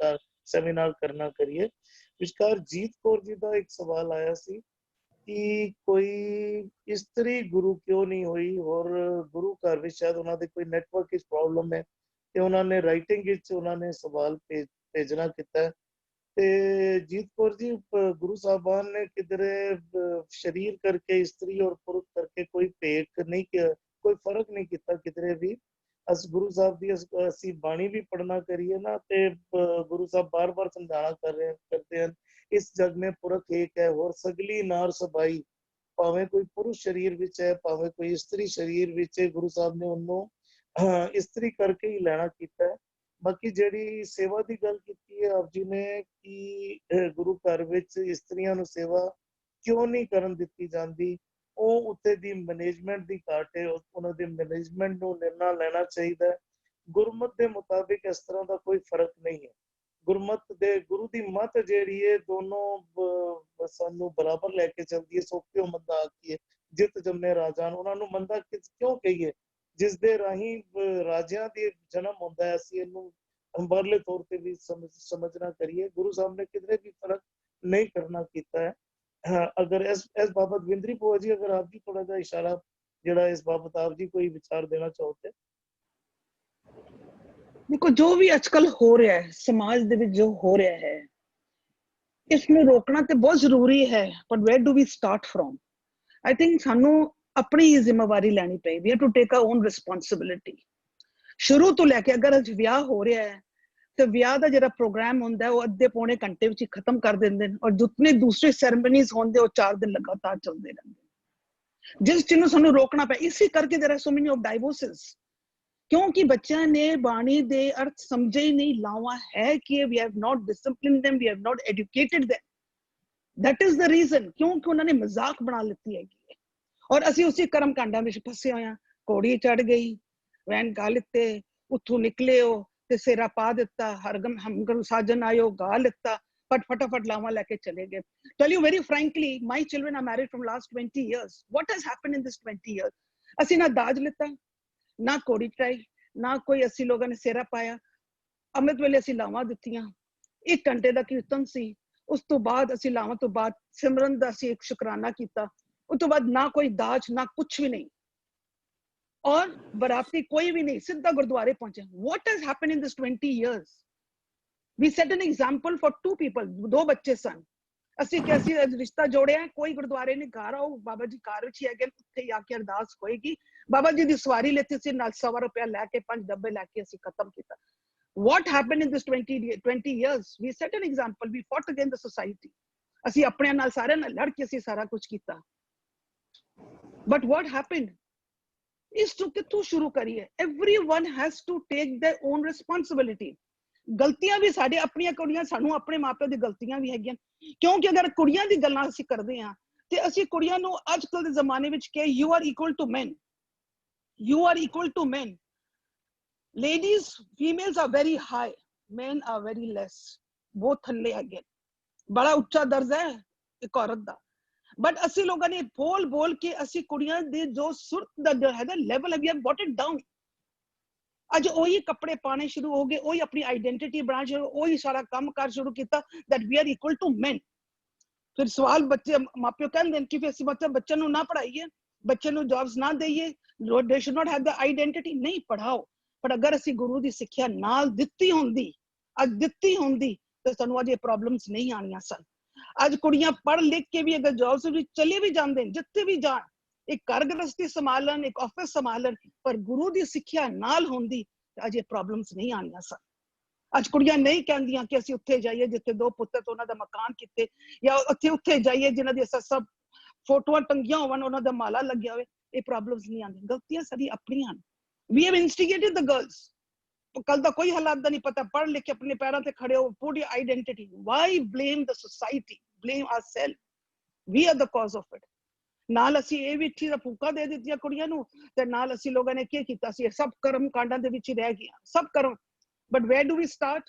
A: ਸੈਮੀਨਾਰ ਕਰਨਾ ਕਰੀਏ। ਵਿਚਕਾਰ ਜੀਤ ਕੌਰ ਜੀ ਦਾ ਇੱਕ ਸਵਾਲ ਆਇਆ ਸੀ ਕਿ ਕੋਈ ਇਸਤਰੀ ਗੁਰੂ ਕਿਉਂ ਨਹੀਂ ਹੋਈ, ਔਰ ਗੁਰੂ ਘਰ ਵਿੱਚ ਸ਼ਾਇਦ ਉਹਨਾਂ ਦੇ ਕੋਈ ਨੈਟਵਰਕ ਵਿੱਚ ਪ੍ਰੋਬਲਮ ਹੈ ਤੇ ਉਹਨਾਂ ਨੇ ਰਾਈਟਿੰਗ ਵਿੱਚ ਉਹਨਾਂ ਨੇ ਸਵਾਲ ਭੇਜਣਾ ਕੀਤਾ ਹੈ। ਤੇ ਜੀਤ ਕੌਰ ਜੀ, ਗੁਰੂ ਸਾਹਿਬਾਨ ਨੇ ਕਿਧਰੇ ਸ਼ਰੀਰ ਕਰਕੇ ਇਸਤਰੀ ਔਰ ਪੁਰਖ ਕਰਕੇ ਕੋਈ ਭੇਖ ਨਹੀਂ ਕਿਹਾ, ਕੋਈ ਫਰਕ ਨਹੀਂ ਕੀਤਾ ਕਿਧਰੇ ਵੀ। ਅਸ ਗੁਰੂ ਸਾਹਿਬ ਦੀ ਅਸੀਂ ਬਾਣੀ ਵੀ ਪੜ੍ਹਨਾ ਕਰੀਏ ਨਾ, ਤੇ ਗੁਰੂ ਸਾਹਿਬ ਬਾਰ-ਬਾਰ ਸਮਝਾਣਾ ਕਰਦੇ ਹਨ, ਇਸ ਜਗ में पुरख एक है और सगली नार सबाई। ਭਾਵੇਂ ਕੋਈ ਪੁਰਸ਼ ਸਰੀਰ ਵਿੱਚ ਹੈ, ਭਾਵੇਂ ਕੋਈ ਇਸਤਰੀ ਸਰੀਰ ਵਿੱਚ ਹੈ, ਗੁਰੂ ਸਾਹਿਬ ਨੇ ਉਹਨੂੰ ਇਸਤਰੀ ਕਰਕੇ ਹੀ ਲੈਣਾ ਕੀਤਾ ਹੈ। ਬਾਕੀ ਜਿਹੜੀ ਸੇਵਾ ਦੀ ਗੱਲ ਕੀਤੀ ਹੈ ਆਪ ਜੀ ਨੇ ਕਿ ਗੁਰੂ ਘਰ ਵਿੱਚ ਇਸਤਰੀਆਂ ਨੂੰ ਸੇਵਾ ਕਿਉਂ ਨਹੀਂ ਕਰਨ ਦਿੱਤੀ ਜਾਂਦੀ, ਉਹ ਉੱਥੇ ਦੀ ਮੈਨੇਜਮੈਂਟ ਦੀ ਘਾਟ ਹੈ। ਉਹਨਾਂ ਦੇ ਮੈਨੇਜਮੈਂਟ ਨੂੰ ਨਿਰਣਾ ਲੈਣਾ ਚਾਹੀਦਾ ਹੈ। ਗੁਰਮਤ ਦੇ ਮੁਤਾਬਿਕ ਇਸ ਤਰ੍ਹਾਂ ਦਾ ਕੋਈ ਫਰਕ ਨਹੀਂ ਹੈ। ਗੁਰਮਤ ਦੇ ਗੁਰੂ ਦੀ ਮੱਤ ਜਿਹੜੀ ਹੈ ਦੋਨੋਂ ਸਾਨੂੰ ਬਰਾਬਰ ਲੈ ਕੇ ਚੱਲਦੀ ਹੈ। ਸੋ ਕਿਉਂ ਮੰਦਾ ਆਖੀਏ ਜਿਤ ਜੰਮੇ ਰਾਜਾਨ, ਉਹਨਾਂ ਨੂੰ ਮੰਦਾ ਕਿਉਂ ਕਹੀਏ ਜਿਸ ਦੇ ਰਾਹੀਂ ਰਾਜਿਆਂ ਦੀ ਜਨਮ ਹੁੰਦਾ ਹੈ। ਅਸੀਂ ਇਹਨੂੰ ਅੰਬਰਲੇ ਤੌਰ ਤੇ ਵੀ ਸਮਝਣਾ ਕਰੀਏ। ਗੁਰੂ ਸਾਹਿਬ ਨੇ ਕਿਧਰੇ ਵੀ ਫਰਕ ਨਹੀਂ ਕਰਨਾ ਕੀਤਾ ਹੈ। अगर इस बाबत विंद्री भुआ जी, अगर आप जी थोड़ा सा इशारा जड़ा इस बाबत आप जी कोई विचार देना चाहते।
C: देखो जो भी आजकल हो रहा है समाज दे विच, जो हो रहा है इसमें रोकना तो बहुत जरूरी है, पर where do we start from? I think सानू अपनी ही जिम्मेवारी लेनी पेगी, we have to take our own responsibility. शुरू तो लेके अगर अज विआह हो रहा है ਤੇ ਵਿਆਹ ਦਾ ਜਿਹੜਾ ਪ੍ਰੋਗਰਾਮ ਹੁੰਦਾ ਉਹ ਅੱਧੇ ਪੌਣੇ ਘੰਟੇ ਵਿੱਚ ਹੀ ਖਤਮ ਕਰ ਦਿੰਦੇ ਨੇ, ਔਰ ਜਿਤਨੇ ਦੂਸਰੇ ਸੈਰੇਮਨੀਜ਼ ਹੁੰਦੇ ਉਹ 4 ਦਿਨ ਲਗਾਤਾਰ ਚੱਲਦੇ ਰਹਿੰਦੇ। ਜਿਸ ਚੀਜ਼ ਨੂੰ ਸਾਨੂੰ ਰੋਕਣਾ ਪਿਆ, ਇਸੇ ਕਰਕੇ there are so many of divorces, ਕਿਉਂਕਿ ਬੱਚਿਆਂ ਨੇ ਬਾਣੀ ਦੇ ਅਰਥ ਸਮਝੇ ਹੀ ਨਹੀਂ। ਲਾਵਾ ਹੈ ਕਿ we have not disciplined them, we have not educated them, that is the reason, ਕਿਉਂਕਿ ਉਹਨਾਂ ਨੇ ਮਜ਼ਾਕ ਬਣਾ ਲਿੱਤੀ ਹੈਗੀ ਹੈ। ਔਰ ਅਸੀਂ ਉਸੇ ਕਰਮ ਕਾਂਡਾਂ ਵਿੱਚ ਫਸੇ ਹੋਏ ਹਾਂ। ਘੋੜੀ ਚੜ ਗਈ, ਵੈਨ ਗਾ ਲਿੱਤੇ, ਉੱਥੋਂ ਨਿਕਲੇ ਹੋ ਤੇ ਸੇਰਾ ਪਾ ਦਿੱਤਾ, ਹਮਗਮ ਸਾਜਨ ਆਇਓ ਗਾ ਲਿੱਤਾ, ਫਟਾਫਟ ਲਾਵਾਂ ਲੈ ਕੇ ਚਲੇ ਗਏ। Tell you very frankly, my children are married from last 20 years. What has happened in this 20 years? ਅਸੀਂ ਨਾ ਦਾਜ ਲਿੱਤਾ, ਨਾ ਘੋੜੀ ਚੜਾਈ, ਨਾ ਕੋਈ ਅਸੀਂ ਲੋਕਾਂ ਨੇ ਸੇਰਾ ਪਾਇਆ। ਅੰਮ੍ਰਿਤ ਵੇਲੇ ਅਸੀਂ ਲਾਵਾਂ ਦਿੱਤੀਆਂ, 1 ਘੰਟੇ ਦਾ ਕੀਰਤਨ ਸੀ, ਉਸ ਤੋਂ ਬਾਅਦ ਅਸੀਂ ਲਾਵਾਂ ਤੋਂ ਬਾਅਦ ਸਿਮਰਨ ਦਾ ਅਸੀਂ ਇੱਕ ਸ਼ੁਕਰਾਨਾ ਕੀਤਾ, ਉਸ ਤੋਂ ਬਾਅਦ ਨਾ ਕੋਈ ਦਾਜ ਨਾ ਕੁਛ ਵੀ ਨਹੀਂ, ਔਰ ਬਰਾਤੀ ਕੋਈ ਵੀ ਨਹੀਂ, ਸਿੱਧਾ ਗੁਰਦੁਆਰੇ ਪਹੁੰਚੇ। What has happened in this 20 years? We set an example for 2 people, 2 ਬੱਚੇ ਸਨ। ਅਸੀਂ ਕਿ ਅਸੀਂ ਰਿਸ਼ਤਾ ਜੋੜਿਆ, ਕੋਈ ਗੁਰਦੁਆਰੇ ਨੇ ਘਰ ਆਓ, ਬਾਬਾ ਜੀ ਘਰ ਵਿੱਚ ਹੀ ਹੈਗੇ, ਉੱਥੇ ਆ ਕੇ ਅਰਦਾਸ ਹੋਏਗੀ। ਬਾਬਾ ਜੀ ਦੀ ਸਵਾਰੀ ਲੈਤੀ ਸੀ, ਨਾਲ ₹100 ਲੈ ਕੇ 5 ਡੱਬੇ ਲੈ ਕੇ ਅਸੀਂ ਖਤਮ ਕੀਤਾ। What happened in this 20 years? We set an example, we fought against the society. ਅਸੀਂ ਆਪਣੇ ਨਾਲ ਸਾਰਿਆਂ ਨਾਲ ਲੜ ਕੇ ਅਸੀਂ ਸਾਰਾ ਕੁਝ ਕੀਤਾ। But what happened? ਇਸ ਤੋਂ ਕਿੱਥੋਂ ਸ਼ੁਰੂ ਕਰੀਏ? Everyone has to take their own responsibility. ਗਲਤੀਆਂ ਵੀ ਸਾਡੇ ਆਪਣੀਆਂ ਕੁੜੀਆਂ, ਸਾਨੂੰ ਆਪਣੇ ਮਾਪਿਆਂ ਦੀ ਗਲਤੀਆਂ ਵੀ ਹੈਗੀਆਂ, ਕਿਉਂਕਿ ਅਗਰ ਕੁੜੀਆਂ ਦੀ ਗੱਲਾਂ ਅਸੀਂ ਕਰਦੇ ਹਾਂ ਤੇ ਅਸੀਂ ਕੁੜੀਆਂ ਨੂੰ ਅੱਜ ਕੱਲ ਦੇ ਜ਼ਮਾਨੇ ਵਿੱਚ ਕਿ you are equal to men, you are equal to men. Ladies, females are very high, men are very less. ਬਹੁਤ ਥੱਲੇ ਹੈਗੇ, ਬੜਾ ਉੱਚਾ ਦਰਜਾ ਹੈ ਇੱਕ ਔਰਤ ਦਾ। ਬਟ ਅਸੀਂ ਲੋਕਾਂ ਨੇ ਬੋਲ ਕੇ ਅਸੀਂ ਕੁੜੀਆਂ ਦੇ ਜੋ ਸੁਰਤ ਦਾ ਹੈਗਾ ਲੈਵਲ ਹੈ, we have brought it down. ਅੱਜ ਉਹੀ ਕੱਪੜੇ ਪਾਣੇ ਸ਼ੁਰੂ ਹੋ ਗਏ, ਉਹੀ ਆਪਣੀ ਆਈਡੈਂਟੀਟੀ ਬਣਾਉਣਾ ਸ਼ੁਰੂ, ਉਹੀ ਸਾਰਾ ਕੰਮ ਕਰ ਸ਼ੁਰੂ ਕੀਤਾ that we are equal to men. ਫਿਰ ਸਵਾਲ ਬੱਚੇ ਮਾਪਿਓ ਕਹਿੰਦੇ ਨੇ ਕਿ ਫਿਰ ਅਸੀਂ ਬੱਚਿਆਂ ਨੂੰ ਨਾ ਪੜ੍ਹਾਈਏ, ਬੱਚੇ ਨੂੰ ਜੌਬਸ ਨਾ ਦੇਈਏ, they should not have the identity. ਨਹੀਂ ਪੜ੍ਹਾਓ, ਪਰ ਅਗਰ ਅਸੀਂ ਗੁਰੂ ਦੀ ਸਿੱਖਿਆ ਨਾਲ ਦਿੱਤੀ ਹੁੰਦੀ ਤੇ ਸਾਨੂੰ ਅੱਜ ਇਹ ਪ੍ਰੋਬਲਮਸ ਨਹੀਂ ਆਣੀਆਂ ਸਨ। ਅੱਜ ਕੁੜੀਆਂ ਪੜ੍ਹ ਲਿਖ ਕੇ ਵੀ ਅਗਰ ਜੌਬਸ ਵਿੱਚ ਚਲੇ ਵੀ ਜਾਂਦੇ ਨੇ, ਜਿੱਥੇ ਵੀ ਜਾਣ, ਇੱਕ ਘਰ ਗ੍ਰਸਤੀ ਸੰਭਾਲਣ, ਇੱਕ ਆਫਿਸ ਸੰਭਾਲਣ, ਪਰ ਗੁਰੂ ਦੀ ਸਿੱਖਿਆ ਨਾਲ ਹੁੰਦੀ ਤਾਂ ਅੱਜ ਇਹ ਪ੍ਰੋਬਲਮਸ ਨਹੀਂ ਆਣੀਆਂ ਸਨ। ਅੱਜ ਕੁੜੀਆਂ ਨਹੀਂ ਕਹਿੰਦੀਆਂ ਕਿ ਅਸੀਂ ਉੱਥੇ ਜਾਈਏ ਜਿੱਥੇ 2 ਪੁੱਤਰ ਤੋਂ ਉਹਨਾਂ ਦਾ ਮਕਾਨ ਕੀਤੇ, ਜਾਂ ਉੱਥੇ ਜਾਈਏ ਜਿਨ੍ਹਾਂ ਦੀ ਸਭ ਫੋਟੋਆਂ ਟੰਗੀਆਂ ਹੋਣ, ਉਹਨਾਂ ਦਾ ਮਾਲਾ ਲੱਗਿਆ ਹੋਵੇ। ਇਹ ਪ੍ਰੋਬਲਮਸ ਨਹੀਂ ਆਉਂਦੀਆਂ, ਗਲਤੀਆਂ ਸਾਡੀ ਆਪਣੀਆਂ ਹਨ। We have instigated the girls. ਕੱਲ ਦਾ ਕੋਈ ਹਾਲਾਤ ਦਾ ਨਹੀਂ ਪਤਾ, ਪੜ੍ਹ ਲਿਖ ਕੇ ਆਪਣੇ ਪੈਰਾਂ ਤੇ ਖੜੇ ਹੋ, ਪੂਰੀ identity. Why blame the society? Blame ourselves. We are the cause of it. ਨਾਲ ਅਸੀਂ ਇਹ ਵੀ ਠੀਕ ਫੂਕਾਂ ਦੇ ਦਿੱਤੀਆਂ ਕੁੜੀਆਂ ਨੂੰ, ਤੇ ਨਾਲ ਅਸੀਂ ਲੋਕਾਂ ਨੇ ਕੀ ਕੀਤਾ ਸੀ, ਸਭ ਕਰਮ ਕਾਂਡਾਂ ਦੇ ਵਿੱਚ ਹੀ ਰਹਿ ਗਿਆ, ਸਭ ਕਰਮ। But where do we start?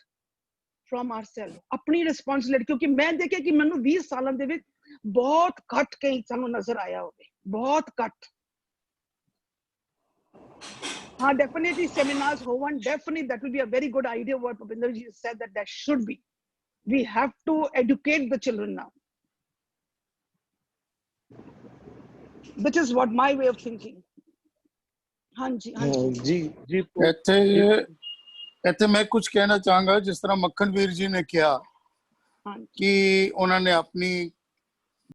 C: From ourselves. ਆਪਣੀ ਰਿਸਪੌਂਸਿਬਿਲਿਟੀ। ਕਿਉਂਕਿ ਮੈਂ ਦੇਖਿਆ ਕਿ ਮੈਨੂੰ 20 ਸਾਲਾਂ ਦੇ ਵਿੱਚ ਬਹੁਤ ਘੱਟ ਕਈ ਸਾਨੂੰ ਨਜ਼ਰ ਆਇਆ ਹੋਵੇ, ਬਹੁਤ ਘੱਟ। हाँ, definitely seminars hovan, definitely that will be a very good idea what Bhupinder ji said, that should be. We have to educate the children now. Which is what my way of thinking. ਹਾਂਜੀ
I: ਜੀ ਇੱਥੇ ਮੈਂ ਕੁਝ ਕਹਿਣਾ ਚਾਹਾਂਗਾ। ਜਿਸ ਤਰ੍ਹਾਂ ਮੱਖਣ ਵੀਰ ਜੀ ਨੇ ਕਿਹਾ ਕਿ ਉਹਨਾਂ ਨੇ ਆਪਣੀ